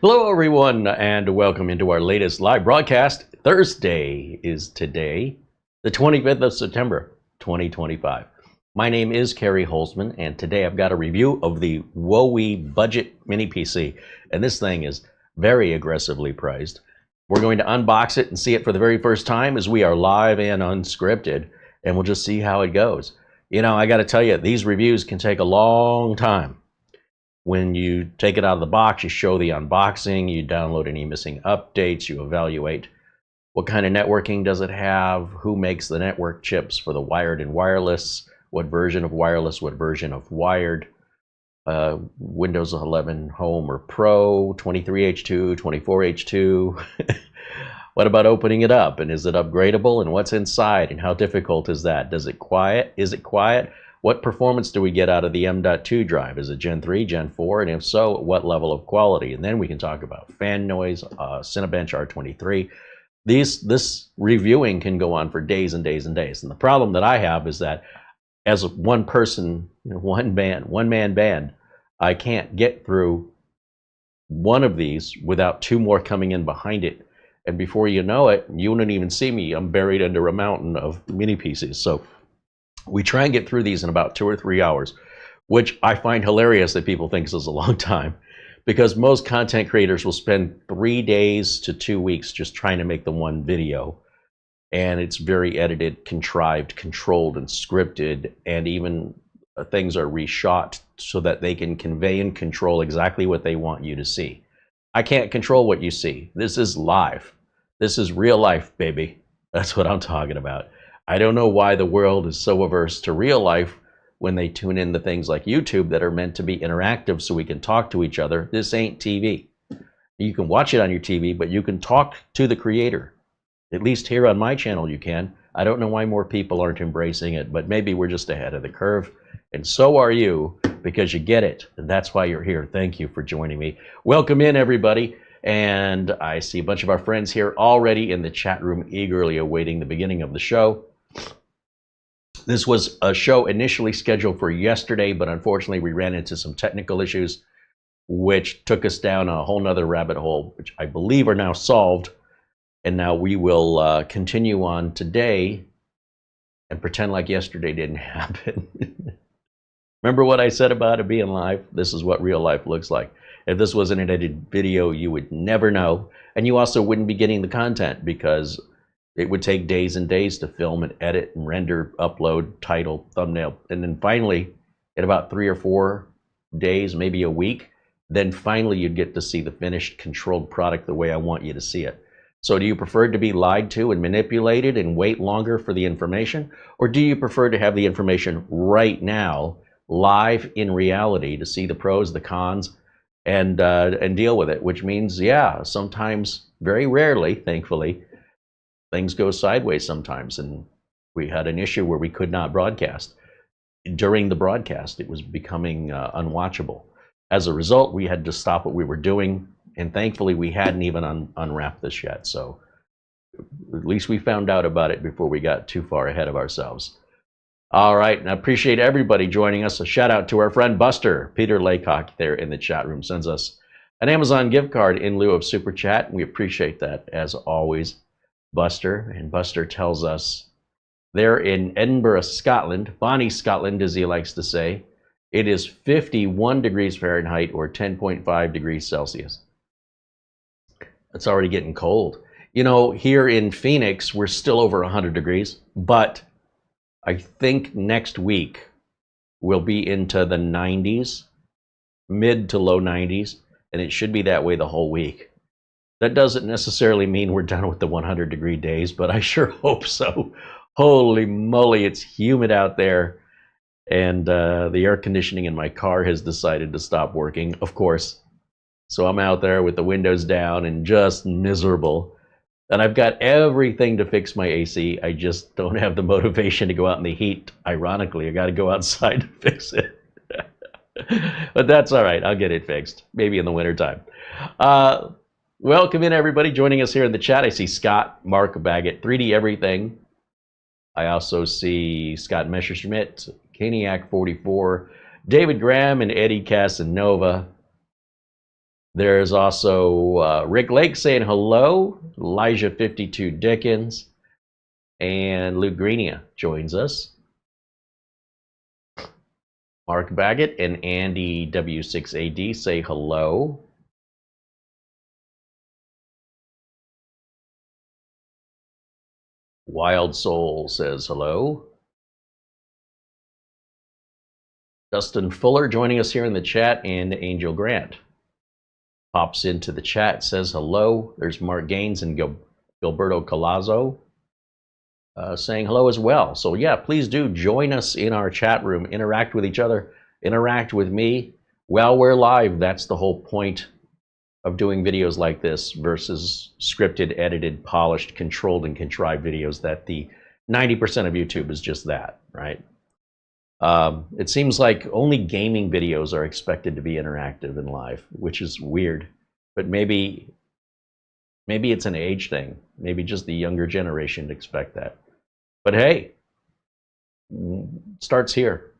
Hello, everyone, and welcome into our latest live broadcast. Thursday is today, the 25th of September, 2025. My name is CareyHolzman, and today I've got a review of the Wowie Budget Mini PC, and this thing is very aggressively priced. We're going to unbox it and see it for the very first time as we are live and unscripted, and we'll just see how it goes. You know, I got to tell you, these reviews can take a long time. When you take it out of the box, you show the unboxing, you download any missing updates, you evaluate what kind of networking does it have, who makes the network chips for the wired and wireless, what version of wireless, what version of wired, Windows 11 Home or Pro, 23H2, 24H2. What about opening it up, and is it upgradable, and what's inside, and how difficult is that? Is it quiet? What performance do we get out of the M.2 drive? Is it Gen 3, Gen 4? And if so, what level of quality? And then we can talk about fan noise, Cinebench R23. This reviewing can go on for days and days and days. And the problem that I have is that as one person, one-man band, I can't get through one of these without two more coming in behind it. And before you know it, you wouldn't even see me. I'm buried under a mountain of mini PCs. So we try and get through these in about 2 or 3 hours, which I find hilarious that people think is a long time, because most content creators will spend 3 days to 2 weeks just trying to make the one video. And it's very edited, contrived, controlled, and scripted, and even things are reshot so that they can convey and control exactly what they want you to see. I can't control what you see. This is live. This is real life, baby. That's what I'm talking about. I don't know why the world is so averse to real life when they tune in to things like YouTube that are meant to be interactive so we can talk to each other. This ain't TV. You can watch it on your TV, but you can talk to the creator. At least here on my channel you can. I don't know why more people aren't embracing it, but maybe we're just ahead of the curve. And so are you, because you get it. And that's why you're here. Thank you for joining me. Welcome in, everybody. And I see a bunch of our friends here already in the chat room, eagerly awaiting the beginning of the show. This was a show initially scheduled for yesterday, but unfortunately we ran into some technical issues, which took us down a whole nother rabbit hole, which I believe are now solved. And now we will continue on today and pretend like yesterday didn't happen. Remember what I said about it being live? This is what real life looks like. If this was an edited video, you would never know. And you also wouldn't be getting the content, because it would take days and days to film and edit and render, upload, title, thumbnail. And then finally, in about 3 or 4 days, maybe a week, then finally you'd get to see the finished, controlled product the way I want you to see it. So do you prefer to be lied to and manipulated and wait longer for the information? Or do you prefer to have the information right now, live in reality, to see the pros, the cons, and deal with it? Which means, yeah, sometimes, very rarely, thankfully, things go sideways sometimes, and we had an issue where we could not broadcast. During the broadcast, it was becoming unwatchable. As a result, we had to stop what we were doing, and thankfully we hadn't even unwrapped this yet, so at least we found out about it before we got too far ahead of ourselves. All right, and I appreciate everybody joining us. A shout out to our friend Buster. Peter Laycock there in the chat room sends us an Amazon gift card in lieu of Super Chat, and we appreciate that as always, Buster. And Buster tells us they're in Edinburgh, Scotland, Bonnie, Scotland, as he likes to say. It is 51 degrees Fahrenheit or 10.5 degrees Celsius. It's already getting cold. You know, here in Phoenix, we're still over 100 degrees, but I think next week we'll be into the 90s, mid to low 90s, and it should be that way the whole week. That doesn't necessarily mean we're done with the 100-degree days, but I sure hope so. Holy moly, it's humid out there, and the air conditioning in my car has decided to stop working, of course. So I'm out there with the windows down and just miserable. And I've got everything to fix my AC. I just don't have the motivation to go out in the heat. Ironically, I got to go outside to fix it. But that's all right. I'll get it fixed, maybe in the wintertime. Welcome in, everybody joining us here in the chat. I see Scott, Mark Baggett, 3D Everything. I also see Scott Messerschmidt, Caniac 44, David Graham, and Eddie Casanova. There's also Rick Lake saying hello, Elijah52 Dickens, and Luke Greenia joins us. Mark Baggett and Andy W6AD say hello. Wild Soul says hello. Dustin Fuller joining us here in the chat, and Angel Grant pops into the chat, says hello. There's Mark Gaines and Gilberto Colazzo saying hello as well. So yeah, please do join us in our chat room, interact with each other, interact with me while we're live. That's the whole point of doing videos like this versus scripted, edited, polished, controlled, and contrived videos that the 90% of YouTube is just that, right? It seems like only gaming videos are expected to be interactive and live, which is weird. But maybe it's an age thing. Maybe just the younger generation expect that. But hey, starts here.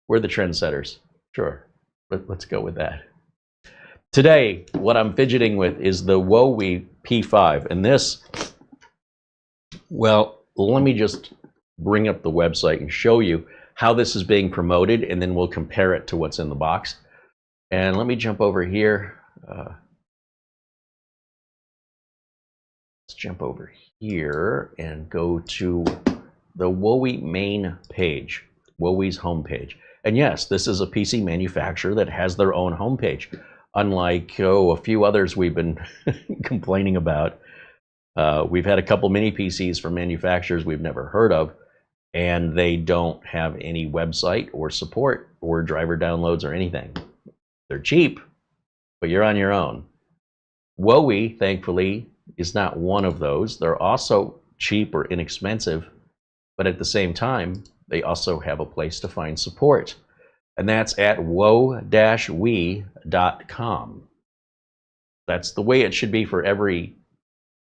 We're the trendsetters. Sure, let's go with that. Today, what I'm fidgeting with is the Wowie P5. And this, well, let me just bring up the website and show you how this is being promoted, and then we'll compare it to what's in the box. And let me jump over here. Let's jump over here and go to the Wowie main page, Wowie's homepage. And yes, this is a PC manufacturer that has their own homepage. Unlike a few others we've been complaining about. We've had a couple mini PCs from manufacturers we've never heard of, and they don't have any website or support or driver downloads or anything. They're cheap, but you're on your own. Wowie, thankfully, is not one of those. They're also cheap or inexpensive, but at the same time, they also have a place to find support. And that's at wo-we.com. That's the way it should be for every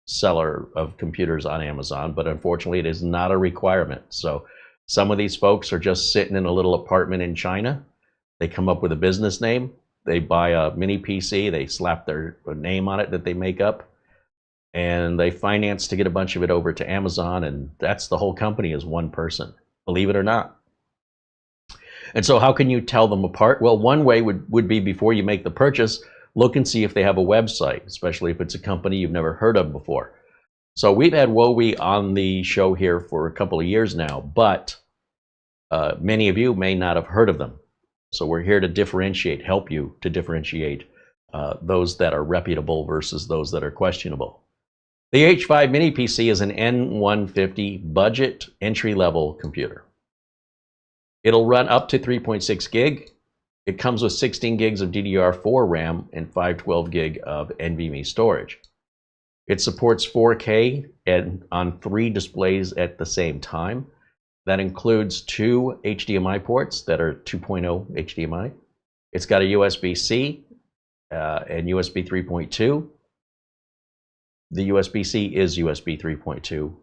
seller of computers on Amazon, but unfortunately it is not a requirement. So some of these folks are just sitting in a little apartment in China. They come up with a business name. They buy a mini PC. They slap their name on it that they make up, and they finance to get a bunch of it over to Amazon, and that's the whole company is one person, believe it or not. And so how can you tell them apart? Well, one way would be before you make the purchase, look and see if they have a website, especially if it's a company you've never heard of before. So we've had Wowie on the show here for a couple of years now, but many of you may not have heard of them. So we're here to differentiate, help you to differentiate those that are reputable versus those that are questionable. The H5 Mini PC is an N150 budget entry-level computer. It'll run up to 3.6 gig. It comes with 16 gigs of DDR4 RAM and 512 gig of NVMe storage. It supports 4K and on 3 displays at the same time. That includes 2 HDMI ports that are 2.0 HDMI. It's got a USB-C and USB 3.2. The USB-C is USB 3.2,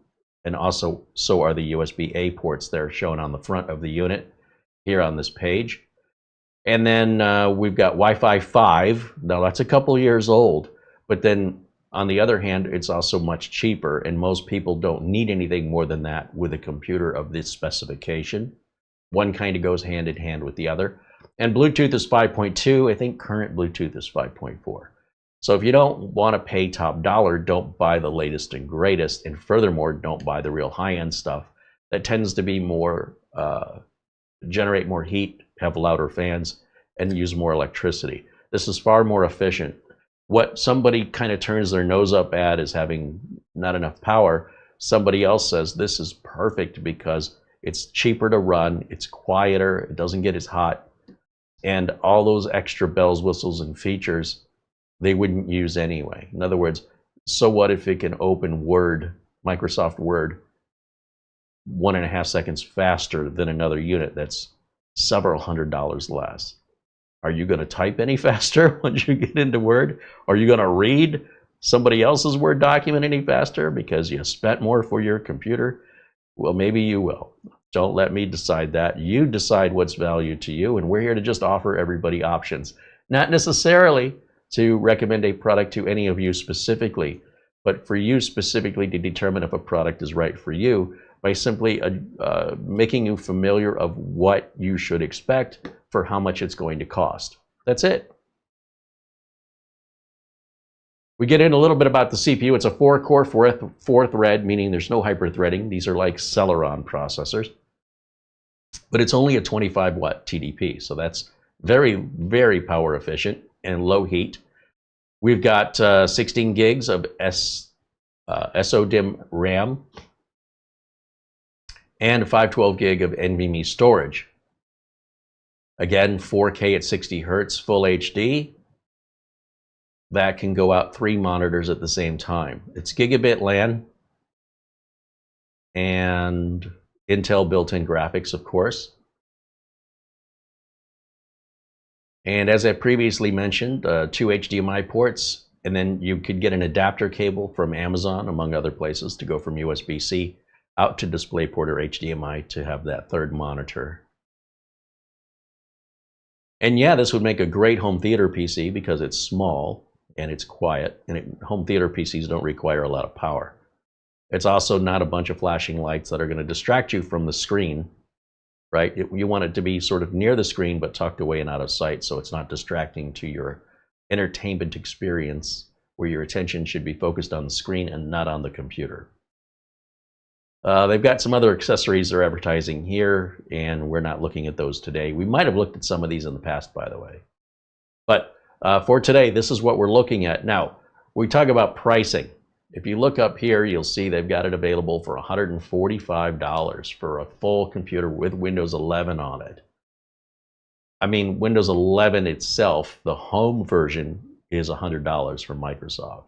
and also so are the USB-A ports that are shown on the front of the unit here on this page. And then we've got Wi-Fi 5. Now that's a couple years old, but then on the other hand, it's also much cheaper, and most people don't need anything more than that with a computer of this specification. One kind of goes hand in hand with the other. And Bluetooth is 5.2. I think current Bluetooth is 5.4. So if you don't want to pay top dollar, don't buy the latest and greatest, and furthermore, don't buy the real high-end stuff that tends to be more, generate more heat, have louder fans, and use more electricity. This is far more efficient. What somebody kind of turns their nose up at is having not enough power. Somebody else says this is perfect because it's cheaper to run, it's quieter, it doesn't get as hot, and all those extra bells, whistles, and features they wouldn't use anyway. In other words, so what if it can open Word, Microsoft Word, 1.5 seconds faster than another unit that's several $100s less? Are you going to type any faster once you get into Word? Are you going to read somebody else's Word document any faster because you spent more for your computer? Well, maybe you will. Don't let me decide that. You decide what's value to you, and we're here to just offer everybody options. Not necessarily to recommend a product to any of you specifically, but for you specifically to determine if a product is right for you by simply making you familiar of what you should expect for how much it's going to cost. That's it. We get in a little bit about the CPU. It's a 4-core, 4-thread, meaning there's no hyper-threading. These are like Celeron processors. But it's only a 25-watt TDP, so that's very, very power efficient and low heat. We've got 16 gigs of SODIMM RAM and 512 gig of NVMe storage. Again, 4K at 60 hertz, full HD. That can go out 3 monitors at the same time. It's gigabit LAN and Intel built-in graphics, of course. And as I previously mentioned, 2 HDMI ports, and then you could get an adapter cable from Amazon, among other places, to go from USB-C out to DisplayPort or HDMI to have that third monitor. And yeah, this would make a great home theater PC because it's small and it's quiet, and home theater PCs don't require a lot of power. It's also not a bunch of flashing lights that are going to distract you from the screen, right? You want it to be sort of near the screen but tucked away and out of sight, so it's not distracting to your entertainment experience where your attention should be focused on the screen and not on the computer. They've got some other accessories they're advertising here, and we're not looking at those today. We might have looked at some of these in the past, by the way. But for today, this is what we're looking at. Now, we talk about pricing. If you look up here, you'll see they've got it available for $145 for a full computer with Windows 11 on it. I mean, Windows 11 itself, the home version, is $100 from Microsoft.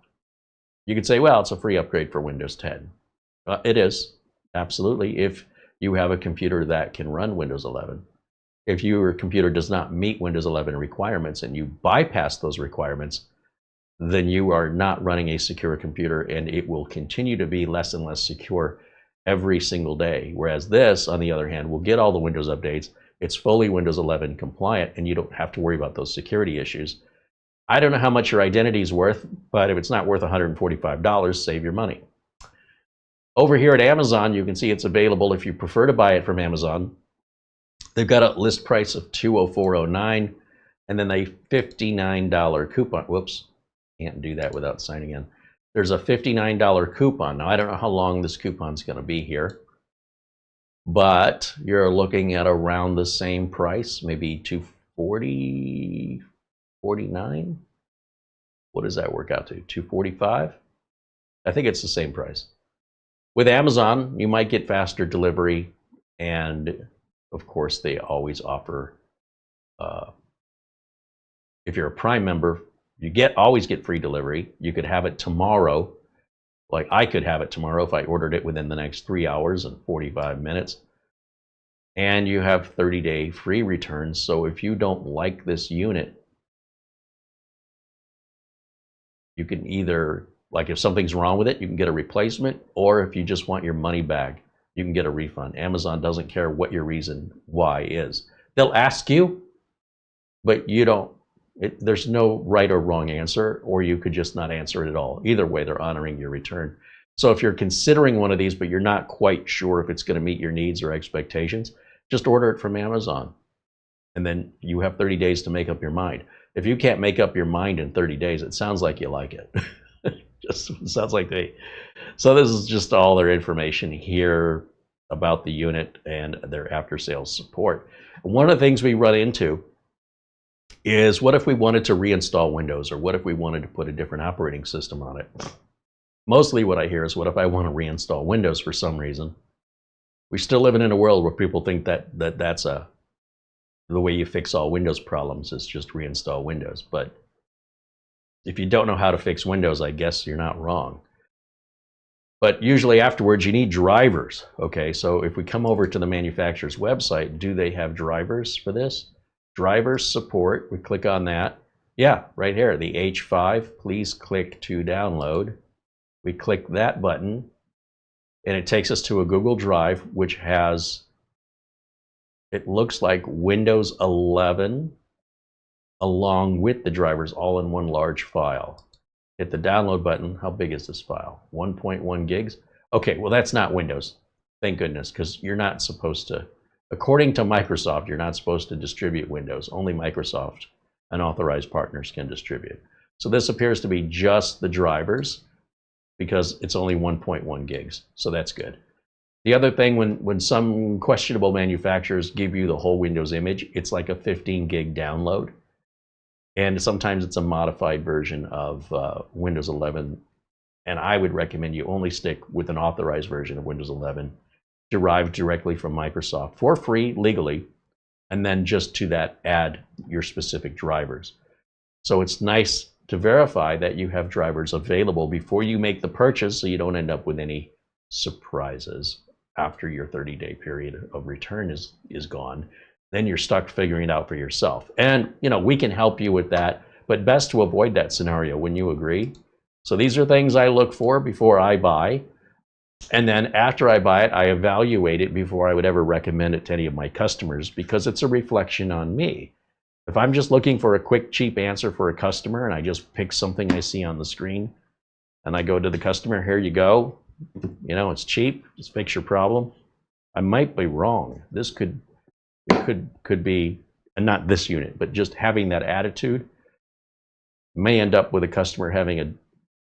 You could say, well, it's a free upgrade for Windows 10. It is, absolutely, if you have a computer that can run Windows 11. If your computer does not meet Windows 11 requirements and you bypass those requirements, then you are not running a secure computer, and it will continue to be less and less secure every single day. Whereas this, on the other hand, will get all the Windows updates. It's fully Windows 11 compliant, and you don't have to worry about those security issues. I don't know how much your identity is worth, but if it's not worth $145, save your money. Over here at Amazon, you can see it's available if you prefer to buy it from Amazon. They've got a list price of $204.09 and then a $59 coupon. Whoops, can't do that without signing in. There's a $59 coupon. Now, I don't know how long this coupon's going to be here, but you're looking at around the same price, maybe $240, $49. What does that work out to? $245? I think it's the same price. With Amazon, you might get faster delivery, and of course, they always offer, if you're a Prime member, you always get free delivery. You could have it tomorrow, like I could have it tomorrow if I ordered it within the next 3 hours and 45 minutes. And you have 30-day free returns. So if you don't like this unit, you can either, like if something's wrong with it, you can get a replacement, or if you just want your money back, you can get a refund. Amazon doesn't care what your reason why is. They'll ask you, but you don't, there's no right or wrong answer, or you could just not answer it at all. Either way, they're honoring your return. So if you're considering one of these, but you're not quite sure if it's going to meet your needs or expectations, just order it from Amazon. And then you have 30 days to make up your mind. If you can't make up your mind in 30 days, it sounds like you like it. Just sounds like they. So this is just all their information here about the unit and their after-sales support. One of the things we run into is, what if we wanted to reinstall Windows, or what if we wanted to put a different operating system on it? Mostly what I hear is, what if I want to reinstall Windows for some reason? We're still living in a world where people think that's the way you fix all Windows problems is just reinstall Windows. But if you don't know how to fix Windows, I guess you're not wrong. But usually afterwards, you need drivers. Okay, so if we come over to the manufacturer's website, do they have drivers for this? Drivers support, we click on that. Yeah, right here, the H5, please click to download. We click that button, and it takes us to a Google Drive, which has, it looks like Windows 11, along with the drivers all in one large file. Hit the download button. How big is this file? 1.1 gigs? Okay, well that's not Windows. Thank goodness, because you're not supposed to, according to Microsoft, you're not supposed to distribute Windows. Only Microsoft and authorized partners can distribute. So this appears to be just the drivers because it's only 1.1 gigs. So that's good. The other thing, when some questionable manufacturers give you the whole Windows image, it's like a 15 gig download. And sometimes it's a modified version of Windows 11. And I would recommend you only stick with an authorized version of Windows 11 derived directly from Microsoft for free legally, and then just to that add your specific drivers. So it's nice to verify that you have drivers available before you make the purchase so you don't end up with any surprises after your 30-day period of return is gone. Then you're stuck figuring it out for yourself. And we can help you with that, but best to avoid that scenario. When you agree? So these are things I look for before I buy. And then after I buy it, I evaluate it before I would ever recommend it to any of my customers, because it's a reflection on me. If I'm just looking for a quick, cheap answer for a customer and I just pick something I see on the screen and I go to the customer, here you go, it's cheap, just fix your problem, I might be wrong. This could be, and not this unit, but just having that attitude may end up with a customer having a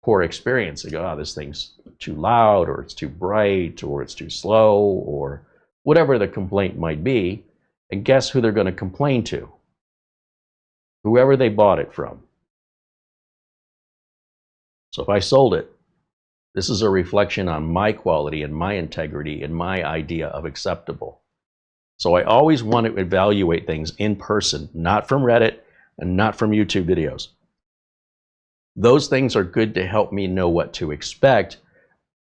poor experience. They go, oh, this thing's too loud, or it's too bright, or it's too slow, or whatever the complaint might be. And guess who they're going to complain to? Whoever they bought it from. So if I sold it, this is a reflection on my quality and my integrity and my idea of acceptable. So I always want to evaluate things in person, not from Reddit and not from YouTube videos. Those things are good to help me know what to expect,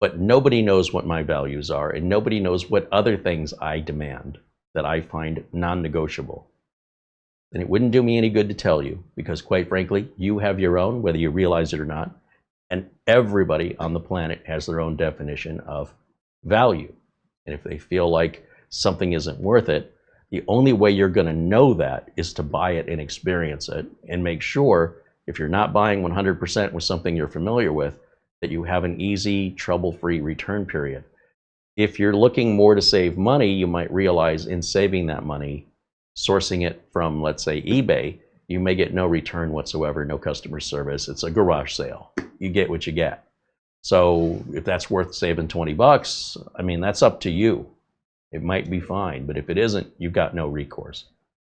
but nobody knows what my values are, and nobody knows what other things I demand that I find non-negotiable. And it wouldn't do me any good to tell you, because quite frankly, you have your own, whether you realize it or not, and everybody on the planet has their own definition of value. And if they feel like something isn't worth it, the only way you're going to know that is to buy it and experience it, and make sure, if you're not buying 100% with something you're familiar with, that you have an easy, trouble-free return period. If you're looking more to save money, you might realize in saving that money, sourcing it from, let's say, eBay, you may get no return whatsoever, no customer service. It's a garage sale. You get what you get. So if that's worth saving 20 bucks, I mean, that's up to you. It might be fine, but if it isn't, you've got no recourse.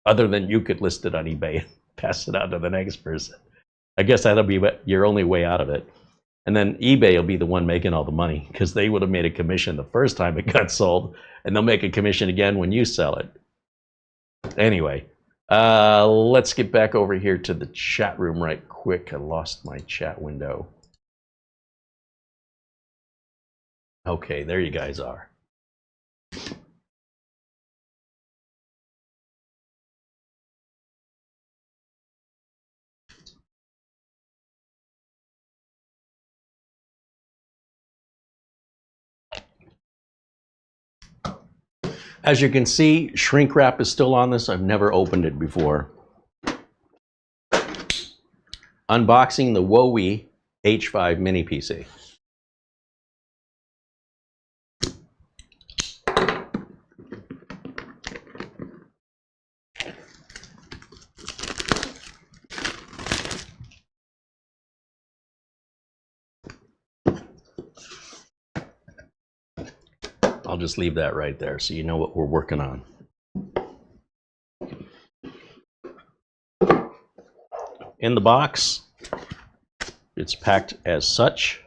Other than you could list it on eBay and pass it on to the next person. I guess that'll be your only way out of it. And then eBay will be the one making all the money, because they would have made a commission the first time it got sold, and they'll make a commission again when you sell it. Anyway, let's get back over here to the chat room right quick. I lost my chat window. Okay, there you guys are. As you can see, shrink wrap is still on this. I've never opened it before. Unboxing the Wifi H5 mini PC. I'll just leave that right there so you know what we're working on. In the box, it's packed as such.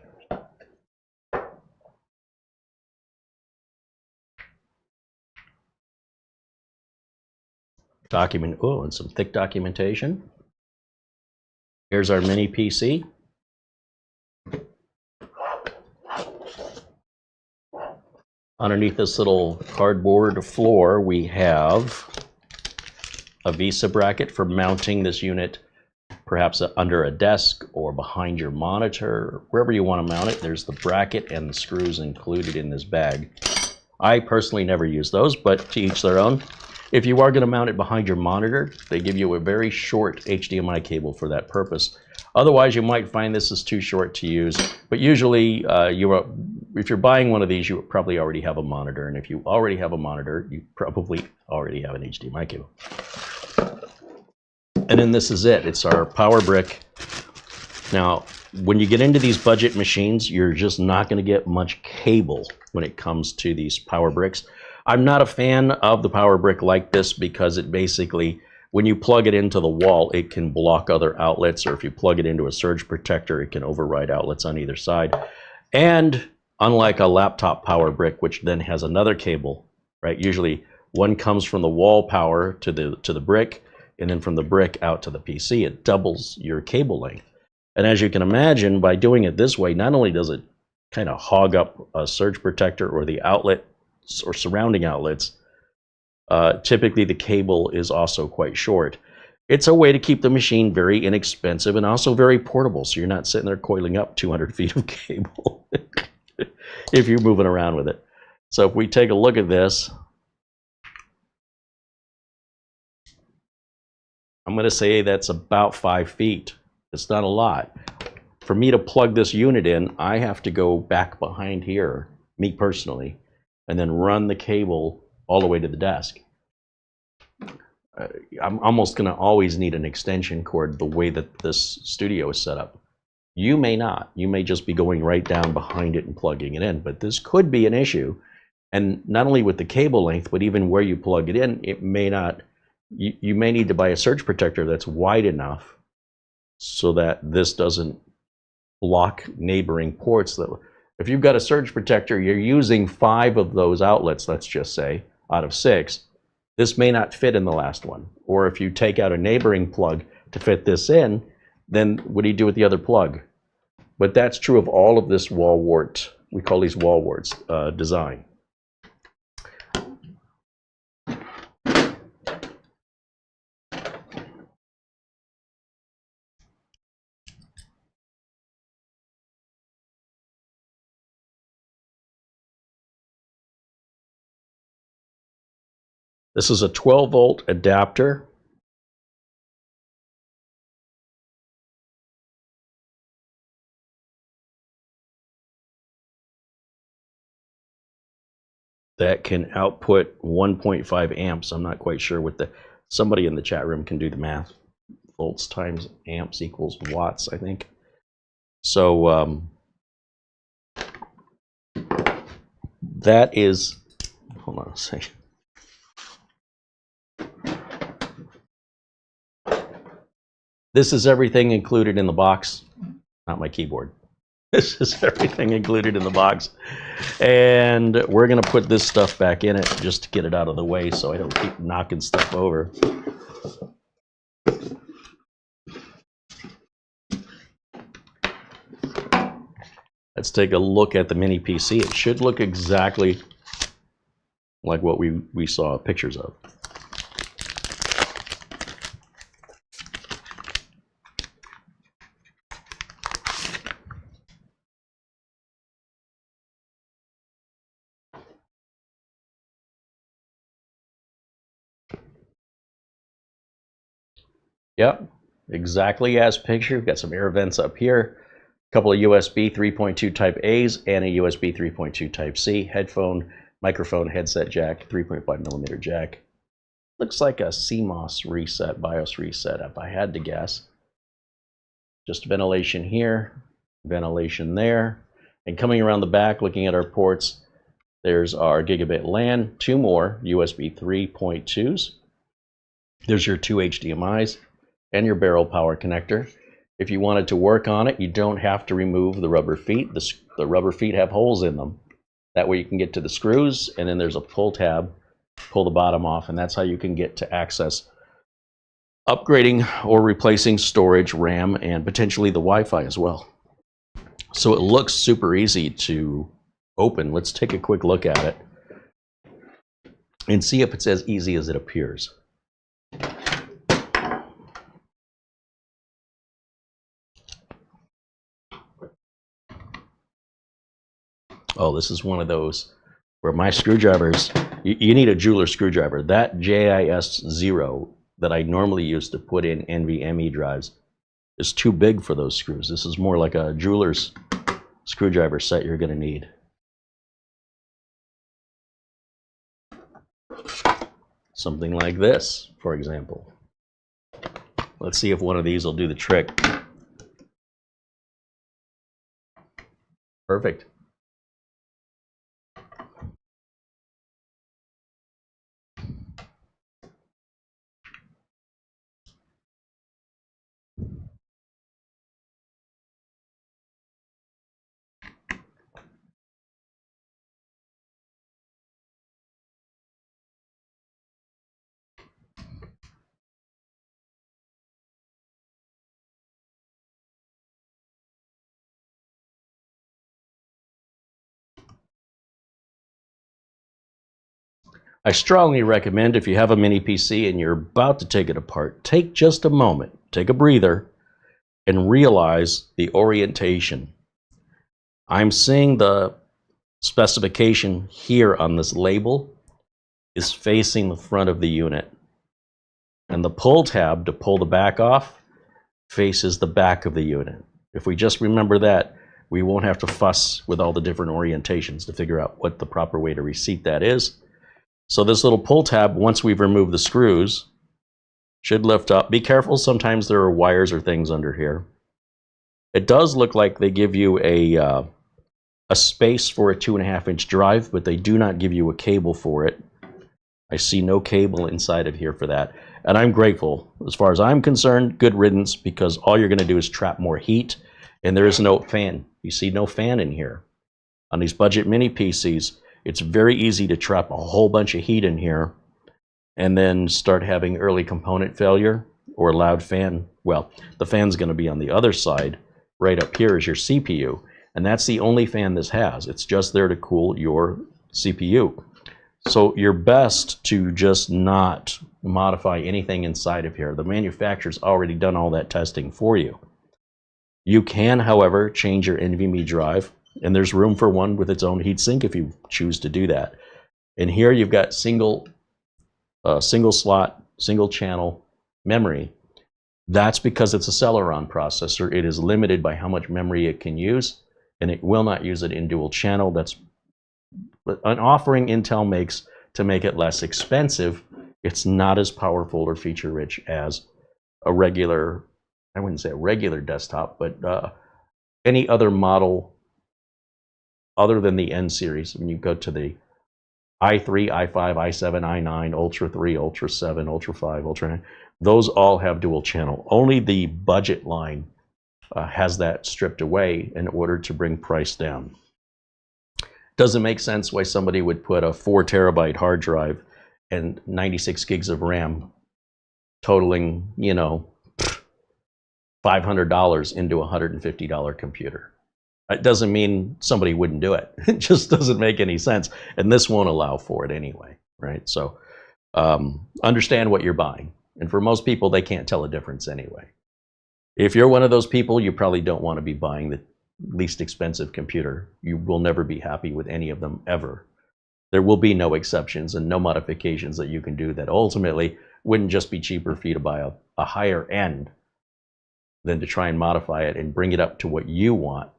And some thick documentation. Here's our mini PC. Underneath this little cardboard floor, we have a VESA bracket for mounting this unit, perhaps under a desk or behind your monitor, wherever you want to mount it. There's the bracket and the screws included in this bag. I personally never use those, but to each their own. If you are going to mount it behind your monitor, they give you a very short HDMI cable for that purpose. Otherwise, you might find this is too short to use. But usually, if you're buying one of these, you probably already have a monitor. And if you already have a monitor, you probably already have an HDMI cable. And then this is it. It's our power brick. Now, when you get into these budget machines, you're just not going to get much cable when it comes to these power bricks. I'm not a fan of the power brick like this because it basically, when you plug it into the wall, it can block other outlets, or if you plug it into a surge protector, it can override outlets on either side. And unlike a laptop power brick, which then has another cable, right? Usually one comes from the wall power to the brick, and then from the brick out to the PC. It doubles your cable length. And as you can imagine, by doing it this way, not only does it kind of hog up a surge protector or the outlet or surrounding outlets, typically the cable is also quite short. It's a way to keep the machine very inexpensive and also very portable, so you're not sitting there coiling up 200 feet of cable if you're moving around with it. So if we take a look at this, I'm going to say that's about 5 feet. It's not a lot. For me to plug this unit in, I have to go back behind here, me personally, and then run the cable all the way to the desk. I'm almost going to always need an extension cord the way that this studio is set up. You may not. You may just be going right down behind it and plugging it in, but this could be an issue. And not only with the cable length, but even where you plug it in, it may not. You may need to buy a surge protector that's wide enough so that this doesn't block neighboring ports. If you've got a surge protector, you're using 5 of those outlets, let's just say, out of 6. This may not fit in the last one. Or if you take out a neighboring plug to fit this in, then what do you do with the other plug? But that's true of all of this wall wart, we call these wall warts, design. This is a 12-volt adapter. That can output 1.5 amps. I'm not quite sure what somebody in the chat room can do the math. Volts times amps equals watts, I think. So that is, hold on a second. This is everything included in the box, not my keyboard. This is everything included in the box. And we're going to put this stuff back in it just to get it out of the way so I don't keep knocking stuff over. Let's take a look at the mini PC. It should look exactly like what we saw pictures of. Yep, exactly as pictured. We've got some air vents up here, a couple of USB 3.2 Type A's and a USB 3.2 Type C, headphone, microphone, headset jack, 3.5mm jack. Looks like a CMOS reset, BIOS reset, if I had to guess. Just ventilation here, ventilation there. And coming around the back, looking at our ports, there's our gigabit LAN, 2 more USB 3.2s. There's your 2 HDMIs. And your barrel power connector. If you wanted to work on it, you don't have to remove the rubber feet. The rubber feet have holes in them. That way you can get to the screws, and then there's a pull tab, pull the bottom off, and that's how you can get to access upgrading or replacing storage, RAM, and potentially the Wi-Fi as well. So it looks super easy to open. Let's take a quick look at it and see if it's as easy as it appears. Oh, this is one of those where my screwdrivers You need a jeweler screwdriver. That JIS0 that I normally use to put in NVMe drives is too big for those screws. This is more like a jeweler's screwdriver set you're going to need. Something like this, for example. Let's see if one of these will do the trick. Perfect. I strongly recommend, if you have a mini PC and you're about to take it apart, take just a moment, take a breather, and realize the orientation. I'm seeing the specification here on this label is facing the front of the unit. And the pull tab to pull the back off faces the back of the unit. If we just remember that, we won't have to fuss with all the different orientations to figure out what the proper way to reseat that is. So this little pull tab, once we've removed the screws, should lift up. Be careful, sometimes there are wires or things under here. It does look like they give you a space for a 2.5-inch drive, but they do not give you a cable for it. I see no cable inside of here for that. And I'm grateful. As far as I'm concerned, good riddance, because all you're going to do is trap more heat, and there is no fan. You see no fan in here. On these budget mini PCs, it's very easy to trap a whole bunch of heat in here and then start having early component failure or loud fan. Well, the fan's going to be on the other side. Right up here is your CPU, and that's the only fan this has. It's just there to cool your CPU. So you're best to just not modify anything inside of here. The manufacturer's already done all that testing for you. You can, however, change your NVMe drive, and there's room for one with its own heatsink if you choose to do that. And here you've got single slot, single channel memory. That's because it's a Celeron processor. It is limited by how much memory it can use, and it will not use it in dual channel. That's an offering Intel makes to make it less expensive. It's not as powerful or feature rich as a regular, I wouldn't say a regular desktop, but any other model other than the N series. When you go to the i3, i5, i7, i9, Ultra 3, Ultra 7, Ultra 5, Ultra 9, those all have dual channel. Only the budget line has that stripped away in order to bring price down. Doesn't make sense why somebody would put a 4 terabyte hard drive and 96 gigs of RAM totaling, you know, $500 into a $150 computer. It doesn't mean somebody wouldn't do it. It just doesn't make any sense. And this won't allow for it anyway, right? So understand what you're buying. And for most people, they can't tell a difference anyway. If you're one of those people, you probably don't want to be buying the least expensive computer. You will never be happy with any of them ever. There will be no exceptions and no modifications that you can do that ultimately wouldn't just be cheaper for you to buy a higher end than to try and modify it and bring it up to what you want.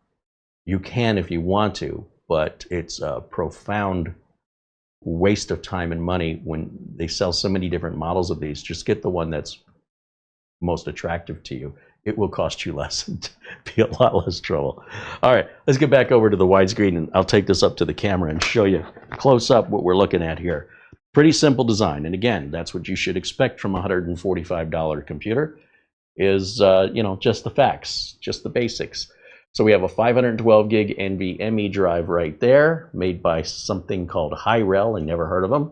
You can if you want to, but it's a profound waste of time and money when they sell so many different models of these. Just get the one that's most attractive to you. It will cost you less and be a lot less trouble. All right, let's get back over to the widescreen, and I'll take this up to the camera and show you close up what we're looking at here. Pretty simple design, and again, that's what you should expect from a $145 computer is, you know, just the facts, just the basics. So we have a 512 gig NVMe drive right there, made by something called Hi-Rel, and never heard of them.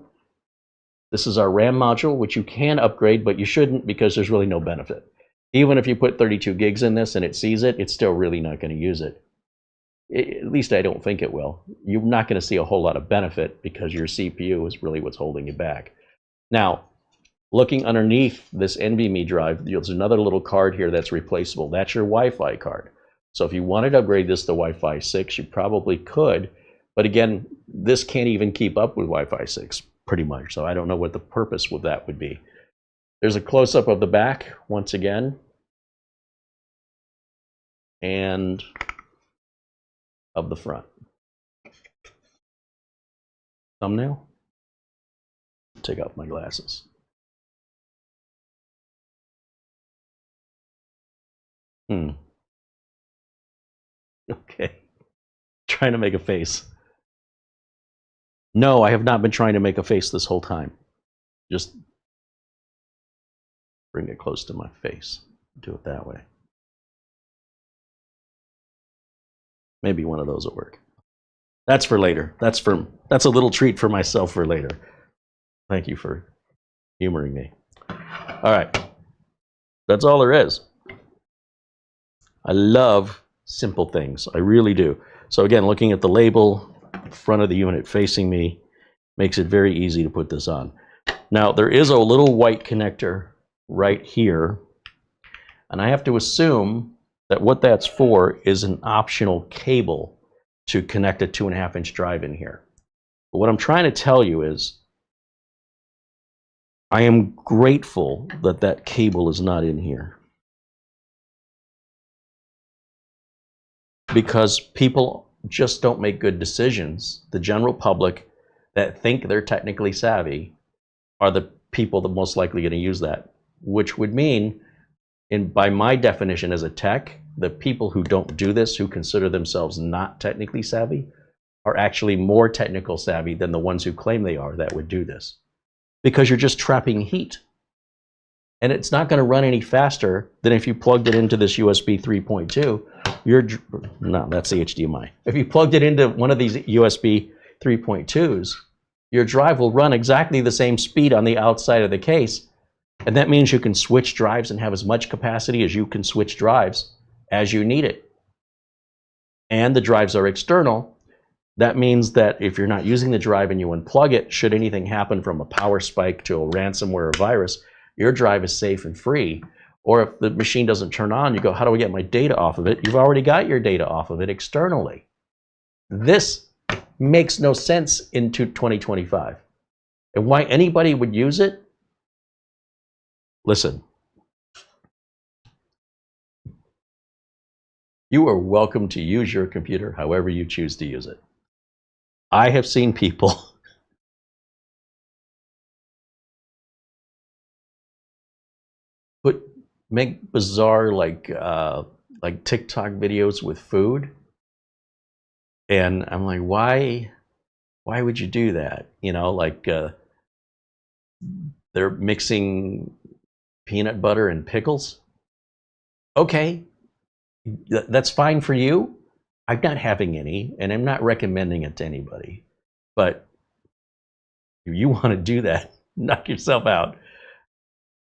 This is our RAM module, which you can upgrade, but you shouldn't because there's really no benefit. Even if you put 32 gigs in this and it sees it, it's still really not going to use it. At least I don't think it will. You're not going to see a whole lot of benefit because your CPU is really what's holding you back. Now, looking underneath this NVMe drive, there's another little card here that's replaceable. That's your Wi-Fi card. So if you wanted to upgrade this to Wi-Fi 6, you probably could. But again, this can't even keep up with Wi-Fi 6. pretty much. So I don't know what the purpose of that would be. There's a close-up of the back once again, and of the front. Thumbnail. Take off my glasses. Okay. Trying to make a face. No, I have not been trying to make a face this whole time. Just bring it close to my face. Do it that way. Maybe one of those will work. That's for later. That's a little treat for myself for later. Thank you for humoring me. All right. That's all there is. I love simple things. I really do. So again, looking at the label, front of the unit facing me, makes it very easy to put this on. Now, there is a little white connector right here, and I have to assume that what that's for is an optional cable to connect a 2.5-inch drive in here. But what I'm trying to tell you is I am grateful that that cable is not in here, because people just don't make good decisions. The general public that think they're technically savvy are the people that most likely going to use that, which would mean, by my definition as a tech, the people who don't do this, who consider themselves not technically savvy, are actually more technical savvy than the ones who claim they are that would do this. Because you're just trapping heat. And it's not going to run any faster than if you plugged it into this USB 3.2. No, that's the HDMI. If you plugged it into one of these USB 3.2s, your drive will run exactly the same speed on the outside of the case. And that means you can switch drives and have as much capacity as you can switch drives as you need it. And the drives are external. That means that if you're not using the drive and you unplug it, should anything happen from a power spike to a ransomware or virus, your drive is safe and free. Or if the machine doesn't turn on, you go, how do I get my data off of it? You've already got your data off of it externally. This makes no sense into 2025. And why anybody would use it? Listen. You are welcome to use your computer however you choose to use it. I have seen people make bizarre like TikTok videos with food, and I'm like, why would you do that? You know, like they're mixing peanut butter and pickles. Okay, that's fine for you. I'm not having any, and I'm not recommending it to anybody. But if you want to do that, knock yourself out.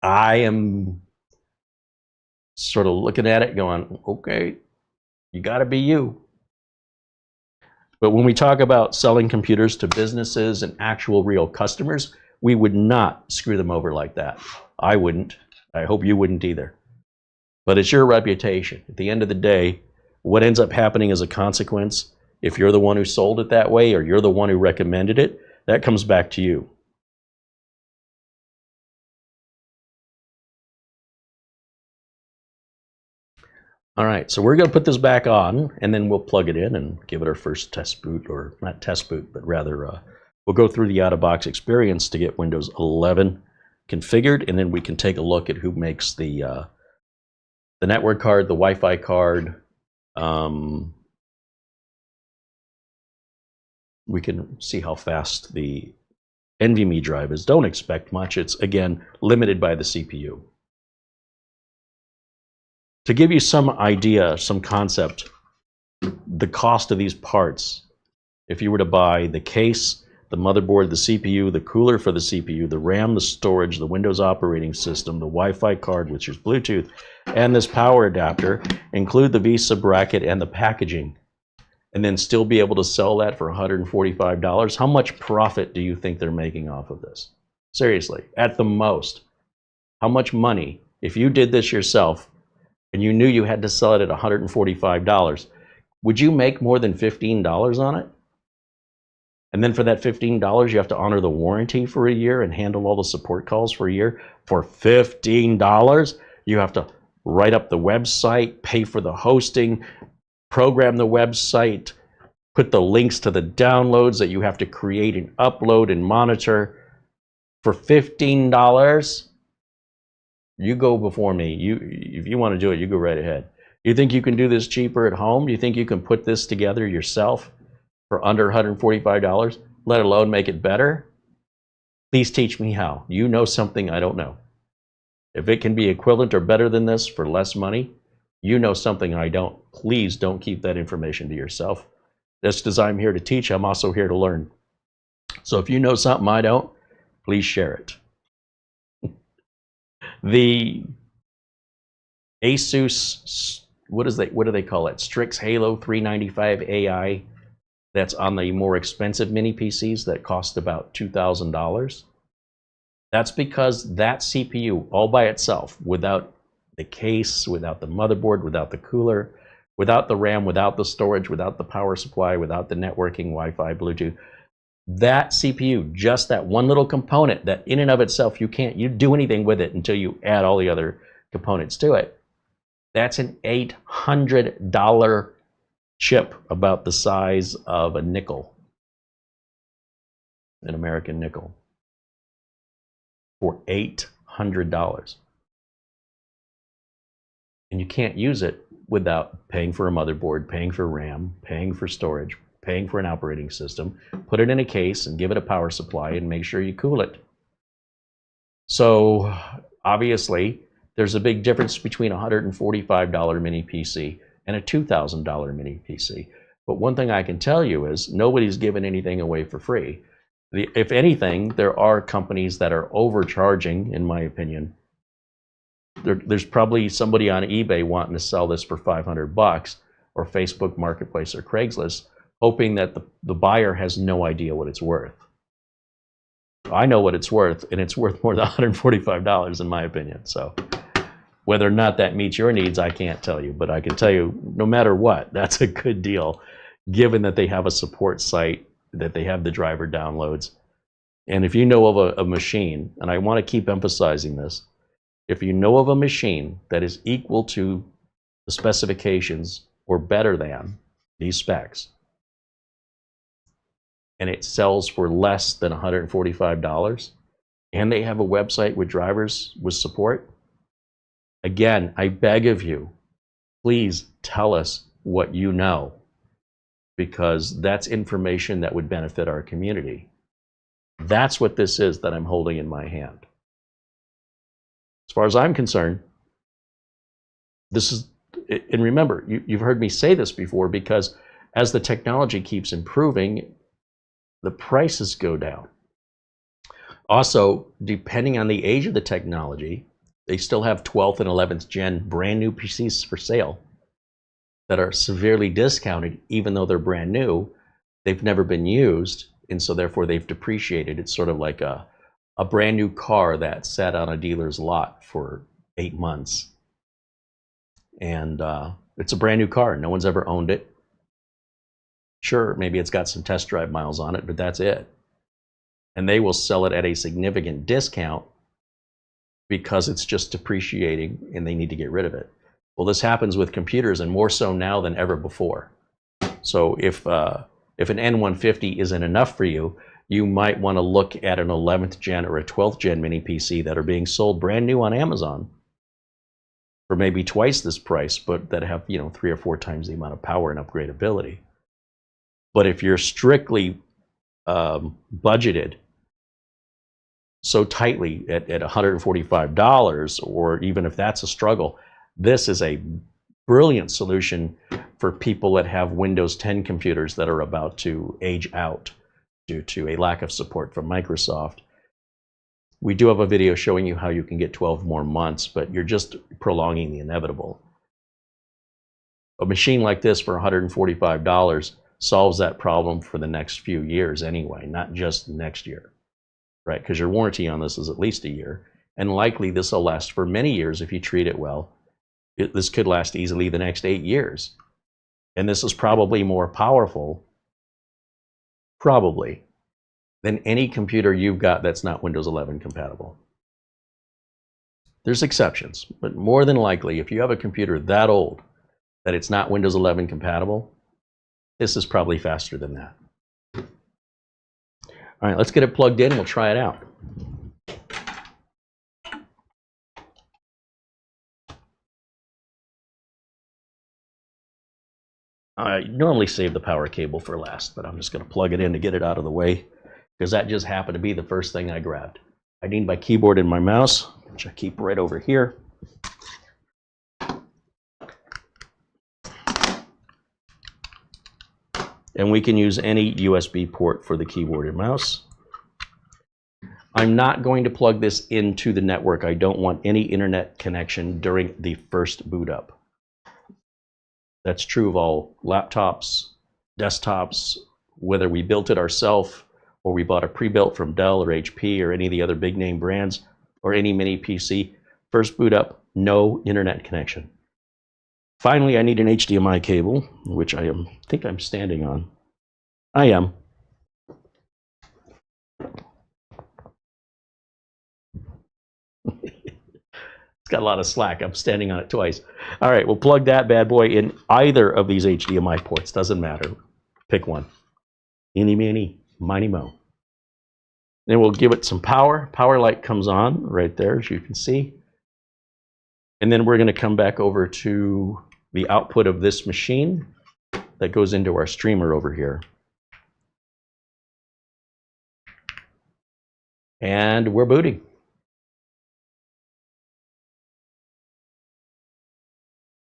I am sort of looking at it going, okay, you got to be you. But when we talk about selling computers to businesses and actual real customers, we would not screw them over like that. I wouldn't. I hope you wouldn't either. But it's your reputation. At the end of the day, what ends up happening as a consequence, if you're the one who sold it that way or you're the one who recommended it, that comes back to you. All right, so we're going to put this back on, and then we'll plug it in and give it our first test boot, or not test boot, but rather we'll go through the out-of-box experience to get Windows 11 configured, and then we can take a look at who makes the network card, the Wi-Fi card. We can see how fast the NVMe drive is. Don't expect much. It's, again, limited by the CPU. To give you some idea, some concept, the cost of these parts, if you were to buy the case, the motherboard, the CPU, the cooler for the CPU, the RAM, the storage, the Windows operating system, the Wi-Fi card, which is Bluetooth, and this power adapter, include the VESA bracket and the packaging, and then still be able to sell that for $145, how much profit do you think they're making off of this? Seriously, at the most. How much money, if you did this yourself, and you knew you had to sell it at $145, would you make more than $15 on it? And then for that $15, you have to honor the warranty for a year and handle all the support calls for a year. For $15, you have to write up the website, pay for the hosting, program the website, put the links to the downloads that you have to create and upload and monitor. For $15, you go before me. If you want to do it, you go right ahead. You think you can do this cheaper at home? You think you can put this together yourself for under $145, let alone make it better? Please teach me how. You know something I don't know. If it can be equivalent or better than this for less money, you know something I don't. Please don't keep that information to yourself. Just as I'm here to teach, I'm also here to learn. So if you know something I don't, please share it. The Asus, what do they call it? Strix Halo 395 AI. That's on the more expensive mini PCs that cost about $2,000. That's because that CPU all by itself, without the case, without the motherboard, without the cooler, without the RAM, without the storage, without the power supply, without the networking, Wi-Fi, Bluetooth, that CPU, just that one little component that in and of itself, you can't do anything with it until you add all the other components to it. That's an $800 chip, about the size of a nickel, an American nickel, for $800. And you can't use it without paying for a motherboard, paying for RAM, paying for storage, paying for an operating system, put it in a case and give it a power supply and make sure you cool it. So obviously there's a big difference between a $145 mini PC and a $2,000 mini PC. But one thing I can tell you is nobody's giving anything away for free. If anything, there are companies that are overcharging, in my opinion. There's probably somebody on eBay wanting to sell this for $500, or Facebook Marketplace or Craigslist, hoping that the buyer has no idea what it's worth. I know what it's worth, and it's worth more than $145 in my opinion. So whether or not that meets your needs, I can't tell you, but I can tell you no matter what, that's a good deal, given that they have a support site, that they have the driver downloads. And if you know of a machine, and I want to keep emphasizing this, if you know of a machine that is equal to the specifications or better than these specs, and it sells for less than $145, and they have a website with drivers with support, again, I beg of you, please tell us what you know, because that's information that would benefit our community. That's what this is that I'm holding in my hand. As far as I'm concerned, this is, and remember, you've heard me say this before, because as the technology keeps improving, the prices go down. Also, depending on the age of the technology, they still have 12th and 11th gen brand new PCs for sale that are severely discounted, even though they're brand new. They've never been used, and so therefore they've depreciated. It's sort of like a brand new car that sat on a dealer's lot for 8 months. And it's a brand new car. No one's ever owned it. Sure, maybe it's got some test drive miles on it, but that's it. And they will sell it at a significant discount because it's just depreciating and they need to get rid of it. Well, this happens with computers, and more so now than ever before. So if an N150 isn't enough for you, you might want to look at an 11th gen or a 12th gen mini PC that are being sold brand new on Amazon for maybe twice this price, but that have 3 or 4 times the amount of power and upgradability. But if you're strictly budgeted so tightly at $145, or even if that's a struggle, this is a brilliant solution for people that have Windows 10 computers that are about to age out due to a lack of support from Microsoft. We do have a video showing you how you can get 12 more months, but you're just prolonging the inevitable. A machine like this for $145 solves that problem for the next few years anyway, not just next year, right? Because your warranty on this is at least a year, and likely this will last for many years if you treat it well. This could last easily the next 8 years. And this is probably more powerful probably, than any computer you've got that's not Windows 11 compatible. There's exceptions, but more than likely, if you have a computer that old that it's not Windows 11 compatible, this is probably faster than that. All right, let's get it plugged in and we'll try it out. I normally save the power cable for last, but I'm just going to plug it in to get it out of the way because that just happened to be the first thing I grabbed. I need my keyboard and my mouse, which I keep right over here. And we can use any USB port for the keyboard and mouse. I'm not going to plug this into the network. I don't want any internet connection during the first boot up. That's true of all laptops, desktops, whether we built it ourselves or we bought a pre-built from Dell or HP or any of the other big name brands or any mini PC. First boot up, no internet connection. Finally, I need an HDMI cable, which I think I'm standing on. I am. It's got a lot of slack. I'm standing on it twice. All right, we'll plug that bad boy in either of these HDMI ports. Doesn't matter. Pick one. Eeny, meeny, miny, mo. Then we'll give it some power. Power light comes on right there, as you can see. And then we're going to come back over to the output of this machine that goes into our streamer over here. And we're booting.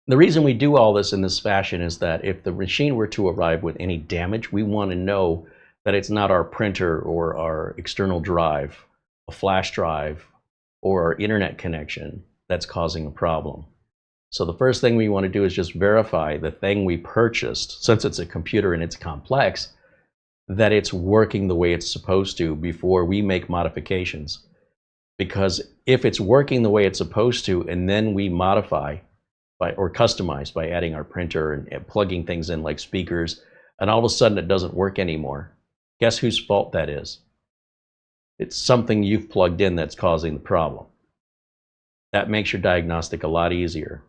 The reason we do all this in this fashion is that if the machine were to arrive with any damage, we want to know that it's not our printer or our external drive, a flash drive, or our internet connection that's causing a problem. So the first thing we want to do is just verify the thing we purchased, since it's a computer and it's complex, that it's working the way it's supposed to before we make modifications. Because if it's working the way it's supposed to and then we modify or customize by adding our printer and plugging things in like speakers, and all of a sudden it doesn't work anymore, guess whose fault that is? It's something you've plugged in that's causing the problem. That makes your diagnostic a lot easier.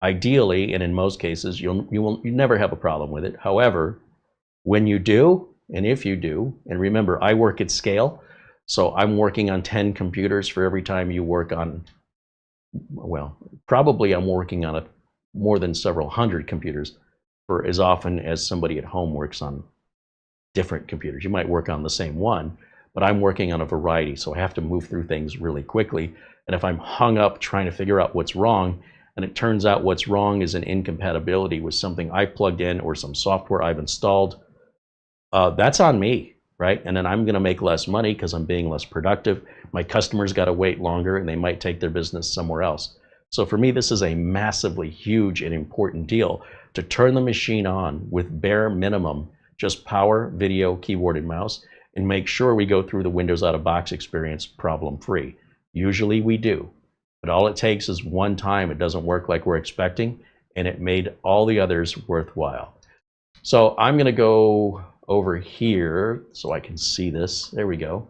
Ideally, and in most cases, you never have a problem with it. However, when you do, and if you do, and remember, I work at scale, so I'm working on 10 computers for every time you work on, well, probably I'm working on more than several hundred computers for as often as somebody at home works on different computers. You might work on the same one, but I'm working on a variety, so I have to move through things really quickly. And if I'm hung up trying to figure out what's wrong, and it turns out what's wrong is an incompatibility with something I plugged in or some software I've installed, that's on me, right? And then I'm going to make less money because I'm being less productive. My customers got to wait longer and they might take their business somewhere else. So for me, this is a massively huge and important deal to turn the machine on with bare minimum, just power, video, keyboard, and mouse, and make sure we go through the Windows out-of-box experience problem-free. Usually we do, but all it takes is one time it doesn't work like we're expecting, and it made all the others worthwhile. So I'm going to go over here so I can see this. There we go.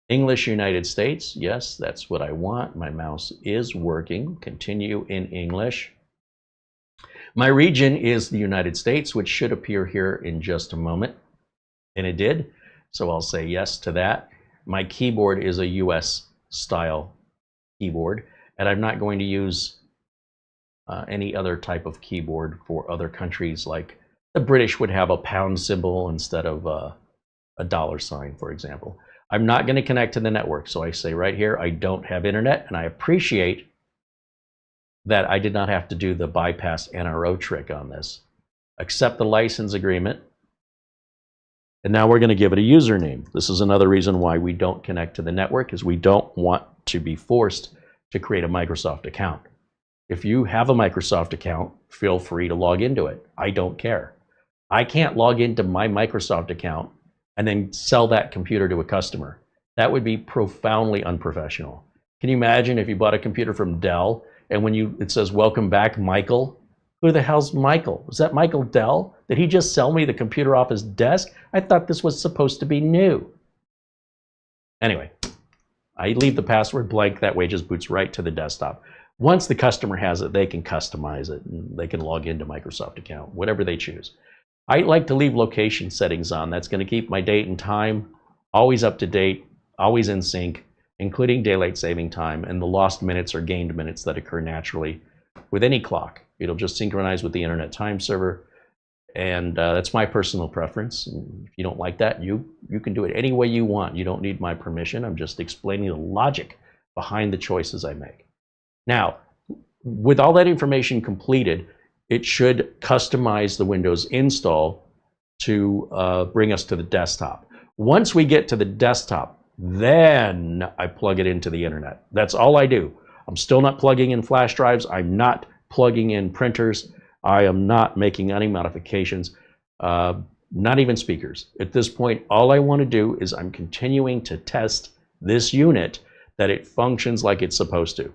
English United States. Yes, that's what I want. My mouse is working. Continue in English. My region is the United States, which should appear here in just a moment. And it did. So I'll say yes to that. My keyboard is a US style keyboard, and I'm not going to use any other type of keyboard for other countries. Like the British would have a pound symbol instead of a $, for example. I'm not going to connect to the network, so I say right here I don't have internet, and I appreciate that I did not have to do the bypass NRO trick on this. Accept the license agreement, and now we're going to give it a username. This is another reason why we don't connect to the network, is we don't want to be forced to create a Microsoft account. If you have a Microsoft account, feel free to log into it. I don't care. I can't log into my Microsoft account and then sell that computer to a customer. That would be profoundly unprofessional. Can you imagine if you bought a computer from Dell and when it says, "Welcome back, Michael"? Who the hell's Michael? Was that Michael Dell? Did he just sell me the computer off his desk? I thought this was supposed to be new. Anyway, I leave the password blank. That way it just boots right to the desktop. Once the customer has it, they can customize it. And they can log into Microsoft account, whatever they choose. I like to leave location settings on. That's going to keep my date and time always up to date, always in sync, including daylight saving time and the lost minutes or gained minutes that occur naturally with any clock. It'll just synchronize with the internet time server. And that's my personal preference. If you don't like that, you can do it any way you want. You don't need my permission. I'm just explaining the logic behind the choices I make. Now, with all that information completed, it should customize the Windows install to bring us to the desktop. Once we get to the desktop, then I plug it into the internet. That's all I do. I'm still not plugging in flash drives. I'm not plugging in printers. I am not making any modifications, not even speakers. At this point, all I want to do is I'm continuing to test this unit that it functions like it's supposed to.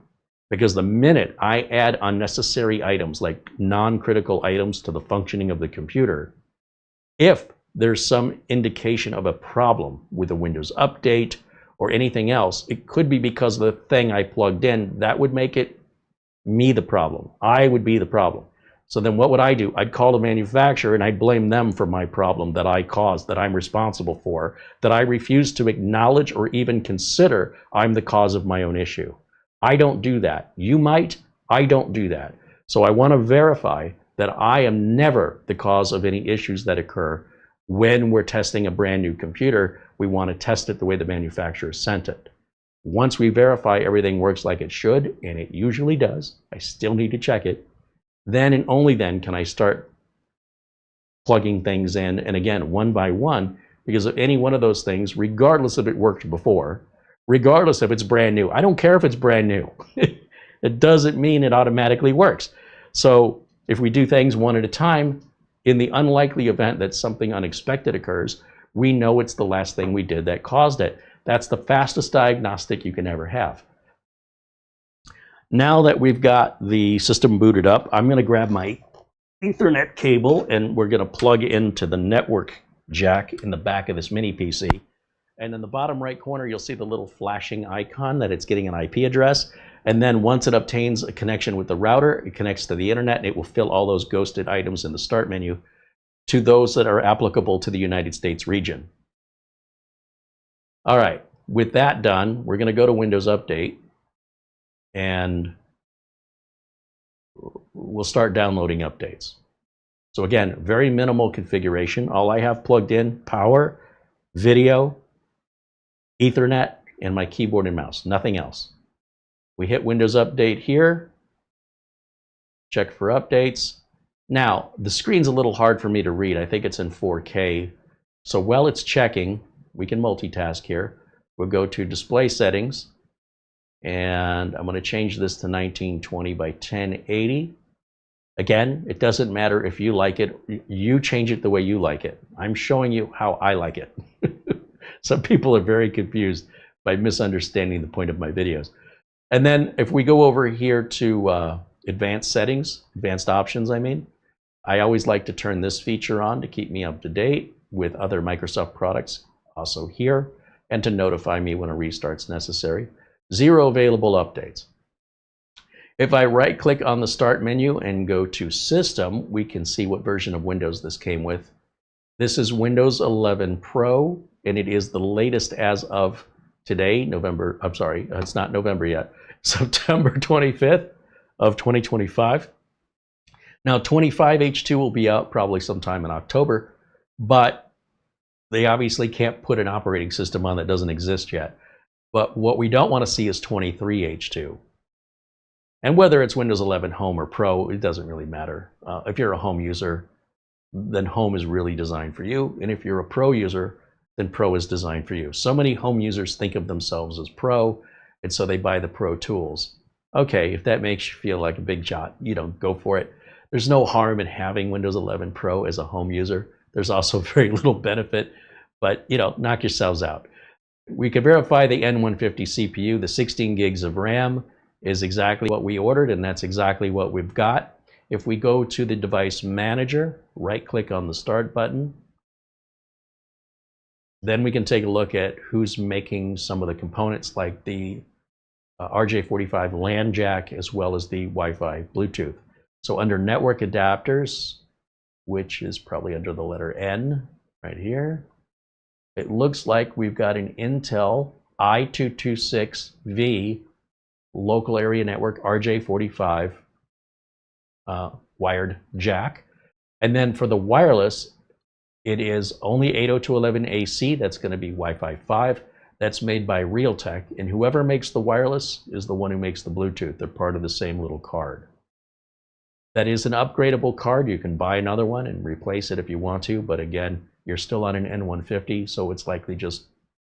Because the minute I add unnecessary items like non-critical items to the functioning of the computer, if there's some indication of a problem with a Windows update or anything else, it could be because of the thing I plugged in. That would make it me the problem. I would be the problem. So then what would I do? I'd call the manufacturer and I'd blame them for my problem that I caused, that I'm responsible for, that I refuse to acknowledge or even consider I'm the cause of my own issue. I don't do that. You might. I don't do that. So I want to verify that I am never the cause of any issues that occur when we're testing a brand new computer. We want to test it the way the manufacturer sent it. Once we verify everything works like it should, and it usually does, I still need to check it, then and only then can I start plugging things in, and again, one by one, because of any one of those things, regardless if it worked before, regardless if it's brand new. I don't care if it's brand new. It doesn't mean it automatically works. So if we do things one at a time, in the unlikely event that something unexpected occurs, we know it's the last thing we did that caused it. That's the fastest diagnostic you can ever have. Now that we've got the system booted up, I'm going to grab my Ethernet cable and we're going to plug into the network jack in the back of this mini PC. And in the bottom right corner, you'll see the little flashing icon that it's getting an IP address. And then once it obtains a connection with the router, it connects to the internet and it will fill all those ghosted items in the start menu to those that are applicable to the United States region. All right, with that done, we're going to go to Windows Update and we'll start downloading updates. So again, very minimal configuration. All I have plugged in, power, video, Ethernet, and my keyboard and mouse, nothing else. We hit Windows Update here, check for updates. Now, the screen's a little hard for me to read. I think it's in 4K. So while it's checking, we can multitask here. We'll go to Display Settings, and I'm going to change this to 1920 by 1080. Again, it doesn't matter if you like it. You change it the way you like it. I'm showing you how I like it. Some people are very confused by misunderstanding the point of my videos. And then if we go over here to advanced settings, advanced options, I always like to turn this feature on to keep me up to date with other Microsoft products also here, and to notify me when a restart's necessary. 0 available updates. If I right click on the start menu and go to System, we can see what version of Windows this came with. This is Windows 11 Pro, and it is the latest as of today, it's not November yet, September 25th of 2025. Now 25H2 will be out probably sometime in October, but they obviously can't put an operating system on that doesn't exist yet. But what we don't want to see is 23H2. And whether it's Windows 11 Home or Pro, it doesn't really matter. If you're a home user, then Home is really designed for you. And if you're a Pro user, then Pro is designed for you. So many home users think of themselves as Pro, and so they buy the Pro tools. Okay, if that makes you feel like a big shot, go for it. There's no harm in having Windows 11 Pro as a home user. There's also very little benefit, but knock yourselves out. We can verify the N150 CPU. The 16 gigs of RAM is exactly what we ordered, and that's exactly what we've got. If we go to the device manager, right click on the start button, then we can take a look at who's making some of the components like the RJ45 LAN jack as well as the Wi-Fi Bluetooth. So under network adapters, which is probably under the letter N right here, it looks like we've got an Intel i226V local area network RJ45 wired jack. And then for the wireless, it is only 802.11ac. That's going to be Wi-Fi 5. That's made by Realtek, and whoever makes the wireless is the one who makes the Bluetooth. They're part of the same little card. That is an upgradable card. You can buy another one and replace it if you want to, but again, you're still on an N150, so it's likely just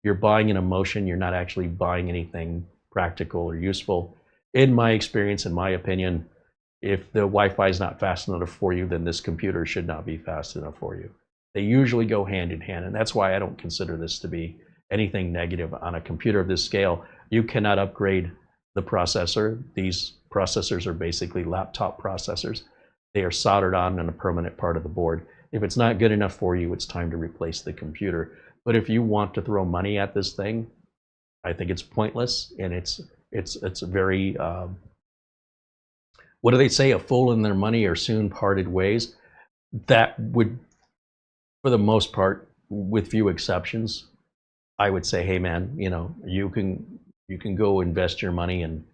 you're buying an emotion. You're not actually buying anything practical or useful. In my experience, in my opinion, if the Wi-Fi is not fast enough for you, then this computer should not be fast enough for you. They usually go hand in hand, and that's why I don't consider this to be anything negative on a computer of this scale. You cannot upgrade the processor. These processors are basically laptop processors. They are soldered on a permanent part of the board. If it's not good enough for you, it's time to replace the computer. But if you want to throw money at this thing, I think it's pointless, and it's very what do they say? A fool and their money are soon parted ways. That would, for the most part, with few exceptions, I would say, hey man, you know, you can go invest your money in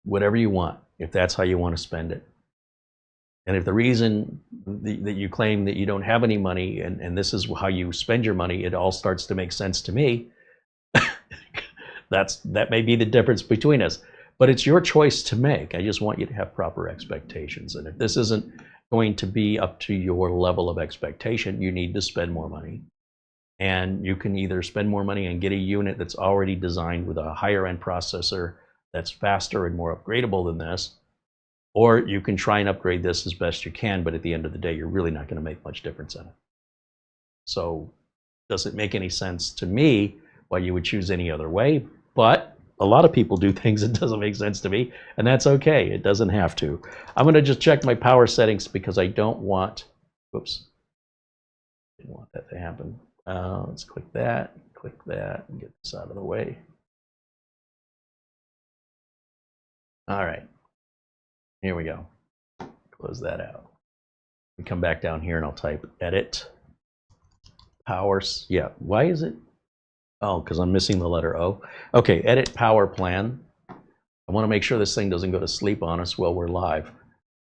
whatever you want if that's how you want to spend it. And if the reason that you claim that you don't have any money and this is how you spend your money, it all starts to make sense to me. That may be the difference between us, but it's your choice to make. I just want you to have proper expectations, and if this isn't going to be up to your level of expectation, you need to spend more money. And you can either spend more money and get a unit that's already designed with a higher end processor that's faster and more upgradable than this, or you can try and upgrade this as best you can, but at the end of the day, you're really not going to make much difference in it. So does it make any sense to me why you would choose any other way? But a lot of people do things that doesn't make sense to me, and that's okay. It doesn't have to. I'm going to just check my power settings because I don't want, whoops, didn't want that to happen. Let's click that, and get this out of the way. All right, here we go. Close that out. We come back down here and I'll type edit power. Yeah, why is it? Oh, because I'm missing the letter O. Okay, edit power plan. I want to make sure this thing doesn't go to sleep on us while we're live.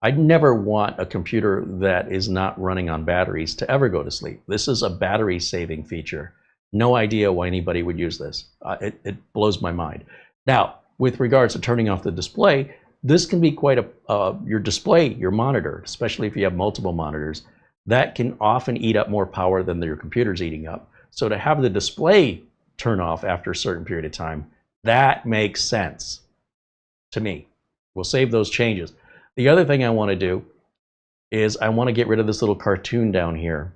I'd never want a computer that is not running on batteries to ever go to sleep. This is a battery saving feature. No idea why anybody would use this. It blows my mind. Now, with regards to turning off the display, this can be quite your display, your monitor, especially if you have multiple monitors, that can often eat up more power than your computer's eating up. So to have the display turn off after a certain period of time, that makes sense to me. We'll save those changes. The other thing I want to do is I want to get rid of this little cartoon down here.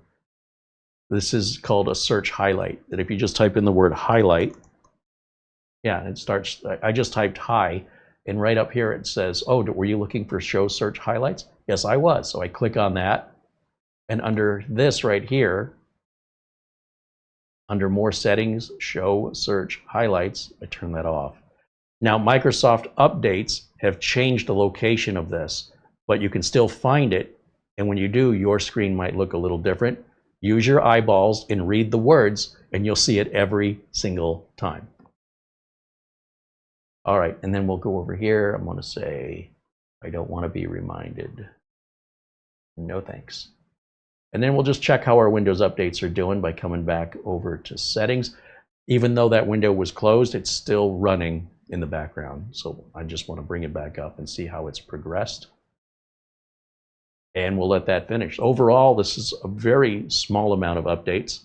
This is called a search highlight. That if you just type in the word highlight, yeah, it starts, I just typed hi, and right up here it says, oh, were you looking for show search highlights? Yes, I was. So I click on that, and under this right here, under more settings, show search highlights, I turn that off. Now, Microsoft updates have changed the location of this, but you can still find it. And when you do, your screen might look a little different. Use your eyeballs and read the words, and you'll see it every single time. All right, and then we'll go over here. I'm going to say, I don't want to be reminded. No thanks. And then we'll just check how our Windows updates are doing by coming back over to settings. Even though that window was closed, it's still running in the background. So I just want to bring it back up and see how it's progressed. And we'll let that finish. Overall, this is a very small amount of updates.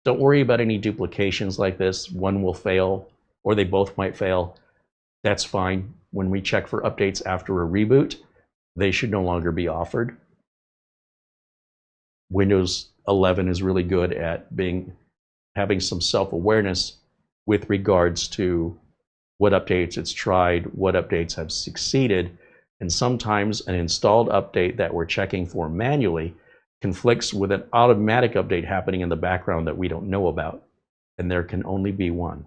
Don't worry about any duplications like this. One will fail, or they both might fail. That's fine. When we check for updates after a reboot, they should no longer be offered. Windows 11 is really good at having some self-awareness with regards to what updates it's tried, what updates have succeeded, And sometimes an installed update that we're checking for manually conflicts with an automatic update happening in the background that we don't know about. And there can only be one.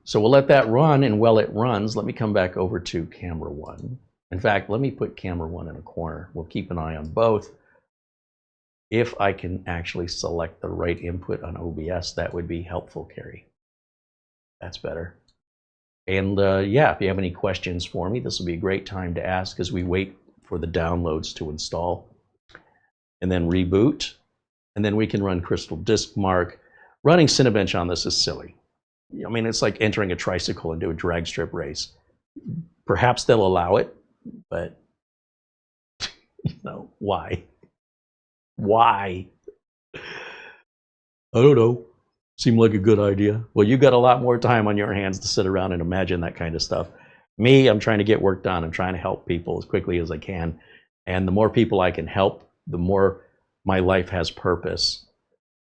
So we'll let that run, and while it runs, let me come back over to camera one. In fact, let me put camera one in a corner. We'll keep an eye on both. If I can actually select the right input on OBS, that would be helpful, Carey. That's better. And yeah, if you have any questions for me, this will be a great time to ask as we wait for the downloads to install. And then reboot. And then we can run Crystal Disk Mark. Running Cinebench on this is silly. I mean, it's like entering a tricycle into a drag strip race. Perhaps they'll allow it, but no, why? Why? I don't know. Seemed like a good idea. Well, you got a lot more time on your hands to sit around and imagine that kind of stuff. Me, I'm trying to get work done. I'm trying to help people as quickly as I can. And the more people I can help, the more my life has purpose.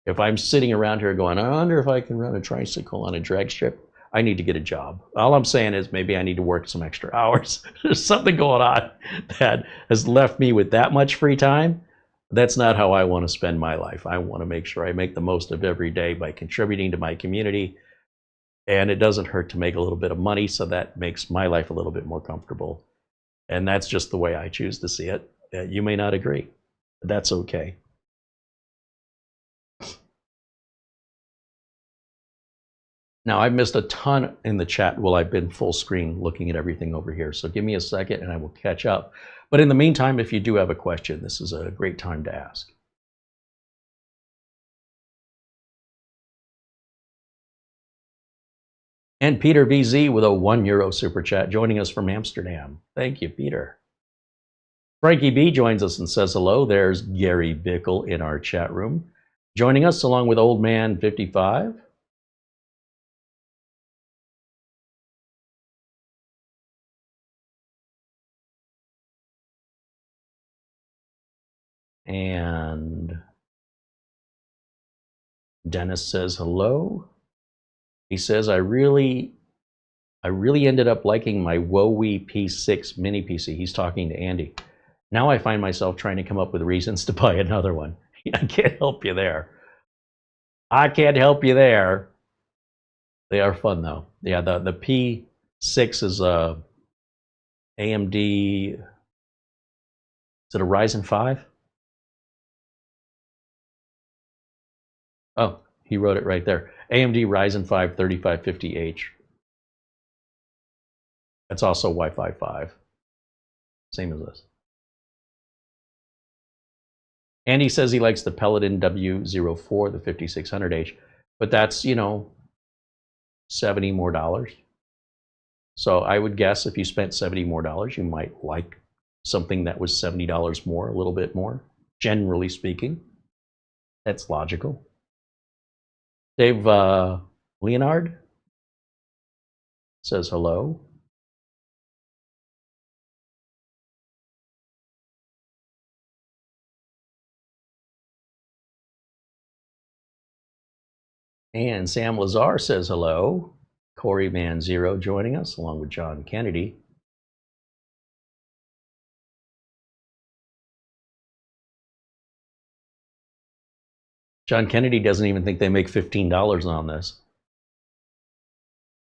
If I'm sitting around here going, I wonder if I can run a tricycle on a drag strip, I need to get a job. All I'm saying is maybe I need to work some extra hours. There's something going on that has left me with that much free time. That's not how I want to spend my life. I want to make sure I make the most of every day by contributing to my community. And it doesn't hurt to make a little bit of money, so that makes my life a little bit more comfortable. And that's just the way I choose to see it. You may not agree, but that's okay. Now, I've missed a ton in the chat while I've been full screen looking at everything over here. So give me a second and I will catch up. But in the meantime, if you do have a question, this is a great time to ask. And Peter VZ with a €1 super chat joining us from Amsterdam. Thank you, Peter. Frankie B joins us and says hello. There's Gary Bickle in our chat room joining us along with Old Man 55. And Dennis says hello. He says, I really ended up liking my Wowie P6 mini PC. He's talking to Andy. Now I find myself trying to come up with reasons to buy another one. I can't help you there. I can't help you there. They are fun though. Yeah, the P6 is a AMD. Is it a Ryzen 5? Oh, he wrote it right there. AMD Ryzen 5 3550H. That's also Wi-Fi 5. Same as this. Andy says he likes the Peloton W04, the 5600H, but that's, you know, $70 more. So I would guess if you spent $70 more, you might like something that was $70 more, a little bit more, generally speaking. That's logical. Dave Leonard says hello. And Sam Lazar says hello. Corey Man Zero joining us along with John Kennedy. John Kennedy doesn't even think they make $15 on this.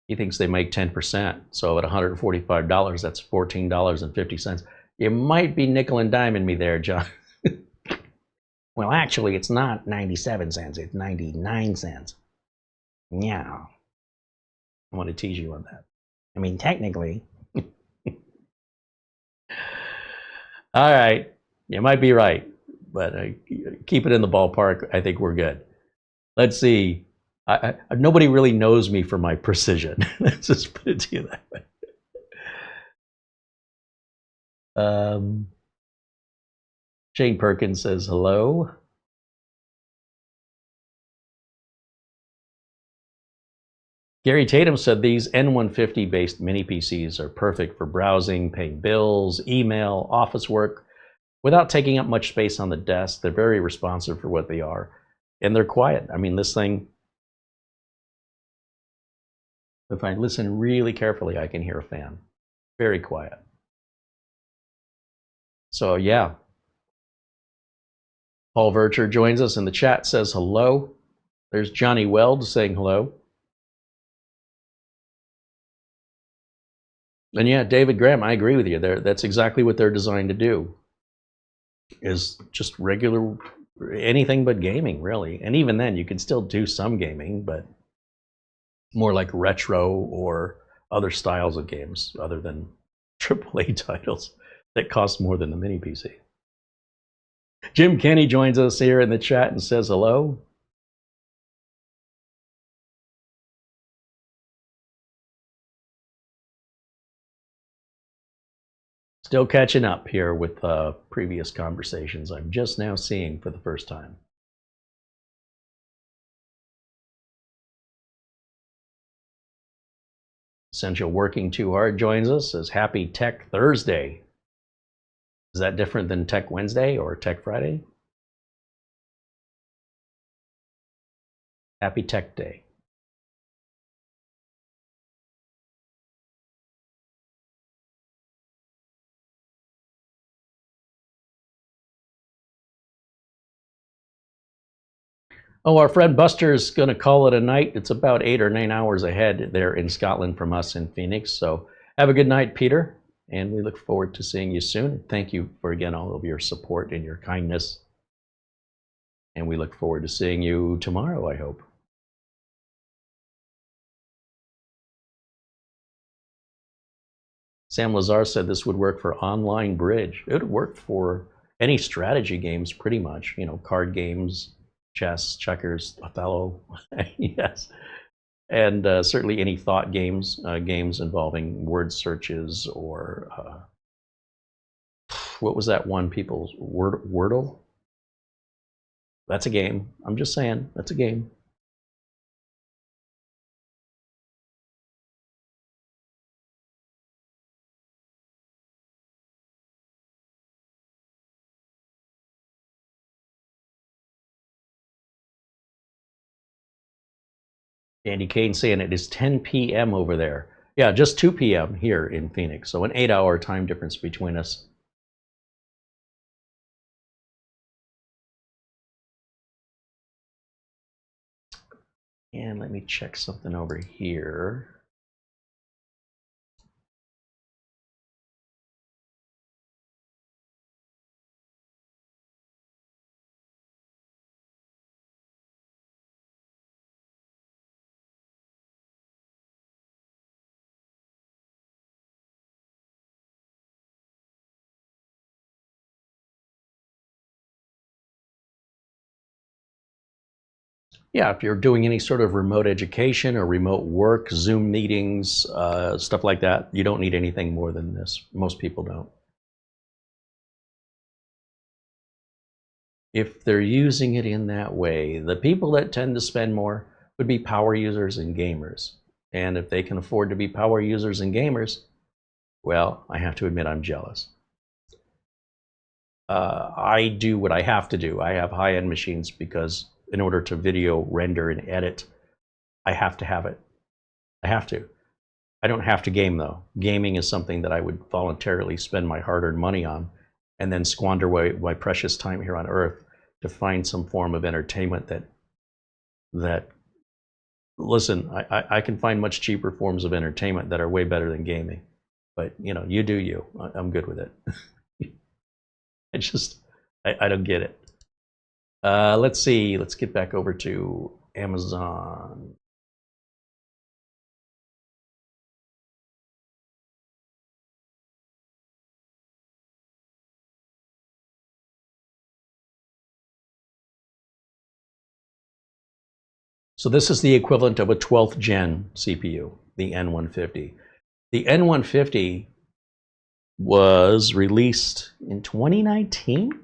He thinks they make 10%. So at $145, that's $14.50. You might be nickel and diming me there, John. Well, actually, it's not 97 cents. It's 99 cents. Yeah. I want to tease you on that. I mean, technically. All right. You might be right, but keep it in the ballpark. I think we're good. Let's see. Nobody really knows me for my precision. Let's just put it to you that way. Shane Perkins says hello. Gary Tatum said these N150 based mini PCs are perfect for browsing, paying bills, email, office work, without taking up much space on the desk. They're very responsive for what they are, and they're quiet. I mean, this thing, if I listen really carefully, I can hear a fan. Very quiet. So yeah. Paul Vercher joins us in the chat, says hello. There's Johnny Weld saying hello. And yeah, David Graham, I agree with you there. That's exactly what they're designed to do, is just regular, anything but gaming, really. And even then, you can still do some gaming, but more like retro or other styles of games other than AAA titles that cost more than the mini PC. Jim Kenny joins us here in the chat and says hello. Still catching up here with previous conversations I'm just now seeing for the first time. Essential Working Too Hard joins us, says happy Tech Thursday. Is that different than Tech Wednesday or Tech Friday? Happy Tech Day. Oh, our friend Buster is going to call it a night. It's about 8 or 9 hours ahead there in Scotland from us in Phoenix. So have a good night, Peter, and we look forward to seeing you soon. Thank you for, again, all of your support and your kindness. And we look forward to seeing you tomorrow, I hope. Sam Lazar said this would work for online bridge. It would work for any strategy games, pretty much. You know, card games, chess, checkers, Othello, yes. And certainly any thought games, games involving word searches or what was that one people's Wordle? That's a game. I'm just saying, that's a game. Andy Kane saying it is 10 p.m. over there. Yeah, just 2 p.m. here in Phoenix. So an 8-hour time difference between us. And let me check something over here. Yeah, if you're doing any sort of remote education or remote work, Zoom meetings, stuff like that, you don't need anything more than this. Most people don't. If they're using it in that way, the people that tend to spend more would be power users and gamers. And if they can afford to be power users and gamers, well, I have to admit I'm jealous. I do what I have to do. I have high-end machines because in order to video render and edit, I have to have it. I have to. I don't have to game, though. Gaming is something that I would voluntarily spend my hard-earned money on and then squander away my precious time here on Earth to find some form of entertainment that listen, I can find much cheaper forms of entertainment that are way better than gaming. But, you know, you do you. I'm good with it. I don't get it. Let's see. Let's get back over to Amazon. So this is the equivalent of a 12th gen CPU, the N150. The N150 was released in 2019.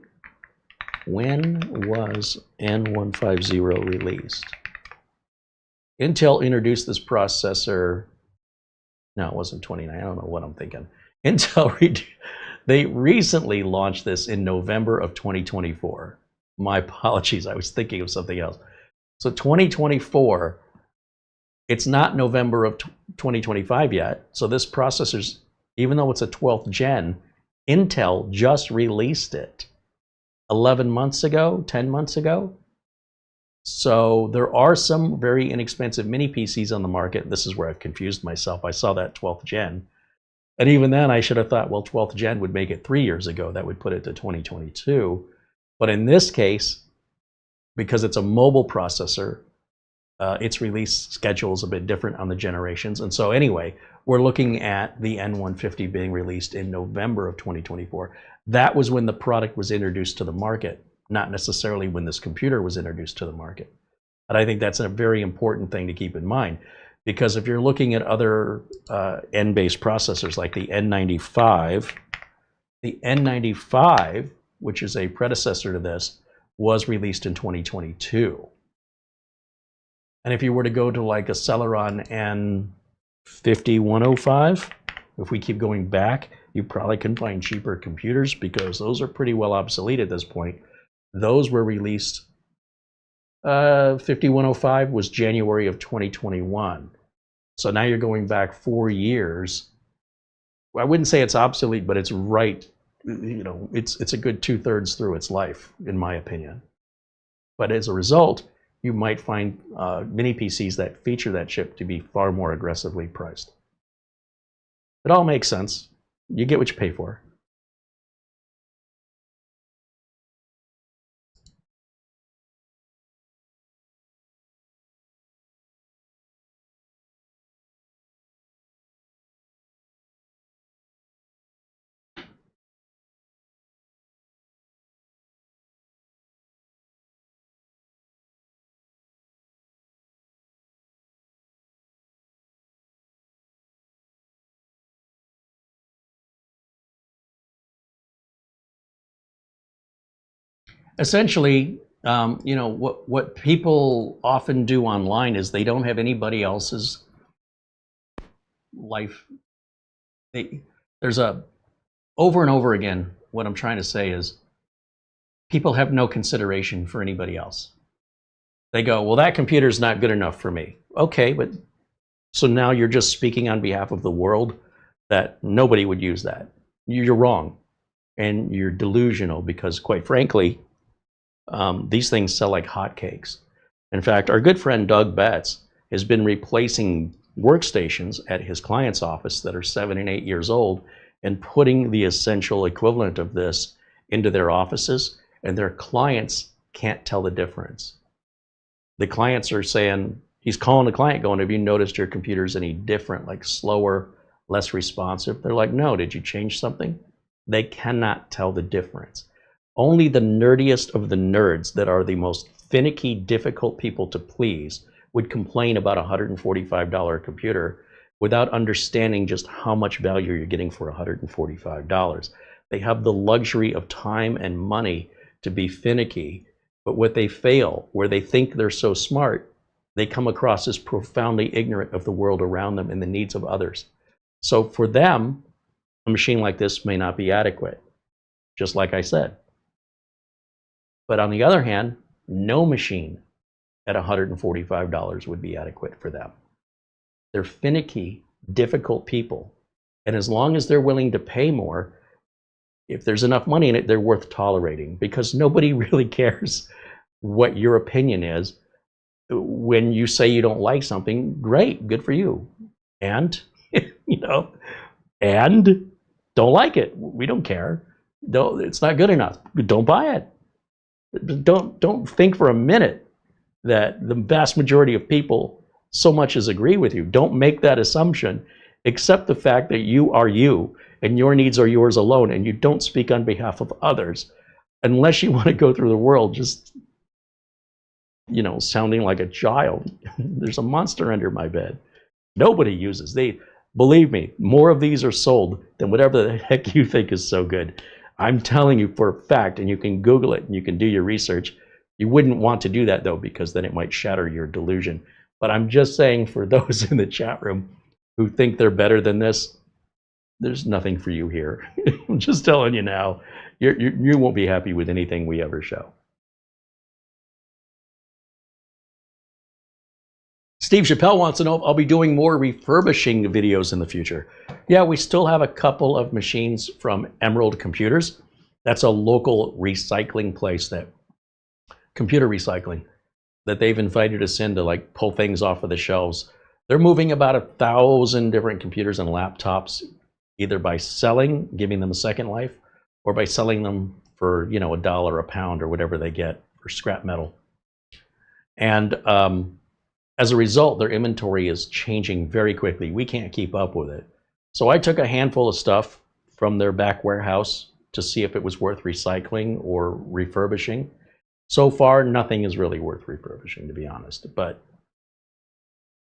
When was N150 released? Intel introduced this processor. No, it wasn't 29. I don't know what I'm thinking. Intel, they recently launched this in November of 2024. My apologies, I was thinking of something else. So 2024, it's not November of 2025 yet. So this processor's even though it's a 12th gen. Intel just released it 11 months ago, 10 months ago. So there are some very inexpensive mini PCs on the market. This is where I've confused myself. I saw that 12th gen. And even then, I should have thought, well, 12th gen would make it 3 years ago. That would put it to 2022. But in this case, because it's a mobile processor, its release schedule is a bit different on the generations. And so anyway, we're looking at the N150 being released in November of 2024. That was when the product was introduced to the market, not necessarily when this computer was introduced to the market. And I think that's a very important thing to keep in mind, because if you're looking at other N-based processors like the N95, which is a predecessor to this, was released in 2022. And if you were to go to like a Celeron N5105, if we keep going back, you probably can find cheaper computers because those are pretty well obsolete at this point. Those were released, 5105 was January of 2021. So now you're going back 4 years. I wouldn't say it's obsolete, but it's right. You know, it's a good 2/3 through its life, in my opinion. But as a result, you might find mini PCs that feature that chip to be far more aggressively priced. It all makes sense. You get what you pay for. Essentially, you know, what people often do online is they don't have anybody else's life. There's a, over and over again, what I'm trying to say is people have no consideration for anybody else. They go, well, that computer's not good enough for me. Okay, but so now you're just speaking on behalf of the world that nobody would use that. You're wrong. And you're delusional because, quite frankly, these things sell like hotcakes. In fact, our good friend Doug Betts has been replacing workstations at his client's office that are 7 and 8 years old and putting the essential equivalent of this into their offices, and their clients can't tell the difference. The clients are saying, he's calling the client going, have you noticed your computer's any different, like slower, less responsive? They're like, no, did you change something? They cannot tell the difference. Only the nerdiest of the nerds that are the most finicky, difficult people to please would complain about a $145 computer without understanding just how much value you're getting for $145. They have the luxury of time and money to be finicky, but what they fail, where they think they're so smart, they come across as profoundly ignorant of the world around them and the needs of others. So for them, a machine like this may not be adequate, just like I said. But on the other hand, no machine at $145 would be adequate for them. They're finicky, difficult people. And as long as they're willing to pay more, if there's enough money in it, they're worth tolerating, because nobody really cares what your opinion is. When you say you don't like something, great, good for you. And, you know, and don't like it. We don't care. It's not good enough. Don't buy it. Don't think for a minute that the vast majority of people so much as agree with you. Don't make that assumption. Accept the fact that you are you and your needs are yours alone, and you don't speak on behalf of others unless you want to go through the world just, you know, sounding like a child. There's a monster under my bed. Nobody uses these. Believe me, more of these are sold than whatever the heck you think is so good. I'm telling you for a fact, and you can Google it and you can do your research. You wouldn't want to do that though, because then it might shatter your delusion. But I'm just saying, for those in the chat room who think they're better than this, there's nothing for you here. I'm just telling you now, you won't be happy with anything we ever show. Steve Chappelle wants to know if I'll be doing more refurbishing videos in the future. Yeah, we still have a couple of machines from Emerald Computers. That's a local recycling place, that computer recycling, that they've invited us in to like pull things off of the shelves. They're moving about 1,000 different computers and laptops, either by selling, giving them a second life, or by selling them for, you know, $1 a pound or whatever they get for scrap metal. And as a result, their inventory is changing very quickly. We can't keep up with it. So I took a handful of stuff from their back warehouse to see if it was worth recycling or refurbishing. So far, nothing is really worth refurbishing, to be honest, but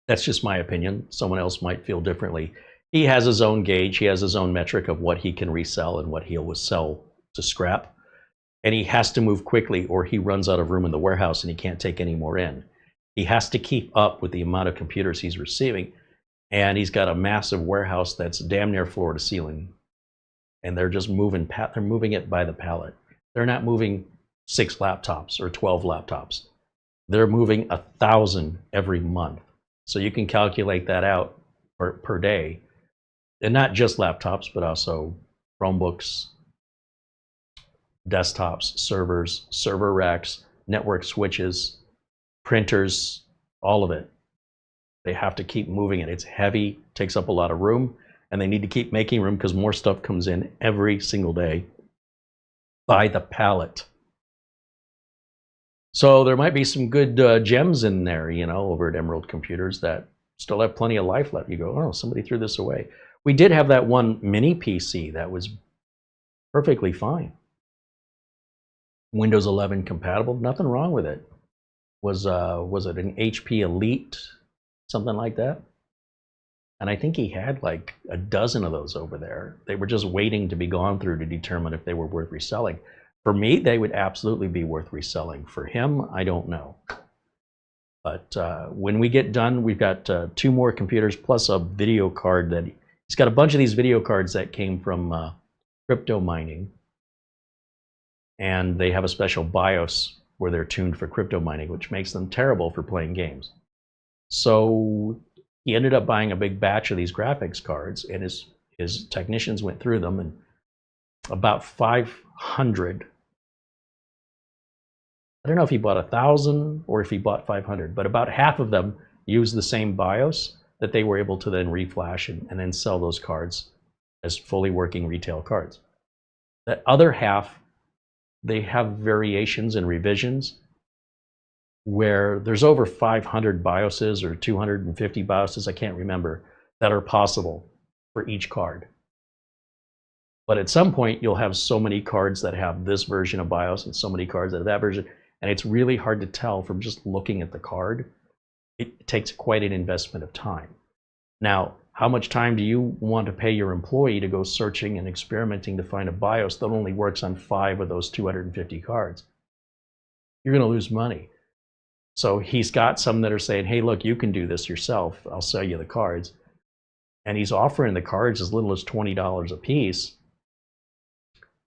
that's just my opinion. Someone else might feel differently. He has his own gauge. He has his own metric of what he can resell and what he'll sell to scrap. And he has to move quickly or he runs out of room in the warehouse and he can't take any more in. He has to keep up with the amount of computers he's receiving. And he's got a massive warehouse that's damn near floor to ceiling. And they're just moving, they're moving it by the pallet. They're not moving 6 laptops or 12 laptops. They're moving 1,000 every month. So you can calculate that out per day. And not just laptops, but also Chromebooks, desktops, servers, server racks, network switches, printers, all of it. They have to keep moving it. It's heavy, takes up a lot of room, and they need to keep making room because more stuff comes in every single day by the pallet. So there might be some good gems in there, you know, over at Emerald Computers that still have plenty of life left. You go, oh, somebody threw this away. We did have that one mini PC that was perfectly fine. Windows 11 compatible, nothing wrong with it. Was it an HP Elite, something like that? And I think he had like a dozen of those over there. They were just waiting to be gone through to determine if they were worth reselling. For me, they would absolutely be worth reselling. For him, I don't know. But when we get done, we've got 2 more computers plus a video card that he's got a bunch of these video cards that came from crypto mining. And they have a special BIOS where they're tuned for crypto mining, which makes them terrible for playing games. So he ended up buying a big batch of these graphics cards, and his technicians went through them, and about 500. I don't know if he bought 1,000 or if he bought 500, but about half of them used the same BIOS that they were able to then reflash and then sell those cards as fully working retail cards. That other half, they have variations and revisions where there's over 500 BIOSes or 250 BIOSes, I can't remember, that are possible for each card. But at some point, you'll have so many cards that have this version of BIOS and so many cards that have that version, and it's really hard to tell from just looking at the card. It takes quite an investment of time. Now, how much time do you want to pay your employee to go searching and experimenting to find a BIOS that only works on 5 of those 250 cards? You're going to lose money. So he's got some that are saying, hey, look, you can do this yourself. I'll sell you the cards. And he's offering the cards as little as $20 a piece.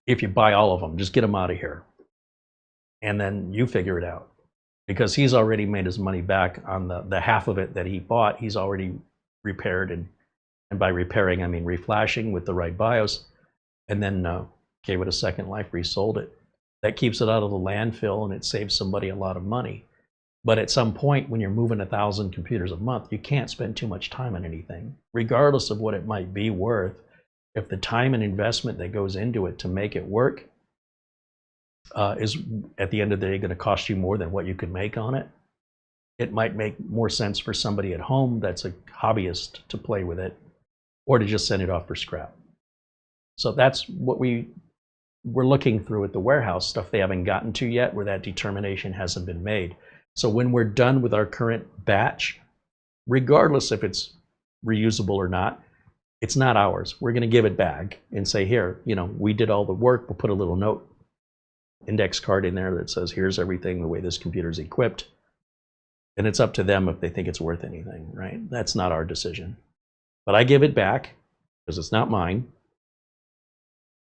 If you buy all of them, just get them out of here. And then you figure it out. Because he's already made his money back on the half of it that he bought. He's already repaired, and by repairing, I mean reflashing with the right BIOS, and then gave it a second life, resold it. That keeps it out of the landfill, and it saves somebody a lot of money. But at some point, when you're moving 1,000 computers a month, you can't spend too much time on anything, regardless of what it might be worth. If the time and investment that goes into it to make it work is at the end of the day going to cost you more than what you could make on it, it might make more sense for somebody at home that's a hobbyist to play with it, or to just send it off for scrap. So that's what we're looking through at the warehouse, stuff they haven't gotten to yet, where that determination hasn't been made. So when we're done with our current batch, regardless if it's reusable or not, it's not ours. We're going to give it back and say, here, you know, we did all the work. We'll put a little note index card in there that says, here's everything, the way this computer is equipped. And it's up to them if they think it's worth anything, right? That's not our decision. But I give it back because it's not mine.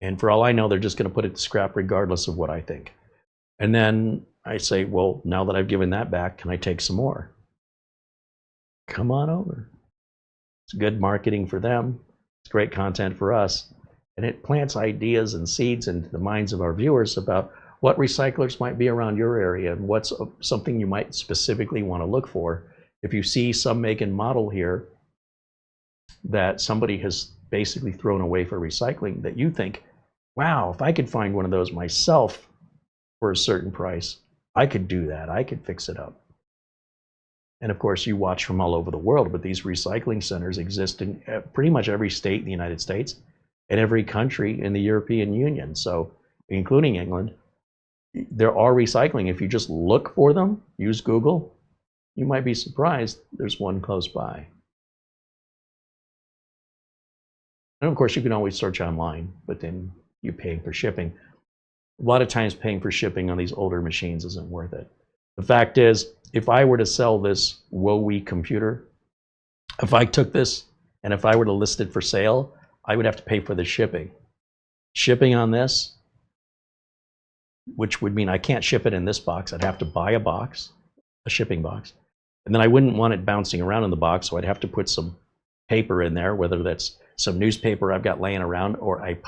And for all I know, they're just going to put it to scrap regardless of what I think. And then I say, well, now that I've given that back, can I take some more? Come on over. It's good marketing for them. It's great content for us, and it plants ideas and seeds into the minds of our viewers about what recyclers might be around your area and what's something you might specifically want to look for. If you see some make and model here that somebody has basically thrown away for recycling that you think, wow, if I could find one of those myself for a certain price, I could do that. I could fix it up. And of course, you watch from all over the world, but these recycling centers exist in pretty much every state in the United States and every country in the European Union. So, including England, there are recycling. If you just look for them, use Google, you might be surprised there's one close by. And of course, you can always search online, but then you're paying for shipping. A lot of times paying for shipping on these older machines isn't worth it. The fact is, if I were to sell this Wowie computer, if I took this and if I were to list it for sale, I would have to pay for the shipping. Shipping on this, which would mean I can't ship it in this box. I'd have to buy a box, a shipping box. And then I wouldn't want it bouncing around in the box, so I'd have to put some paper in there, whether that's some newspaper I've got laying around or I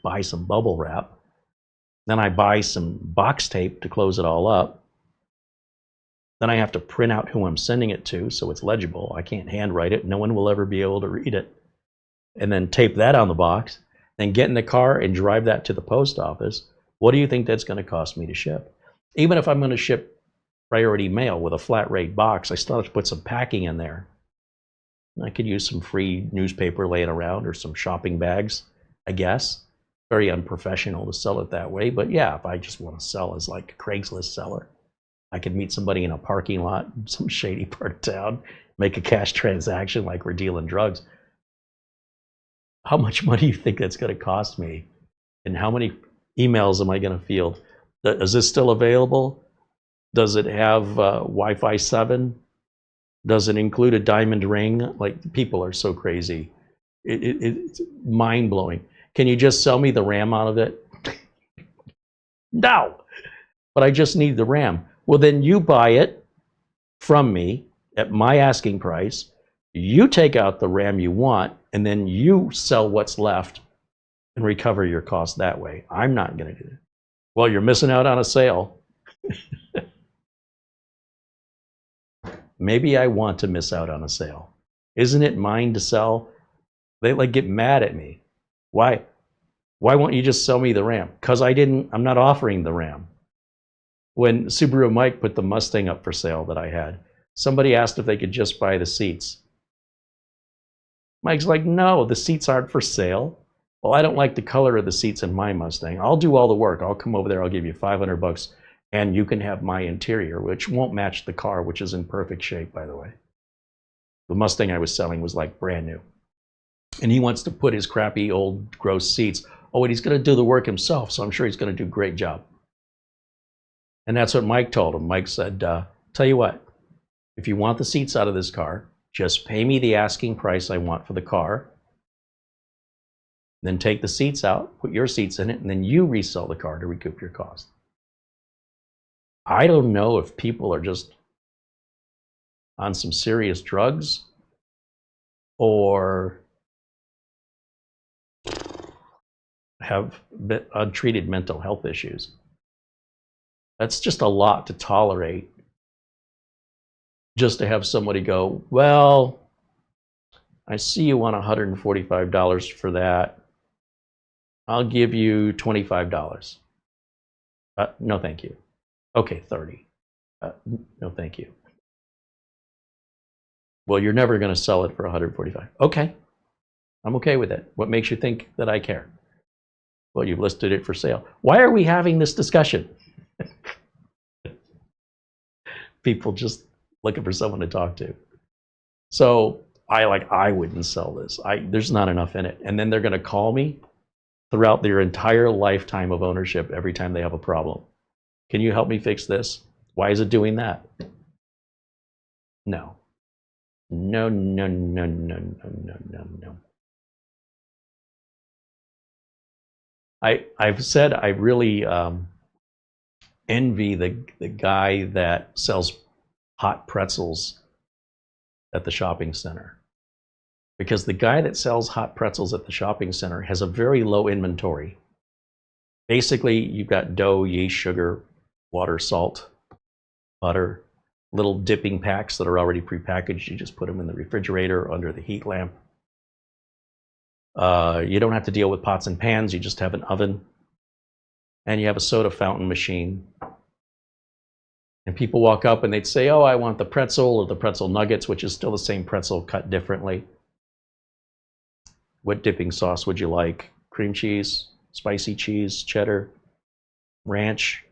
buy some bubble wrap. Then I buy some box tape to close it all up. Then I have to print out who I'm sending it to so it's legible. I can't handwrite it. No one will ever be able to read it. And then tape that on the box, then get in the car and drive that to the post office. What do you think that's going to cost me to ship? Even if I'm going to ship priority mail with a flat rate box, I still have to put some packing in there. I could use some free newspaper laying around or some shopping bags, I guess. Very unprofessional to sell it that way. But yeah, if I just want to sell as like a Craigslist seller, I could meet somebody in a parking lot in some shady part of town, make a cash transaction like we're dealing drugs. How much money do you think that's going to cost me? And how many emails am I going to field? Is this still available? Does it have Wi-Fi 7? Does it include a diamond ring? Like, people are so crazy. It's mind-blowing. Can you just sell me the RAM out of it? No, but I just need the RAM. Well, then you buy it from me at my asking price. You take out the RAM you want, and then you sell what's left and recover your cost that way. I'm not going to do that. Well, you're missing out on a sale. Maybe I want to miss out on a sale. Isn't it mine to sell? They like get mad at me. Why won't you just sell me the RAM? Because I'm not offering the RAM. When Subaru Mike put the Mustang up for sale that I had, somebody asked if they could just buy the seats. Mike's like, no, the seats aren't for sale. Well, I don't like the color of the seats in my Mustang. I'll do all the work. I'll come over there. I'll give you $500 and you can have my interior, which won't match the car, which is in perfect shape, by the way. The Mustang I was selling was like brand new. And he wants to put his crappy old gross seats. Oh, and he's going to do the work himself, so I'm sure he's going to do a great job. And that's what Mike told him. Mike said, tell you what, if you want the seats out of this car, just pay me the asking price I want for the car. Then take the seats out, put your seats in it, and then you resell the car to recoup your cost. I don't know if people are just on some serious drugs or have untreated mental health issues. That's just a lot to tolerate, just to have somebody go, well, I see you want $145 for that. I'll give you $25. No, thank you. Okay, 30. No, thank you. Well, you're never going to sell it for $145. Okay, I'm okay with it. What makes you think that I care? Well, you've listed it for sale. Why are we having this discussion? People just looking for someone to talk to. So I wouldn't sell this. There's not enough in it. And then they're going to call me throughout their entire lifetime of ownership every time they have a problem. Can you help me fix this? Why is it doing that? No. No, no, no, no, no, no, no, no. I've said I really envy the guy that sells hot pretzels at the shopping center, because the guy that sells hot pretzels at the shopping center has a very low inventory. Basically, you've got dough, yeast, sugar, water, salt, butter, little dipping packs that are already prepackaged. You just put them in the refrigerator under the heat lamp. You don't have to deal with pots and pans. You just have an oven. And you have a soda fountain machine. And people walk up and they'd say, oh, I want the pretzel or the pretzel nuggets, which is still the same pretzel cut differently. What dipping sauce would you like? Cream cheese, spicy cheese, cheddar, ranch.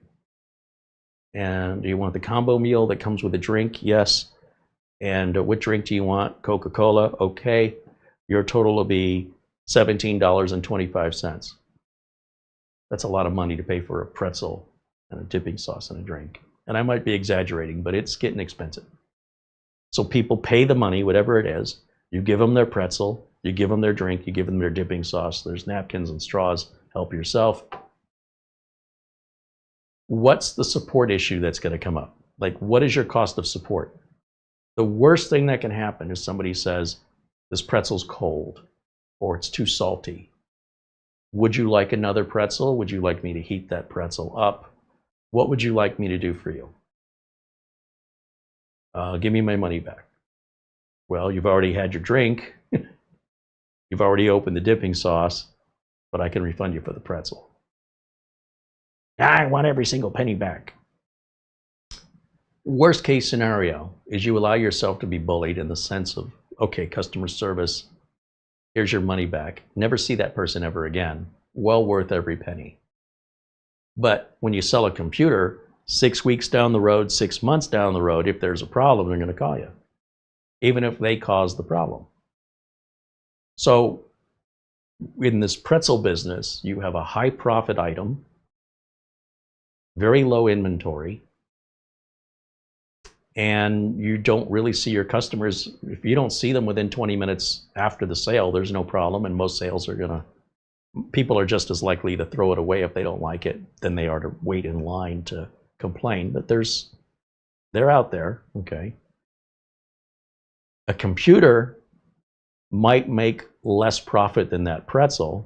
And do you want the combo meal that comes with a drink? Yes. And what drink do you want? Coca-Cola? Okay. Your total will be $17.25. That's a lot of money to pay for a pretzel and a dipping sauce and a drink. And I might be exaggerating, but it's getting expensive. So people pay the money, whatever it is. You give them their pretzel, you give them their drink, you give them their dipping sauce. There's napkins and straws. Help yourself. What's the support issue that's going to come up? Like, what is your cost of support? The worst thing that can happen is somebody says, this pretzel's cold, or it's too salty. Would you like another pretzel? Would you like me to heat that pretzel up? What would you like me to do for you? Give me my money back. Well, you've already had your drink. You've already opened the dipping sauce, but I can refund you for the pretzel. I want every single penny back. Worst case scenario is you allow yourself to be bullied in the sense of, okay, customer service, here's your money back. Never see that person ever again. Well worth every penny. But when you sell a computer, 6 weeks down the road, 6 months down the road, if there's a problem, they're going to call you, even if they caused the problem. So in this pretzel business, you have a high profit item, very low inventory, and you don't really see your customers. If you don't see them within 20 minutes after the sale, there's no problem, and most sales are gonna, people are just as likely to throw it away if they don't like it than they are to wait in line to complain. But they're out there, okay? A computer might make less profit than that pretzel,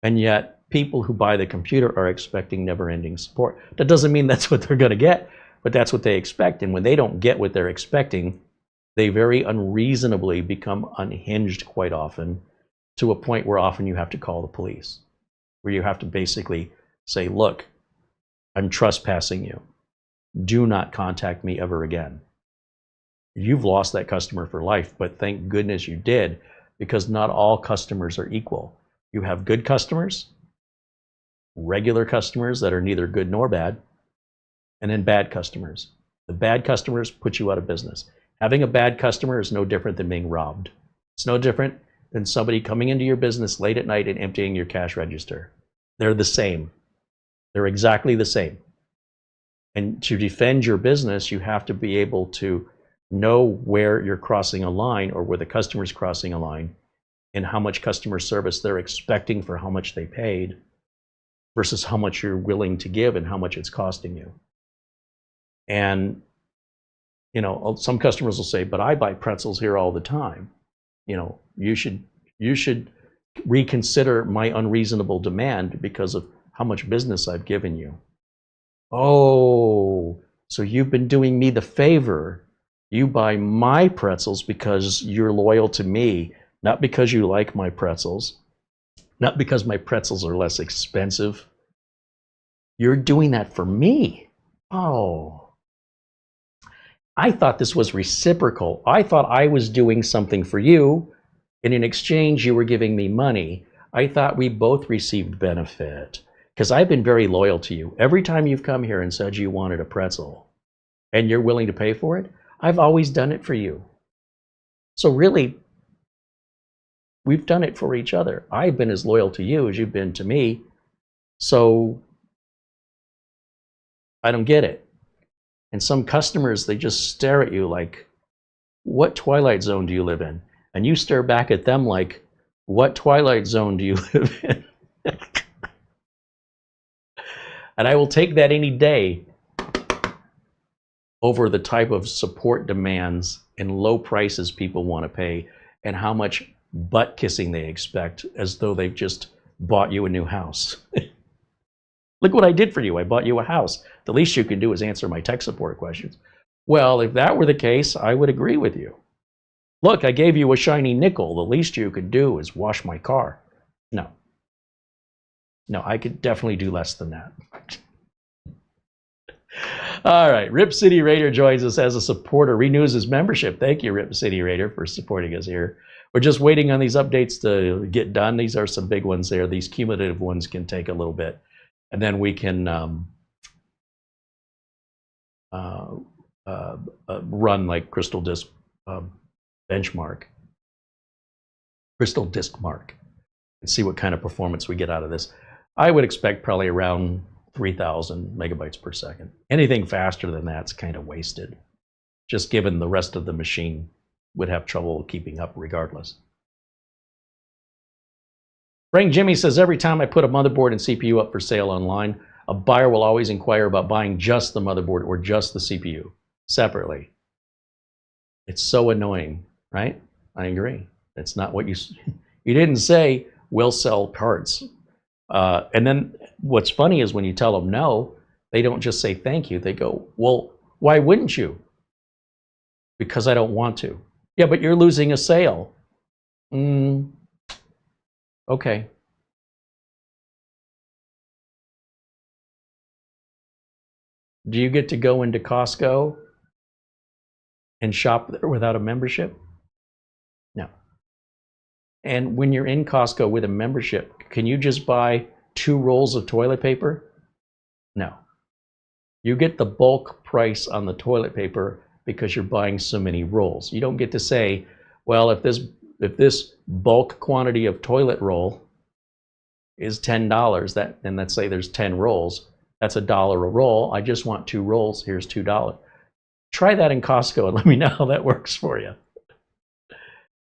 and yet people who buy the computer are expecting never-ending support. That doesn't mean that's what they're going to get, but that's what they expect. And when they don't get what they're expecting, they very unreasonably become unhinged quite often, to a point where often you have to call the police, where you have to basically say, look, I'm trespassing you. Do not contact me ever again. You've lost that customer for life, but thank goodness you did, because not all customers are equal. You have good customers, regular customers that are neither good nor bad, and then bad customers. The bad customers put you out of business. Having a bad customer is no different than being robbed. It's no different than somebody coming into your business late at night and emptying your cash register. They're the same. They're exactly the same. And to defend your business, you have to be able to know where you're crossing a line, or where the customer's crossing a line, and how much customer service they're expecting for how much they paid versus how much you're willing to give and how much it's costing you. And, you know, some customers will say, but I buy pretzels here all the time. You know, you should reconsider my unreasonable demand because of how much business I've given you. Oh, so you've been doing me the favor. You buy my pretzels because you're loyal to me, not because you like my pretzels, not because my pretzels are less expensive. You're doing that for me. Oh, I thought this was reciprocal. I thought I was doing something for you, and in exchange you were giving me money. I thought we both received benefit, because I've been very loyal to you. Every time you've come here and said you wanted a pretzel and you're willing to pay for it, I've always done it for you. So really, we've done it for each other. I've been as loyal to you as you've been to me. So I don't get it. And some customers, they just stare at you like, what Twilight Zone do you live in? And you stare back at them like, what Twilight Zone do you live in? And I will take that any day over the type of support demands and low prices people want to pay. and how much butt kissing they expect, as though they've just bought you a new house. Look what I did for you. I bought you a house. The least you can do is answer my tech support questions. Well, if that were the case, I would agree with you. Look, I gave you a shiny nickel. The least you could do is wash my car. No. No, I could definitely do less than that. All right, Rip City Raider joins us as a supporter, renews his membership. Thank you, Rip City Raider, for supporting us here. We're just waiting on these updates to get done. These are some big ones there. These cumulative ones can take a little bit. And then we can run like Crystal Disk benchmark, Crystal Disk Mark, and see what kind of performance we get out of this. I would expect probably around 3,000 megabytes per second. Anything faster than that's kind of wasted, just given the rest of the machine would have trouble keeping up regardless. Frank Jimmy says, every time I put a motherboard and CPU up for sale online, a buyer will always inquire about buying just the motherboard or just the CPU separately. It's so annoying, right? I agree. It's not what you didn't say, we'll sell parts. And then what's funny is when you tell them no, they don't just say thank you. They go, well, why wouldn't you? Because I don't want to. Yeah, but you're losing a sale. Okay. Do you get to go into Costco and shop there without a membership? No. And when you're in Costco with a membership, can you just buy 2 rolls of toilet paper? No. You get the bulk price on the toilet paper because you're buying so many rolls. You don't get to say, well, if this bulk quantity of toilet roll is $10, and let's say there's 10 rolls, that's $1 a roll. I just want 2 rolls. Here's $2. Try that in Costco and let me know how that works for you.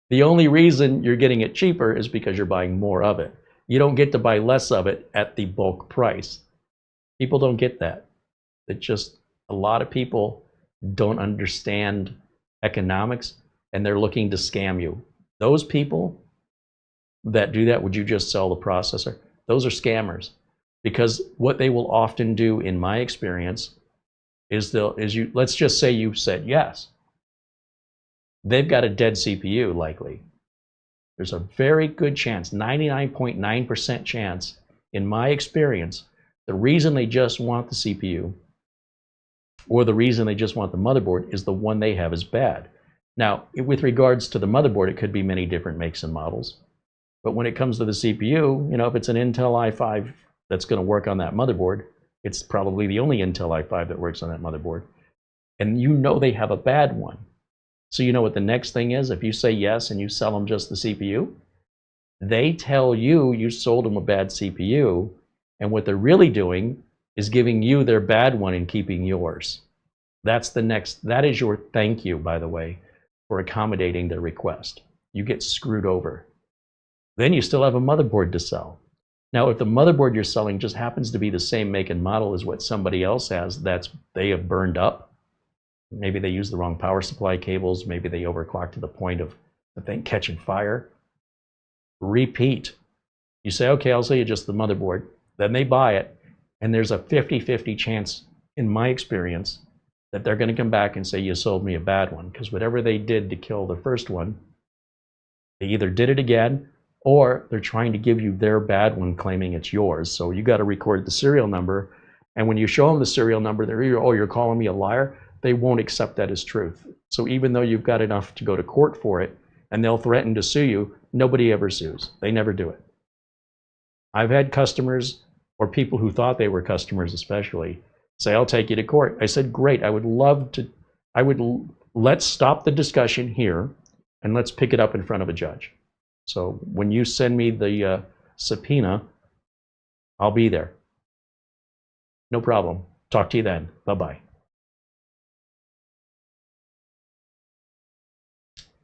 The only reason you're getting it cheaper is because you're buying more of it. You don't get to buy less of it at the bulk price. People don't get that. It's just a lot of people don't understand economics, and they're looking to scam you. Those people that do that, would you just sell the processor? Those are scammers, because what they will often do, in my experience, is let's just say you said yes. They've got a dead CPU likely. There's a very good chance, 99.9% chance, in my experience, the reason they just want the CPU or the reason they just want the motherboard is the one they have is bad. Now, with regards to the motherboard, it could be many different makes and models. But when it comes to the CPU, you know, if it's an Intel i5 that's going to work on that motherboard, it's probably the only Intel i5 that works on that motherboard. And you know they have a bad one. So you know what the next thing is? If you say yes and you sell them just the CPU, they tell you you sold them a bad CPU, and what they're really doing is giving you their bad one and keeping yours. That is your thank you, by the way, for accommodating their request. You get screwed over. Then you still have a motherboard to sell. Now, if the motherboard you're selling just happens to be the same make and model as what somebody else has they have burned up, maybe they use the wrong power supply cables, maybe they overclock to the point of the thing catching fire, repeat. You say, okay, I'll sell you just the motherboard. Then they buy it, and there's a 50-50 chance, in my experience, that they're going to come back and say, you sold me a bad one, because whatever they did to kill the first one, they either did it again, or they're trying to give you their bad one, claiming it's yours. So you got to record the serial number, and when you show them the serial number, they're either, oh, you're calling me a liar. They won't accept that as truth. So even though you've got enough to go to court for it, and they'll threaten to sue you, nobody ever sues. They never do it. I've had customers, or people who thought they were customers especially, say, I'll take you to court. I said, great, I would love to. Let's stop the discussion here, and let's pick it up in front of a judge. So when you send me the subpoena, I'll be there. No problem. Talk to you then. Bye-bye.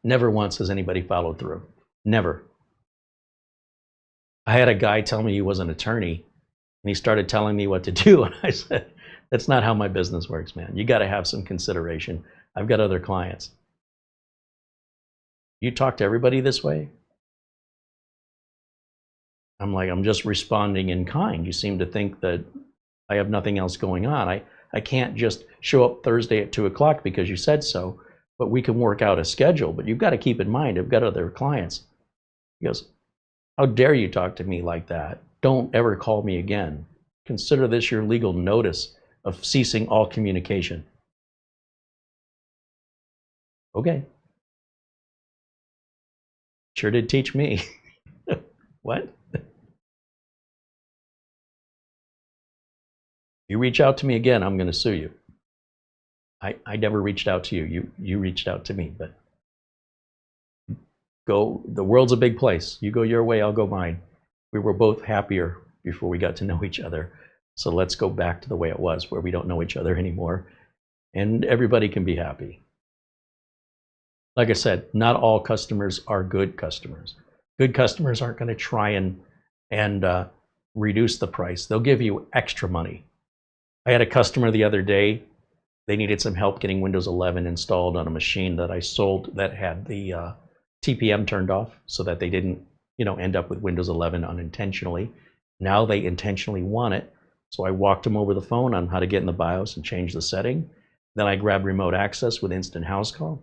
Never once has anybody followed through. Never. I had a guy tell me he was an attorney, and he started telling me what to do, and I said, that's not how my business works, man. You got to have some consideration. I've got other clients. You talk to everybody this way? I'm like, I'm just responding in kind. You seem to think that I have nothing else going on. I can't just show up Thursday at 2 o'clock because you said so, but we can work out a schedule. But you've got to keep in mind, I've got other clients. He goes, how dare you talk to me like that? Don't ever call me again. Consider this your legal notice of ceasing all communication. Okay. Sure did teach me. What? You reach out to me again, I'm going to sue you. I never reached out to you. You reached out to me, but go. The world's a big place. You go your way, I'll go mine. We were both happier before we got to know each other. So let's go back to the way it was, where we don't know each other anymore, and everybody can be happy. Like I said, not all customers are good customers. Good customers aren't going to try and reduce the price. They'll give you extra money. I had a customer the other day. They needed some help getting Windows 11 installed on a machine that I sold that had the TPM turned off, so that they didn't, end up with Windows 11 unintentionally. Now they intentionally want it. So I walked them over the phone on how to get in the BIOS and change the setting. Then I grabbed remote access with instant house call,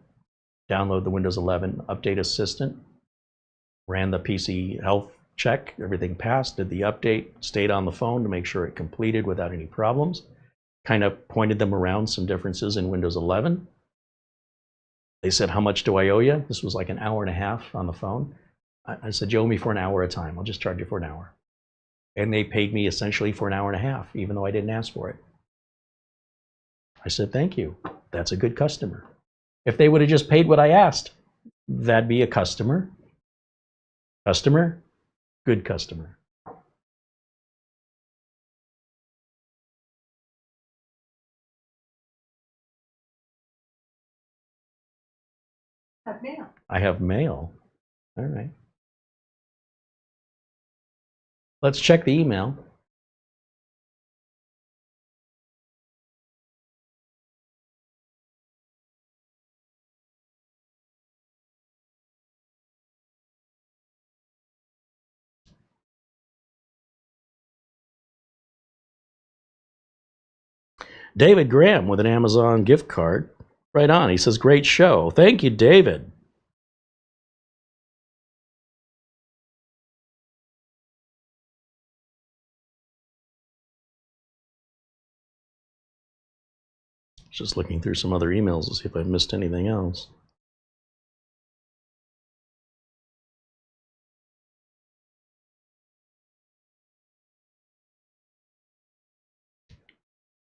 download the Windows 11 Update Assistant, ran the PC health check, everything passed, did the update, stayed on the phone to make sure it completed without any problems, kind of pointed them around some differences in Windows 11. They said, how much do I owe you? This was like an hour and a half on the phone. I said, you owe me for an hour at a time. I'll just charge you for an hour. And they paid me essentially for an hour and a half, even though I didn't ask for it. I said, thank you. That's a good customer. If they would have just paid what I asked, that'd be a customer. Customer, good customer. Have mail. I have mail. All right. Let's check the email. David Graham with an Amazon gift card. Right on. He says, great show. Thank you, David. Just looking through some other emails to see if I've missed anything else.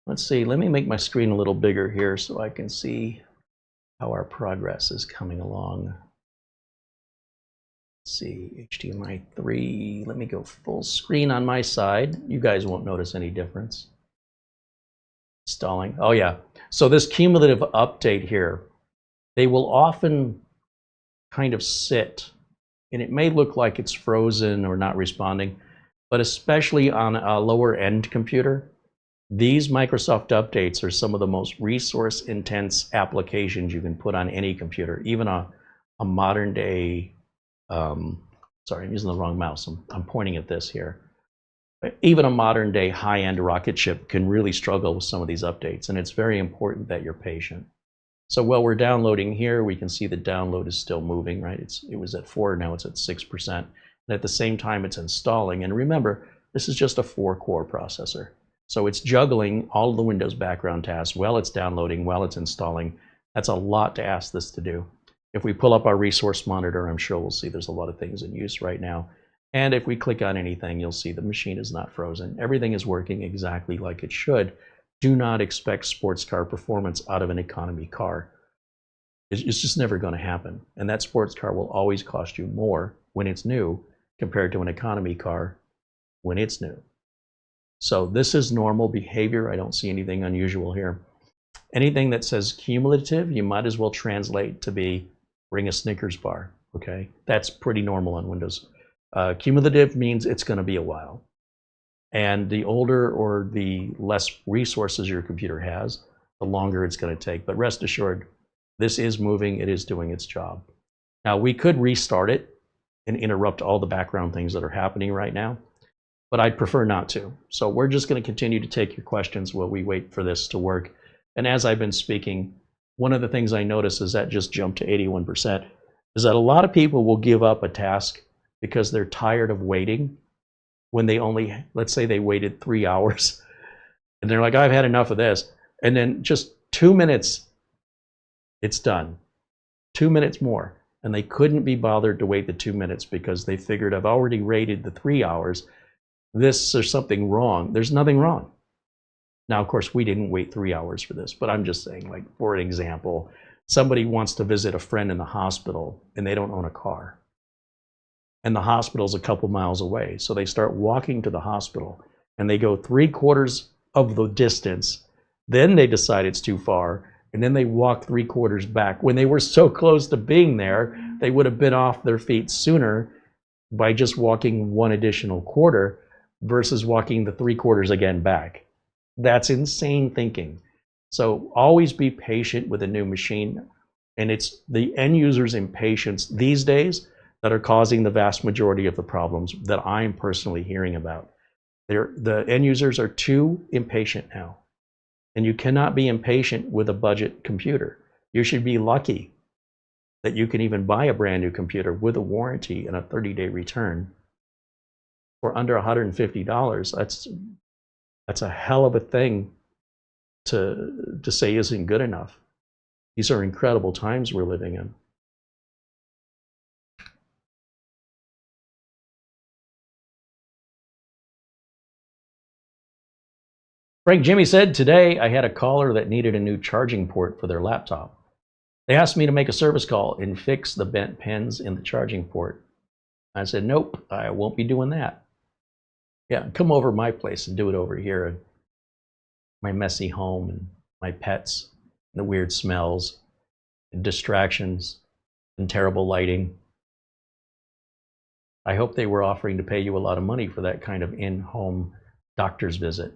Let's see. Let me make my screen a little bigger here so I can see how our progress is coming along. Let's see, HDMI 3. Let me go full screen on my side. You guys won't notice any difference. Installing. Oh yeah. So this cumulative update here, they will often kind of sit, and it may look like it's frozen or not responding, but especially on a lower end computer, these Microsoft updates are some of the most resource intense applications you can put on any computer, even a modern day, sorry, I'm using the wrong mouse. I'm pointing at this here. Even a modern day high-end rocket ship can really struggle with some of these updates, and it's very important that you're patient. So while we're downloading here, we can see the download is still moving, right? It was at 4, now it's at 6%. And at the same time, it's installing. And remember, this is just a 4-core processor. So it's juggling all of the Windows background tasks while it's downloading, while it's installing. That's a lot to ask this to do. If we pull up our resource monitor, I'm sure we'll see there's a lot of things in use right now. And if we click on anything, you'll see the machine is not frozen. Everything is working exactly like it should. Do not expect sports car performance out of an economy car. It's just never going to happen. And that sports car will always cost you more when it's new compared to an economy car when it's new. So this is normal behavior. I don't see anything unusual here. Anything that says cumulative, you might as well translate to be bring a Snickers bar, okay? That's pretty normal on Windows. Cumulative means it's going to be a while. And the older or the less resources your computer has, the longer it's going to take. But rest assured, this is moving, it is doing its job. Now, we could restart it and interrupt all the background things that are happening right now, but I'd prefer not to. So we're just going to continue to take your questions while we wait for this to work. And as I've been speaking, one of the things I notice is that just jumped to 81%, is that a lot of people will give up a task because they're tired of waiting when they only, let's say they waited 3 hours, and they're like, I've had enough of this. And then just 2 minutes, it's done. 2 minutes more. And they couldn't be bothered to wait the 2 minutes because they figured, I've already rated the 3 hours. There's something wrong. There's nothing wrong. Now, of course, we didn't wait 3 hours for this, but I'm just saying, like, for an example, somebody wants to visit a friend in the hospital and they don't own a car. And the hospital's a couple miles away. So they start walking to the hospital and they go 3/4 of the distance. Then they decide it's too far. And then they walk 3/4 back. When they were so close to being there, they would have been off their feet sooner by just walking one additional quarter versus walking the 3/4 again back. That's insane thinking. So always be patient with a new machine. And it's the end user's impatience these days that are causing the vast majority of the problems that I'm personally hearing about. The end users are too impatient now. And you cannot be impatient with a budget computer. You should be lucky that you can even buy a brand new computer with a warranty and a 30-day return for under $150. That's a hell of a thing to say isn't good enough. These are incredible times we're living in. Frank Jimmy said, today I had a caller that needed a new charging port for their laptop. They asked me to make a service call and fix the bent pins in the charging port. I said, nope, I won't be doing that. Yeah, come over to my place and do it over here in my messy home and my pets and the weird smells and distractions and terrible lighting. I hope they were offering to pay you a lot of money for that kind of in-home doctor's visit.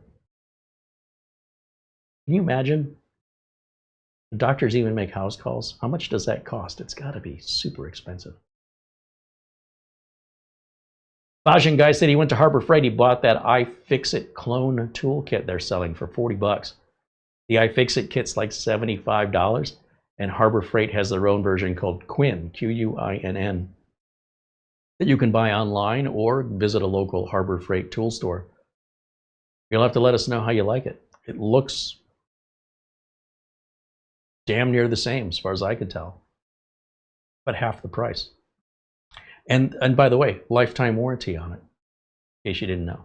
Can you imagine? Doctors even make house calls. How much does that cost? It's got to be super expensive. Bajan guy said he went to Harbor Freight. He bought that iFixit clone toolkit they're selling for $40. The iFixit kit's like $75, and Harbor Freight has their own version called Quinn, Q-U-I-N-N, that you can buy online or visit a local Harbor Freight tool store. You'll have to let us know how you like it. It looks damn near the same as far as I could tell, but half the price. And by the way, lifetime warranty on it, in case you didn't know.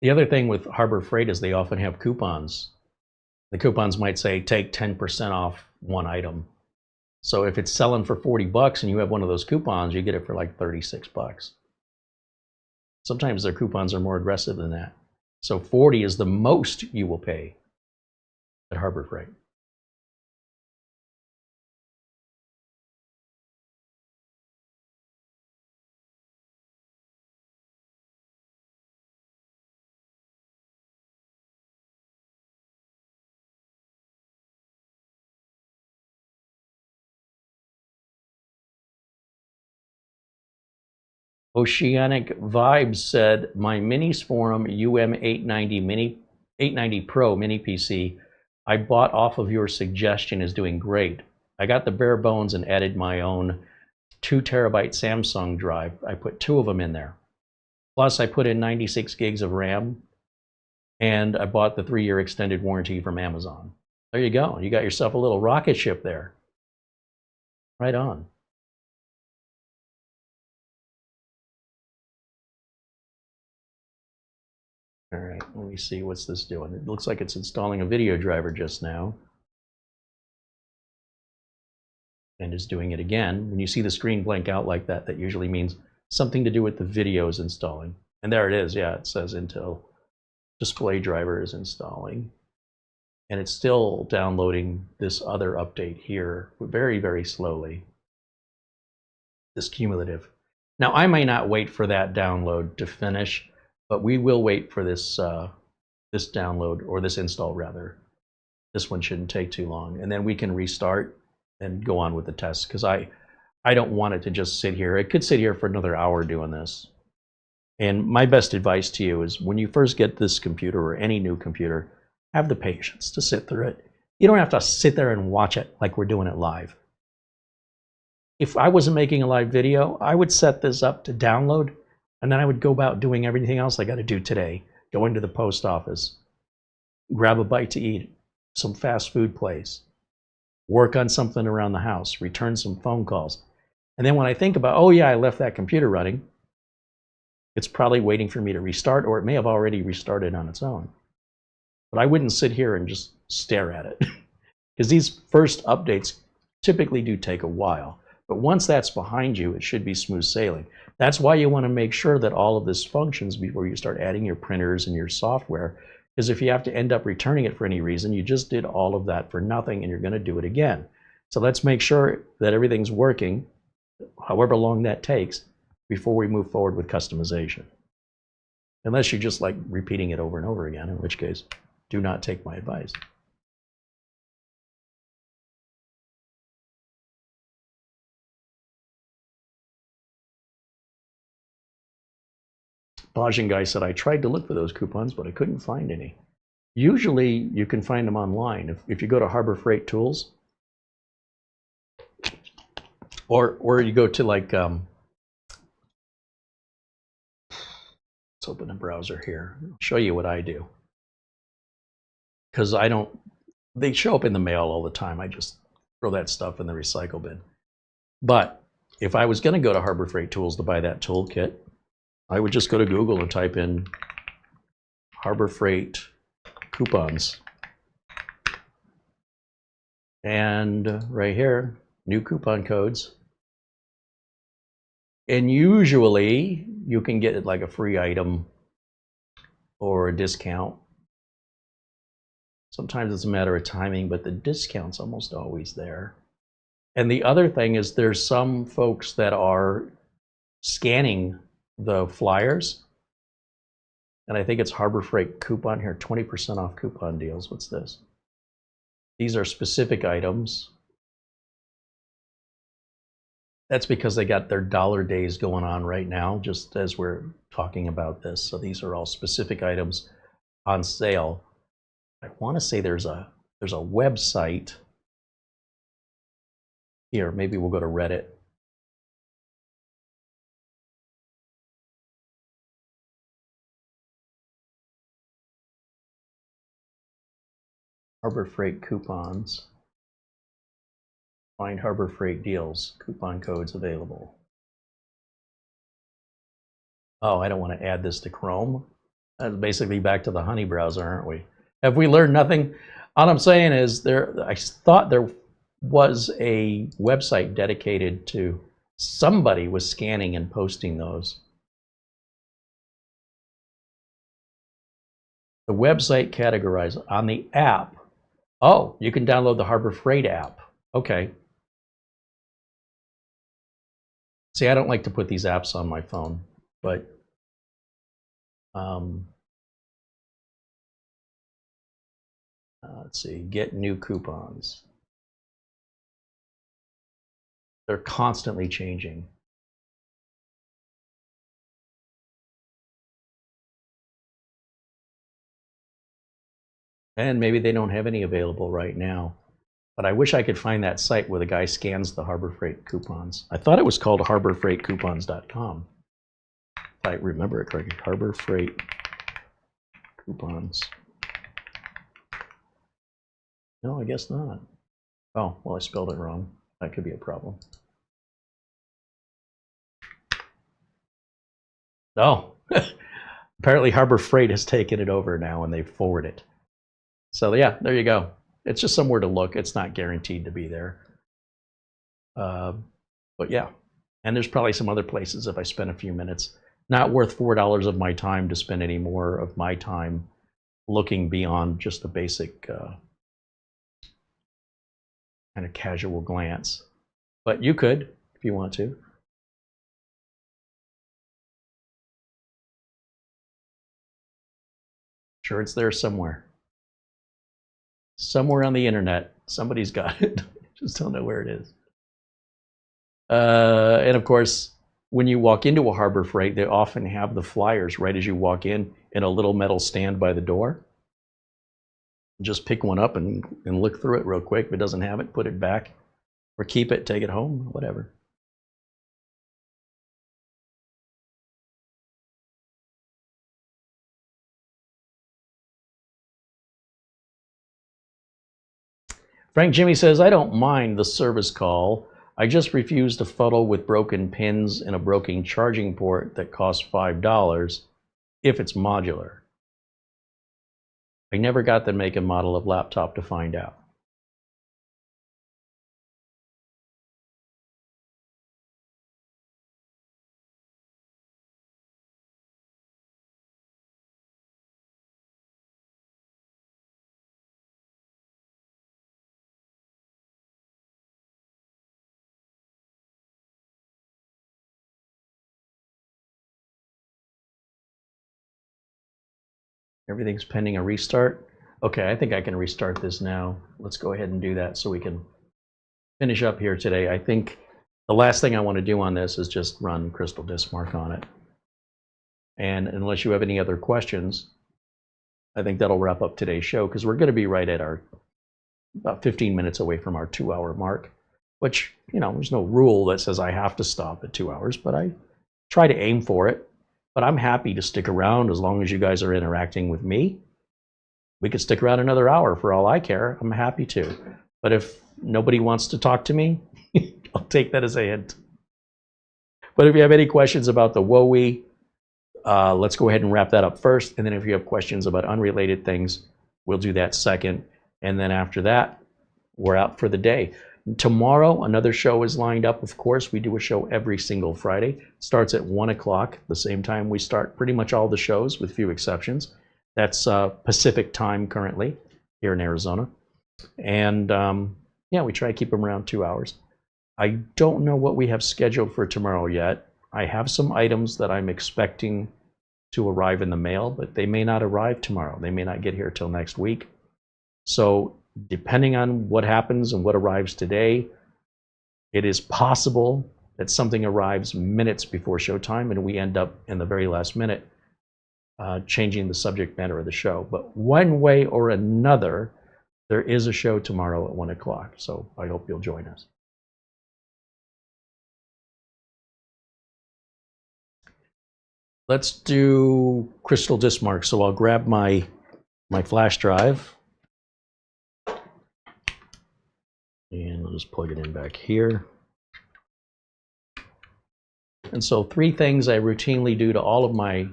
The other thing with Harbor Freight is they often have coupons. The coupons might say take 10% off one item. So if it's selling for $40 and you have one of those coupons, you get it for like $36. Sometimes their coupons are more aggressive than that. So 40 is the most you will pay at Harbor Freight. Oceanic Vibes said, my Minis Forum UM890 Pro mini PC I bought off of your suggestion is doing great. I got the bare bones and added my own 2 terabyte Samsung drive. I put 2 of them in there. Plus I put in 96 gigs of RAM, and I bought the 3-year extended warranty from Amazon. There you go. You got yourself a little rocket ship there. Right on. All right, let me see, what's this doing? It looks like it's installing a video driver just now. And is doing it again. When you see the screen blank out like that, that usually means something to do with the video is installing. And there it is, yeah, it says Intel display driver is installing. And it's still downloading this other update here very, very slowly. This cumulative. Now, I may not wait for that download to finish. But we will wait for this this download, or this install rather. This one shouldn't take too long, and then we can restart and go on with the test, because I don't want it to just sit here. It could sit here for another hour doing this. And my best advice to you is, when you first get this computer or any new computer, have the patience to sit through it. You don't have to sit there and watch it like we're doing it live. If I wasn't making a live video, I would set this up to download, and then I would go about doing everything else I got to do today. Go into the post office, grab a bite to eat, some fast food place, work on something around the house, return some phone calls. And then when I think about, oh yeah, I left that computer running, it's probably waiting for me to restart, or it may have already restarted on its own. But I wouldn't sit here and just stare at it, because these first updates typically do take a while. But once that's behind you, it should be smooth sailing. That's why you want to make sure that all of this functions before you start adding your printers and your software, because if you have to end up returning it for any reason, you just did all of that for nothing, and you're going to do it again. So let's make sure that everything's working, however long that takes, before we move forward with customization. Unless you just like repeating it over and over again, in which case, do not take my advice. Bajin guy said, I tried to look for those coupons, but I couldn't find any. Usually you can find them online. If you go to Harbor Freight Tools, or you go to like, let's open a browser here. I'll show you what I do. Because they show up in the mail all the time. I just throw that stuff in the recycle bin. But if I was going to go to Harbor Freight Tools to buy that toolkit, I would just go to Google and type in Harbor Freight coupons. And right here, new coupon codes. And usually you can get like a free item or a discount. Sometimes it's a matter of timing, but the discount's almost always there. And the other thing is, there's some folks that are scanning the flyers. And I think it's Harbor Freight coupon here, 20% off coupon deals. What's this? These are specific items. That's because they got their dollar days going on right now, just as we're talking about this. So these are all specific items on sale. I want to say there's a website here. Maybe we'll go to Reddit. Harbor Freight coupons. Find Harbor Freight deals. Coupon codes available. Oh, I don't want to add this to Chrome. That's basically back to the honey browser, aren't we? Have we learned nothing? All I'm saying is, I thought there was a website dedicated to, somebody was scanning and posting those. The website categorized on the app. Oh, you can download the Harbor Freight app. Okay. See, I don't like to put these apps on my phone, but let's see, get new coupons. They're constantly changing. And maybe they don't have any available right now. But I wish I could find that site where the guy scans the Harbor Freight coupons. I thought it was called harborfreightcoupons.com. If I remember it correctly, Harbor Freight coupons. No, I guess not. Oh, well, I spelled it wrong. That could be a problem. Oh, apparently Harbor Freight has taken it over now and they forward it. So yeah, there you go. It's just somewhere to look. It's not guaranteed to be there. But yeah, and there's probably some other places if I spend a few minutes. Not worth $4 of my time to spend any more of my time looking beyond just the basic kind of casual glance. But you could, if you want to. Sure, it's there somewhere. Somewhere on the internet, somebody's got it. Just don't know where it is. And of course, when you walk into a Harbor Freight, they often have the flyers right as you walk in a little metal stand by the door. Just pick one up and look through it real quick. If it doesn't have it, put it back or keep it, take it home, whatever. Frank Jimmy says, I don't mind the service call. I just refuse to fuddle with broken pins and a broken charging port that costs $5 if it's modular. I never got the make and model of laptop to find out. Everything's pending a restart. Okay, I think I can restart this now. Let's go ahead and do that so we can finish up here today. I think the last thing I want to do on this is just run Crystal Disk Mark on it. And unless you have any other questions, I think that'll wrap up today's show, because we're going to be right at our about 15 minutes away from our 2-hour mark, which, you know, there's no rule that says I have to stop at 2 hours, but I try to aim for it. But I'm happy to stick around as long as you guys are interacting with me. We could stick around another hour for all I care. I'm happy to. But if nobody wants to talk to me, I'll take that as a hint. But if you have any questions about the WOWI, let's go ahead and wrap that up first. And then if you have questions about unrelated things, we'll do that second. And then after that, we're out for the day. Tomorrow, another show is lined up. Of course, we do a show every single Friday. It starts at 1 o'clock, the same time we start pretty much all the shows, with few exceptions. That's Pacific time currently here in Arizona. And yeah, we try to keep them around 2 hours. I don't know what we have scheduled for tomorrow yet. I have some items that I'm expecting to arrive in the mail, but they may not arrive tomorrow. They may not get here till next week. So depending on what happens and what arrives today, it is possible that something arrives minutes before showtime and we end up in the very last minute changing the subject matter of the show. But one way or another, there is a show tomorrow at 1 o'clock. So I hope you'll join us. Let's do Crystal Disk Mark. So I'll grab my flash drive. And I'll just plug it in back here. And so 3 things I routinely do to all of my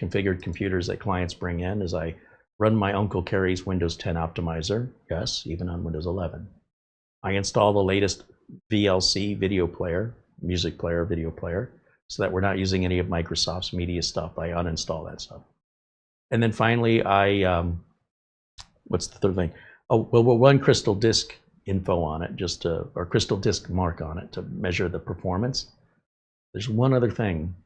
configured computers that clients bring in is I run my Uncle Carey's Windows 10 optimizer, yes, even on Windows 11. I install the latest VLC video player, music player, video player, so that we're not using any of Microsoft's media stuff. I uninstall that stuff. And then finally, what's the third thing? Oh, well, we'll run Crystal Disk info on it, or Crystal Disk Mark on it to measure the performance. There's one other thing.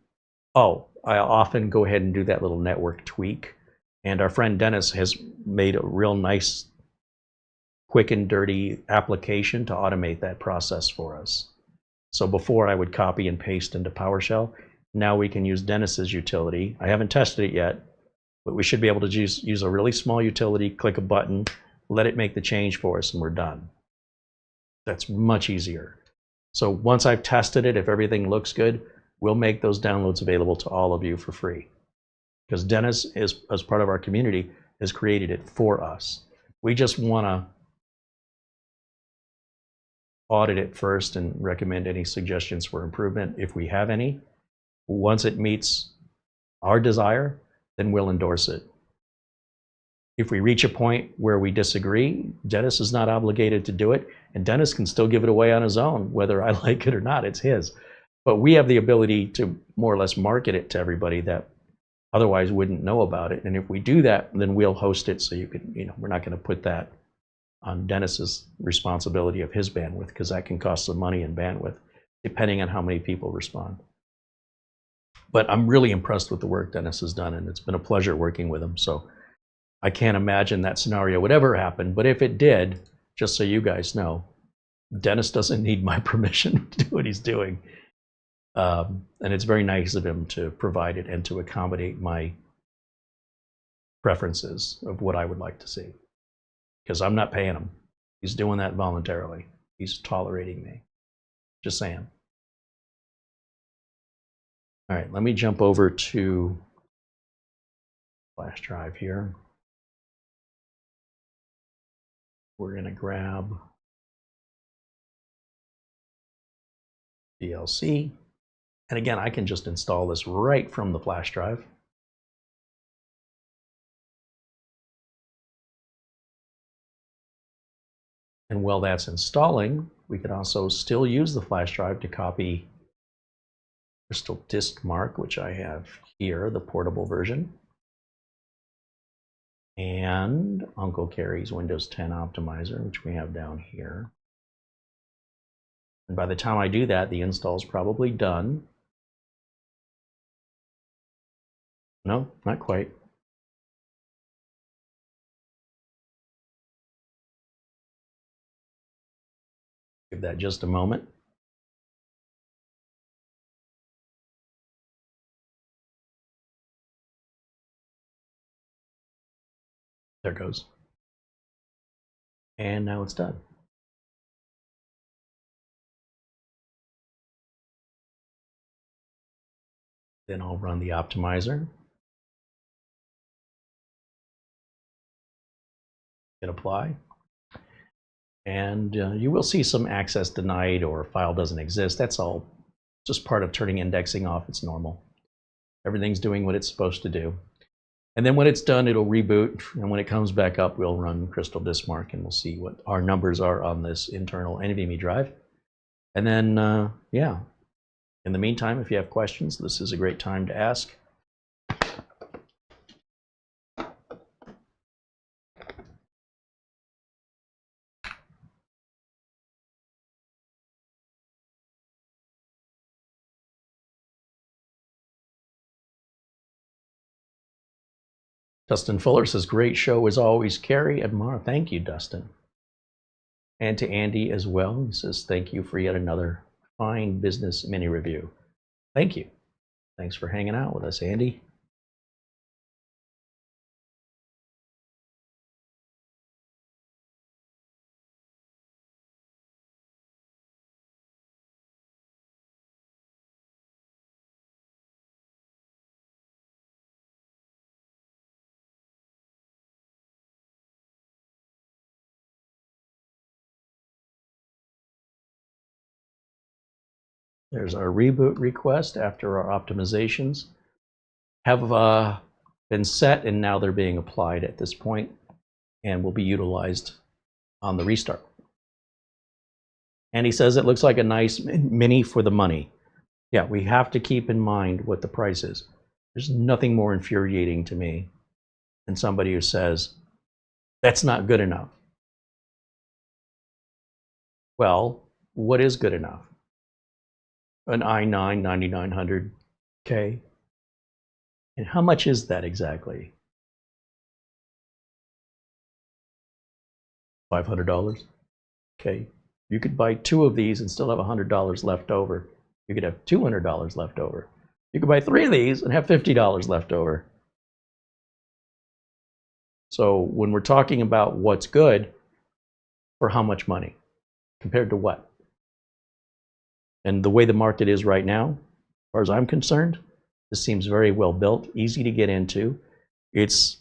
Oh, I often go ahead and do that little network tweak. And our friend Dennis has made a real nice, quick and dirty application to automate that process for us. So before I would copy and paste into PowerShell. Now we can use Dennis's utility. I haven't tested it yet, but we should be able to use a really small utility, click a button, let it make the change for us, and we're done. That's much easier. So once I've tested it, if everything looks good, we'll make those downloads available to all of you for free. Because Dennis, as part of our community, has created it for us. We just want to audit it first and recommend any suggestions for improvement if we have any. Once it meets our desire, then we'll endorse it. If we reach a point where we disagree, Dennis is not obligated to do it, and Dennis can still give it away on his own, whether I like it or not, it's his. But we have the ability to more or less market it to everybody that otherwise wouldn't know about it. And if we do that, then we'll host it so you can, we're not going to put that on Dennis's responsibility of his bandwidth, because that can cost some money and bandwidth, depending on how many people respond. But I'm really impressed with the work Dennis has done, and it's been a pleasure working with him. So I can't imagine that scenario would ever happen, but if it did, just so you guys know, Dennis doesn't need my permission to do what he's doing. And it's very nice of him to provide it and to accommodate my preferences of what I would like to see. Because I'm not paying him. He's doing that voluntarily. He's tolerating me. Just saying. All right, let me jump over to flash drive here. We're going to grab DLC. And again, I can just install this right from the flash drive. And while that's installing, we could also still use the flash drive to copy Crystal Disk Mark, which I have here, the portable version, and Uncle Carey's Windows 10 Optimizer, which we have down here. And by the time I do that, the install is probably done. No, not quite. Give that just a moment. There it goes. And now it's done. Then I'll run the optimizer. Hit apply. And you will see some access denied or file doesn't exist. That's all just part of turning indexing off. It's normal. Everything's doing what it's supposed to do. And then when it's done, it'll reboot. And when it comes back up, we'll run Crystal Disk Mark and we'll see what our numbers are on this internal NVMe drive. And then, yeah. In the meantime, if you have questions, this is a great time to ask. Dustin Fuller says, great show as always, Carey and Mara. Thank you, Dustin. And to Andy as well. He says, thank you for yet another fine business mini review. Thank you. Thanks for hanging out with us, Andy. There's our reboot request after our optimizations have been set, and now they're being applied at this point and will be utilized on the restart. And he says it looks like a nice mini for the money. Yeah, we have to keep in mind what the price is. There's nothing more infuriating to me than somebody who says, that's not good enough. Well, what is good enough? An i9 9900K. And how much is that exactly? $500? Okay. You could buy 2 of these and still have $100 left over. You could have $200 left over. You could buy 3 of these and have $50 left over. So when we're talking about what's good, for how much money? Compared to what? And the way the market is right now, as far as I'm concerned, this seems very well built, easy to get into. It's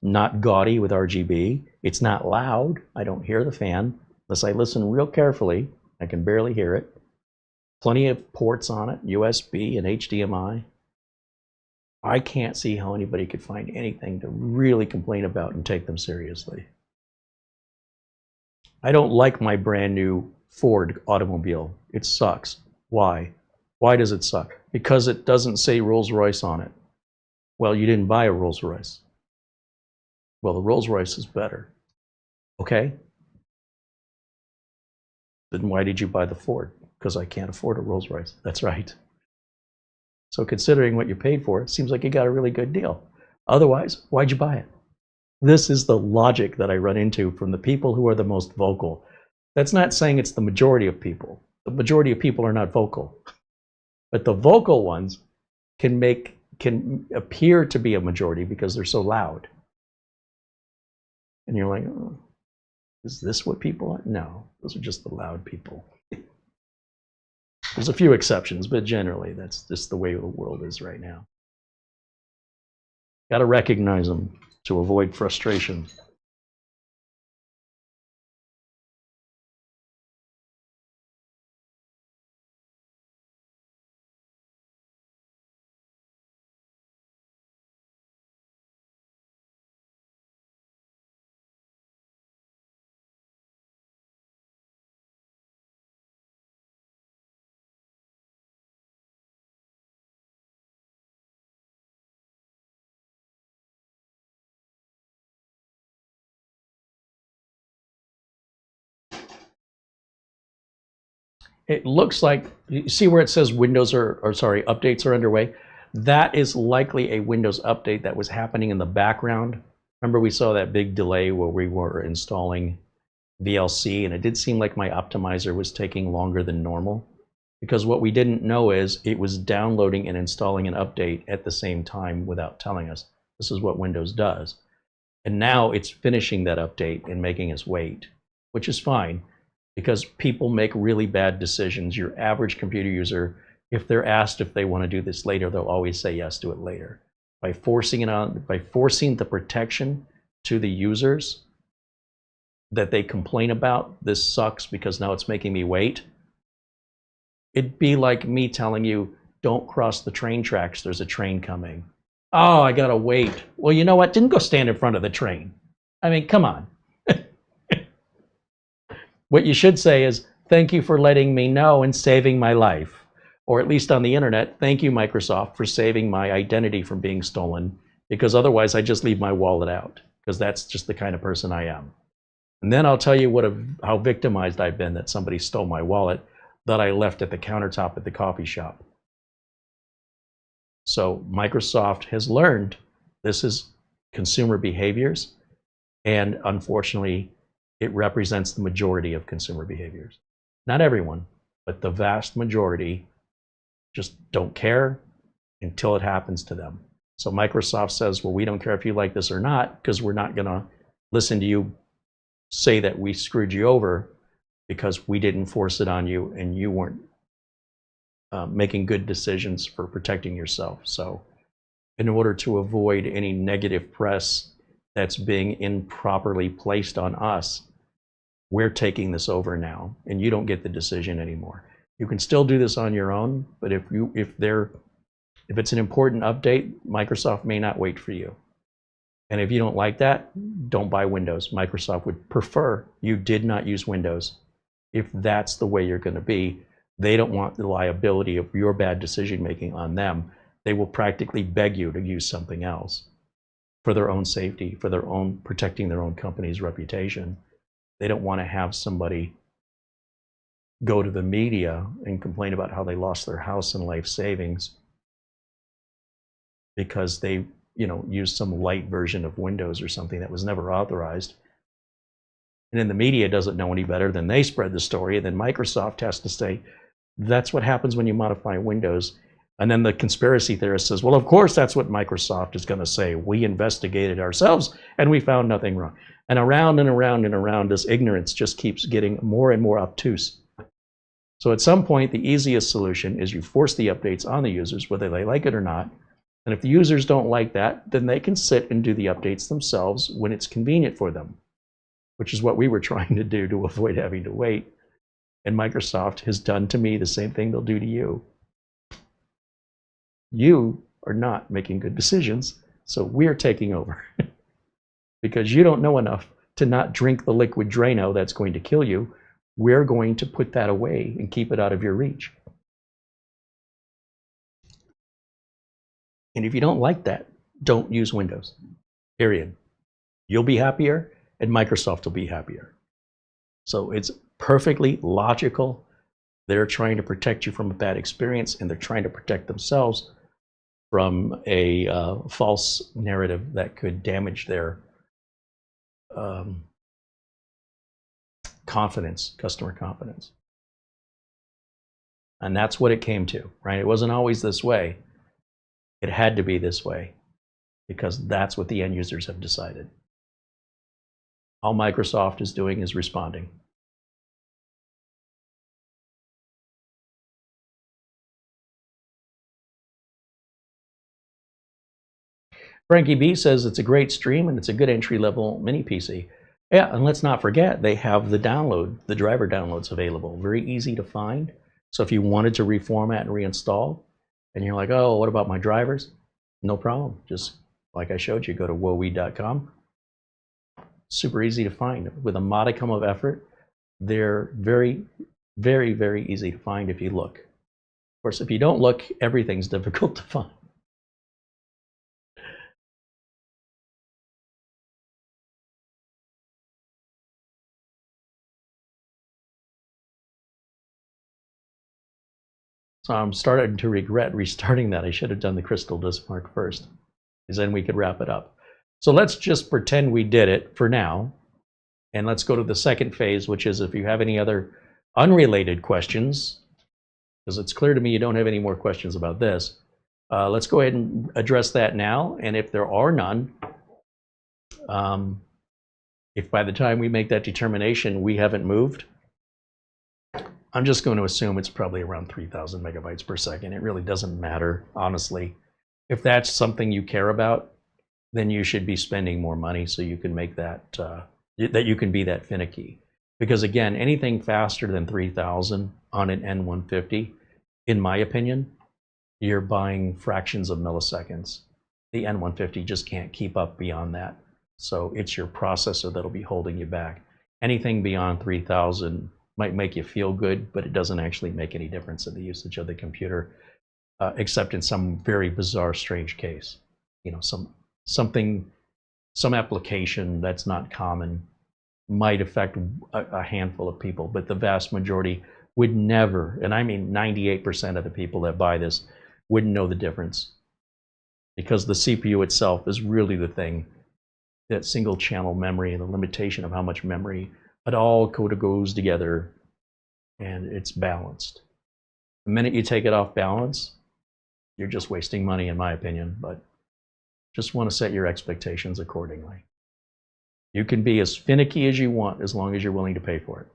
not gaudy with RGB. It's not loud. I don't hear the fan. Unless I listen real carefully, I can barely hear it. Plenty of ports on it, USB and HDMI. I can't see how anybody could find anything to really complain about and take them seriously. I don't like my brand new Ford automobile. It sucks. Why? Why does it suck? Because it doesn't say Rolls-Royce on it. Well, you didn't buy a Rolls-Royce. Well, the Rolls-Royce is better. Okay? Then why did you buy the Ford? Because I can't afford a Rolls-Royce. That's right. So considering what you paid for, it seems like you got a really good deal. Otherwise, why'd you buy it? This is the logic that I run into from the people who are the most vocal. That's not saying it's the majority of people. The majority of people are not vocal. But the vocal ones can appear to be a majority because they're so loud. And you're like, oh, is this what people are? No, those are just the loud people. There's a few exceptions, but generally that's just the way the world is right now. Got to recognize them to avoid frustration. It looks like, you see where it says updates are underway? That is likely a Windows update that was happening in the background. Remember we saw that big delay where we were installing VLC, and it did seem like my optimizer was taking longer than normal, because what we didn't know is it was downloading and installing an update at the same time without telling us. This is what Windows does. And now it's finishing that update and making us wait, which is fine, because people make really bad decisions. Your average computer user, if they're asked if they want to do this later, they'll always say yes, do it later. By forcing the protection to the users that they complain about, this sucks because now it's making me wait. It'd be like me telling you, don't cross the train tracks, there's a train coming. Oh, I gotta wait. Well, you know what? Didn't go stand in front of the train. I mean, come on. What you should say is, thank you for letting me know and saving my life. Or at least on the internet, thank you, Microsoft, for saving my identity from being stolen, because otherwise I just leave my wallet out, because that's just the kind of person I am. And then I'll tell you how victimized I've been that somebody stole my wallet that I left at the countertop at the coffee shop. So Microsoft has learned this is consumer behaviors, and unfortunately, it represents the majority of consumer behaviors. Not everyone, but the vast majority just don't care until it happens to them. So Microsoft says, well, we don't care if you like this or not, because we're not gonna listen to you say that we screwed you over because we didn't force it on you and you weren't making good decisions for protecting yourself. So in order to avoid any negative press that's being improperly placed on us, we're taking this over now, and you don't get the decision anymore. You can still do this on your own, but if it's an important update, Microsoft may not wait for you. And if you don't like that, don't buy Windows. Microsoft would prefer you did not use Windows. If that's the way you're going to be, they don't want the liability of your bad decision making on them. They will practically beg you to use something else for their own safety, for their own protecting their own company's reputation. They don't want to have somebody go to the media and complain about how they lost their house and life savings because they, used some light version of Windows or something that was never authorized. And then the media doesn't know any better, then they spread the story, and then Microsoft has to say, that's what happens when you modify Windows. And then the conspiracy theorist says, well, of course that's what Microsoft is going to say. We investigated ourselves and we found nothing wrong. And around and around and around, this ignorance just keeps getting more and more obtuse. So at some point, the easiest solution is you force the updates on the users, whether they like it or not. And if the users don't like that, then they can sit and do the updates themselves when it's convenient for them, which is what we were trying to do to avoid having to wait. And Microsoft has done to me the same thing they'll do to you. You are not making good decisions, so we're taking over. Because you don't know enough to not drink the liquid Drano that's going to kill you. We're going to put that away and keep it out of your reach. And if you don't like that, don't use Windows, period. You'll be happier and Microsoft will be happier. So it's perfectly logical. They're trying to protect you from a bad experience, and they're trying to protect themselves from a false narrative that could damage their confidence, customer confidence. And that's what it came to, right? It wasn't always this way. It had to be this way because that's what the end users have decided. All Microsoft is doing is responding. Frankie B says it's a great stream and it's a good entry-level mini PC. Yeah, and let's not forget, they have the driver downloads available. Very easy to find. So if you wanted to reformat and reinstall, and you're like, oh, what about my drivers? No problem. Just like I showed you, go to wowie.com. Super easy to find. With a modicum of effort, they're very, very, very easy to find if you look. Of course, if you don't look, everything's difficult to find. So I'm starting to regret restarting that. I should have done the crystal disk mark first, because then we could wrap it up. So let's just pretend we did it for now. And let's go to the second phase, which is if you have any other unrelated questions, because it's clear to me you don't have any more questions about this. Let's go ahead and address that now. And if there are none, if by the time we make that determination we haven't moved, I'm just going to assume it's probably around 3,000 megabytes per second. It really doesn't matter, honestly. If that's something you care about, then you should be spending more money so you can make that, that you can be that finicky. Because again, anything faster than 3,000 on an N150, in my opinion, you're buying fractions of milliseconds. The N150 just can't keep up beyond that. So it's your processor that'll be holding you back. Anything beyond 3,000 might make you feel good, but it doesn't actually make any difference in the usage of the computer, except in some very bizarre, strange case. You know, some application that's not common might affect a handful of people, but the vast majority would never, and I mean 98% of the people that buy this wouldn't know the difference, because the CPU itself is really the thing, that single channel memory and the limitation of how much memory. It all goes together and it's balanced. The minute you take it off balance, you're just wasting money, in my opinion, but just want to set your expectations accordingly. You can be as finicky as you want as long as you're willing to pay for it.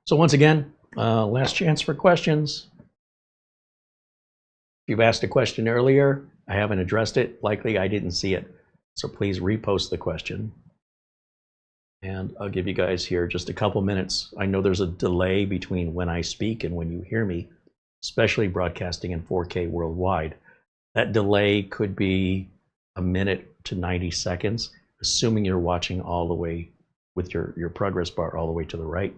So once again, last chance for questions. If you've asked a question earlier, I haven't addressed it. Likely I didn't see it. So please repost the question. And I'll give you guys here just a couple minutes. I know there's a delay between when I speak and when you hear me, especially broadcasting in 4K worldwide. That delay could be a minute to 90 seconds, assuming you're watching all the way with your progress bar all the way to the right.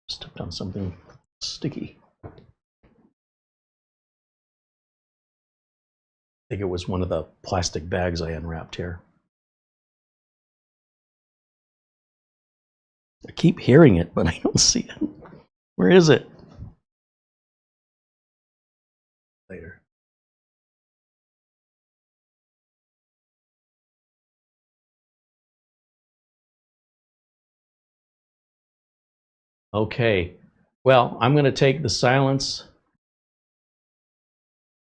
Stepped on something sticky. I think it was one of the plastic bags I unwrapped here. I keep hearing it, but I don't see it. Where is it? Later. Okay, well, I'm going to take the silence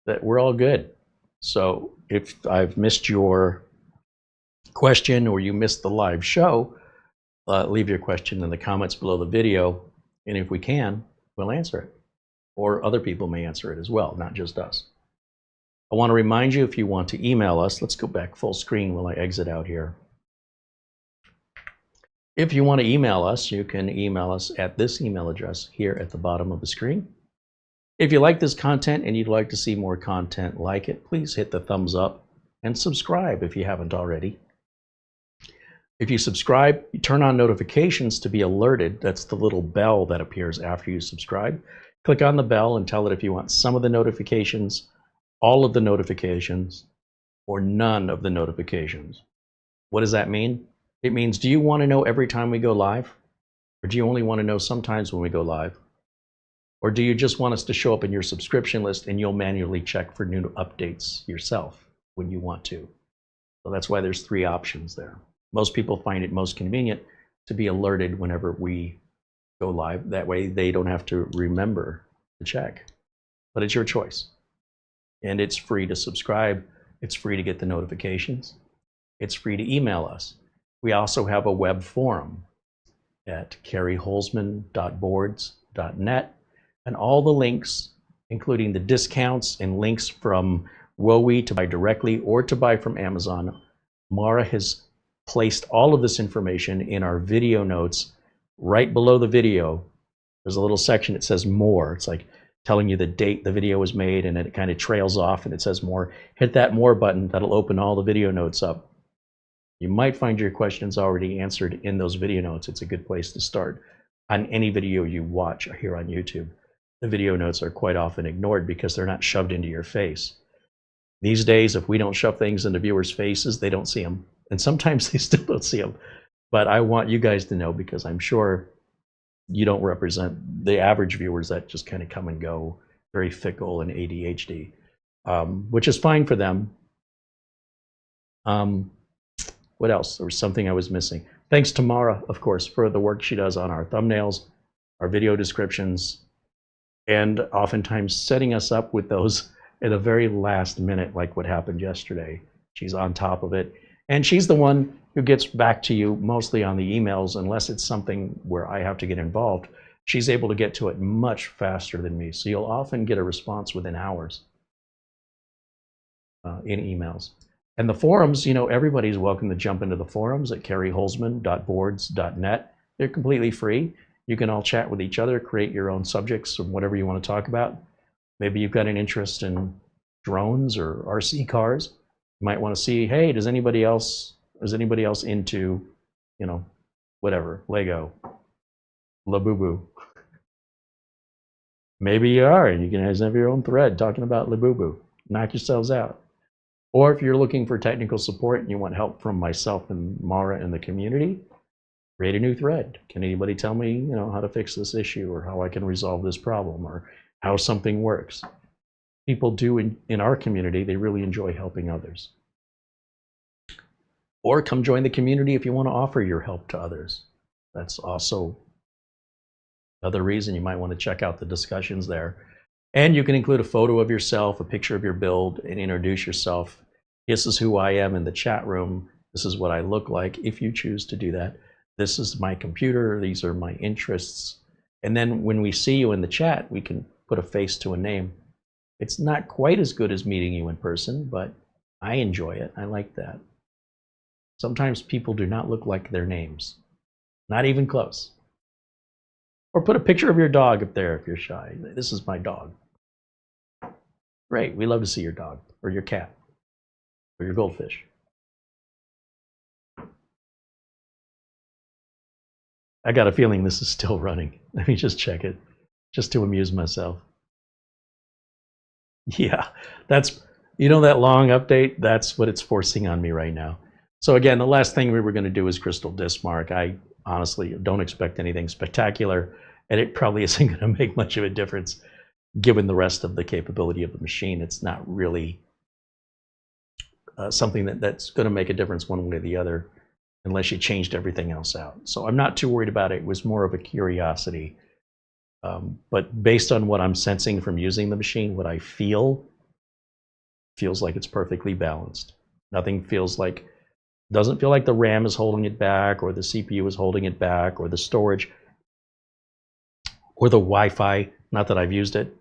that we're all good. So if I've missed your question or you missed the live show, leave your question in the comments below the video, and if we can, we'll answer it. Or other people may answer it as well, not just us. I want to remind you, if you want to email us, let's go back full screen while I exit out here. If you want to email us, you can email us at this email address here at the bottom of the screen. If you like this content and you'd like to see more content like it, please hit the thumbs up and subscribe if you haven't already. If you subscribe, you turn on notifications to be alerted. That's the little bell that appears after you subscribe. Click on the bell and tell it if you want some of the notifications, all of the notifications, or none of the notifications. What does that mean? It means, do you want to know every time we go live? Or do you only want to know sometimes when we go live? Or do you just want us to show up in your subscription list and you'll manually check for new updates yourself when you want to? So that's why there's 3 options there. Most people find it most convenient to be alerted whenever we go live. That way they don't have to remember to check. But it's your choice. And it's free to subscribe. It's free to get the notifications. It's free to email us. We also have a web forum at CareyHolzman.boards.net, and all the links, including the discounts and links from WOE to buy directly or to buy from Amazon. Mara has placed all of this information in our video notes. Right below the video, there's a little section that says more. It's like telling you the date the video was made, and then it kind of trails off and it says more. Hit that more button. That'll open all the video notes up. You might find your questions already answered in those video notes. It's a good place to start on any video you watch here on YouTube. The video notes are quite often ignored because they're not shoved into your face. These days, if we don't shove things into viewers' faces, they don't see them. And sometimes they still don't see them. But I want you guys to know, because I'm sure you don't represent the average viewers that just kind of come and go, very fickle and ADHD, which is fine for them. What else? There was something I was missing. Thanks to Mara, of course, for the work she does on our thumbnails, our video descriptions, and oftentimes setting us up with those at the very last minute, like what happened yesterday. She's on top of it. And she's the one who gets back to you mostly on the emails, unless it's something where I have to get involved. She's able to get to it much faster than me. So you'll often get a response within hours in emails. And the forums, you know, everybody's welcome to jump into the forums at CareyHolzman.boards.net. They're completely free. You can all chat with each other, create your own subjects of whatever you want to talk about. Maybe you've got an interest in drones or RC cars. You might want to see, hey, is anybody else into, you know, whatever, Lego, Labubu? Maybe you are, and you can have your own thread talking about Labubu. Knock yourselves out. Or if you're looking for technical support and you want help from myself and Mara and the community, create a new thread. Can anybody tell me, you know, how to fix this issue, or how I can resolve this problem, or how something works? People do in our community, they really enjoy helping others. Or come join the community if you want to offer your help to others. That's also another reason you might want to check out the discussions there. And you can include a photo of yourself, a picture of your build, and introduce yourself. This is who I am in the chat room. This is what I look like, if you choose to do that. This is my computer. These are my interests. And then when we see you in the chat, we can put a face to a name. It's not quite as good as meeting you in person, but I enjoy it. I like that. Sometimes people do not look like their names. Not even close. Or put a picture of your dog up there if you're shy. This is my dog. Great, we love to see your dog, or your cat, or your goldfish. I got a feeling this is still running. Let me just check it, just to amuse myself. Yeah, that's, you know, that long update, that's what it's forcing on me right now. So again, the last thing we were going to do is crystal disk mark. I honestly don't expect anything spectacular, and it probably isn't going to make much of a difference given the rest of the capability of the machine. It's not really something that's going to make a difference one way or the other unless you changed everything else out. So I'm not too worried about it. It was more of a curiosity. But based on what I'm sensing from using the machine, what I feels like it's perfectly balanced. Nothing doesn't feel like the RAM is holding it back, or the CPU is holding it back, or the storage, or the Wi-Fi. Not that I've used it,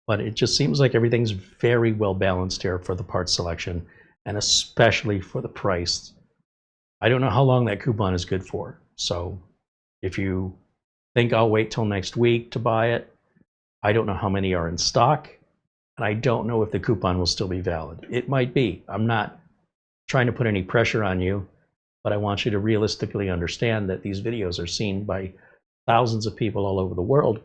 but it just seems like everything's very well balanced here for the part selection, and especially for the price. I don't know how long that coupon is good for. So if you think I'll wait till next week to buy it, I don't know how many are in stock, and I don't know if the coupon will still be valid. It might be. I'm not trying to put any pressure on you, But I want you to realistically understand that these videos are seen by thousands of people all over the world,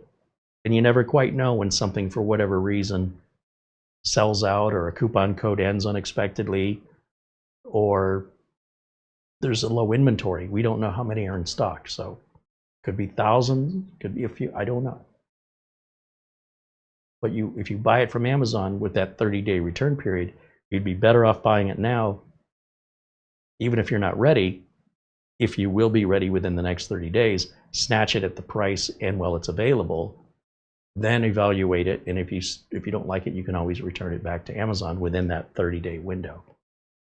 and you never quite know when something, for whatever reason, sells out, or a coupon code ends unexpectedly, or there's a low inventory. We don't know how many are in stock, so could be thousands, could be a few, I don't know. But if you buy it from Amazon with that 30-day return period, you'd be better off buying it now, even if you're not ready. If you will be ready within the next 30 days, snatch it at the price and while it's available, then evaluate it. And if you don't like it, you can always return it back to Amazon within that 30-day window.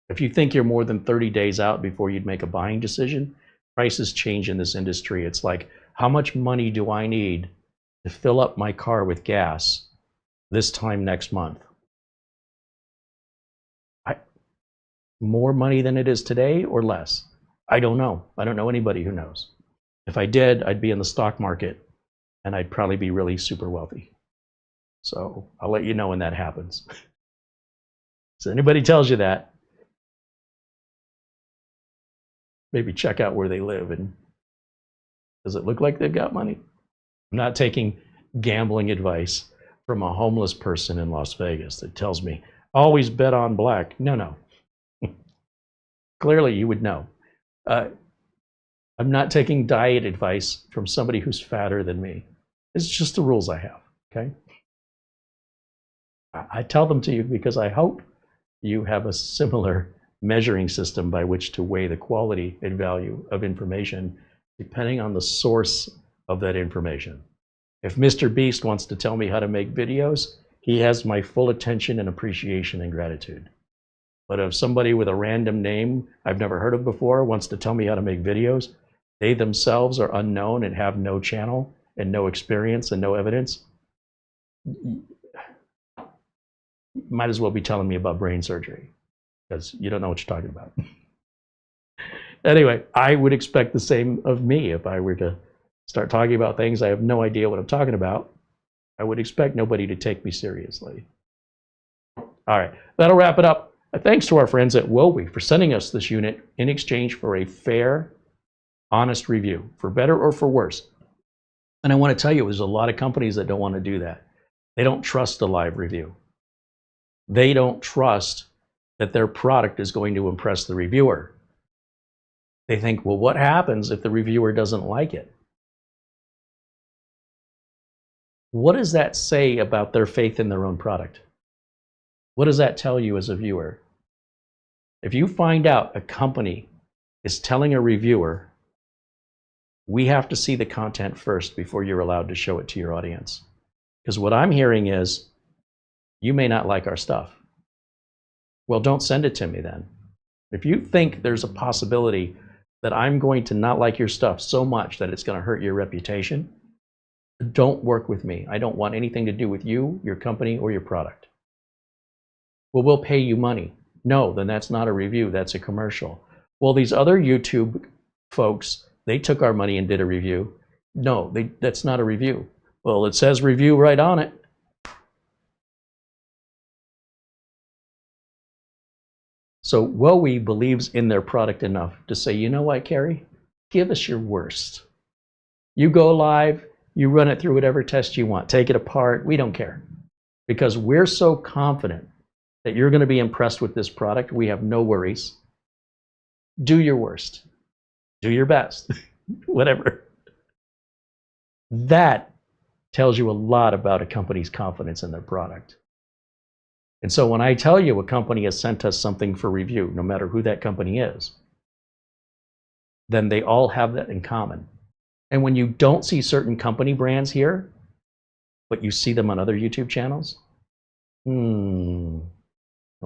If you think you're more than 30 days out before you'd make a buying decision, prices change in this industry. It's like, how much money do I need to fill up my car with gas this time next month? More money than it is today or less? I don't know. I don't know anybody who knows. If I did, I'd be in the stock market and I'd probably be really super wealthy. So I'll let you know when that happens. So anybody tells you that, maybe check out where they live, and does it look like they've got money? I'm not taking gambling advice from a homeless person in Las Vegas that tells me, always bet on black. No. Clearly you would know. I'm not taking diet advice from somebody who's fatter than me. It's just the rules I have, okay? I tell them to you because I hope you have a similar measuring system by which to weigh the quality and value of information depending on the source of that information. If Mr. Beast wants to tell me how to make videos, he has my full attention and appreciation and gratitude. But if somebody with a random name I've never heard of before wants to tell me how to make videos, they themselves are unknown and have no channel and no experience and no evidence, you might as well be telling me about brain surgery, because you don't know what you're talking about. Anyway, I would expect the same of me if I were to start talking about things I have no idea what I'm talking about. I would expect nobody to take me seriously. All right, that'll wrap it up. Thanks to our friends at Wowi for sending us this unit in exchange for a fair, honest review, for better or for worse. And I want to tell you, there's a lot of companies that don't want to do that. They don't trust the live review. They don't trust that their product is going to impress the reviewer. They think, well, what happens if the reviewer doesn't like it? What does that say about their faith in their own product? What does that tell you as a viewer? If you find out a company is telling a reviewer, we have to see the content first before you're allowed to show it to your audience. Because what I'm hearing is, you may not like our stuff. Well, don't send it to me then. If you think there's a possibility that I'm going to not like your stuff so much that it's going to hurt your reputation, don't work with me. I don't want anything to do with you, your company, or your product. Well, we'll pay you money. No, then that's not a review, that's a commercial. Well, these other YouTube folks, they took our money and did a review. No, that's not a review. Well, it says review right on it. So Wowi believes in their product enough to say, you know what, Carey? Give us your worst. You go live, you run it through whatever test you want. Take it apart, we don't care. Because we're so confident that you're going to be impressed with this product, we have no worries. Do your worst. Do your best. Whatever. That tells you a lot about a company's confidence in their product. And so when I tell you a company has sent us something for review, no matter who that company is, then they all have that in common. And when you don't see certain company brands here, but you see them on other YouTube channels,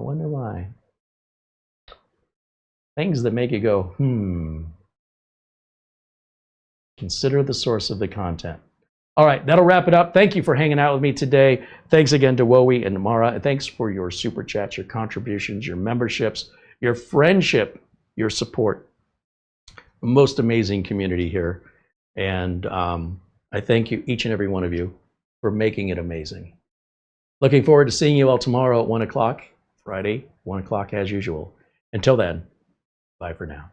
I wonder why. Things that make you go, Consider the source of the content. All right, that'll wrap it up. Thank you for hanging out with me today. Thanks again to Wowi and Mara. Thanks for your super chats, your contributions, your memberships, your friendship, your support. Most amazing community here. And I thank you, each and every one of you, for making it amazing. Looking forward to seeing you all tomorrow at 1 o'clock, Friday, 1 o'clock as usual. Until then, bye for now.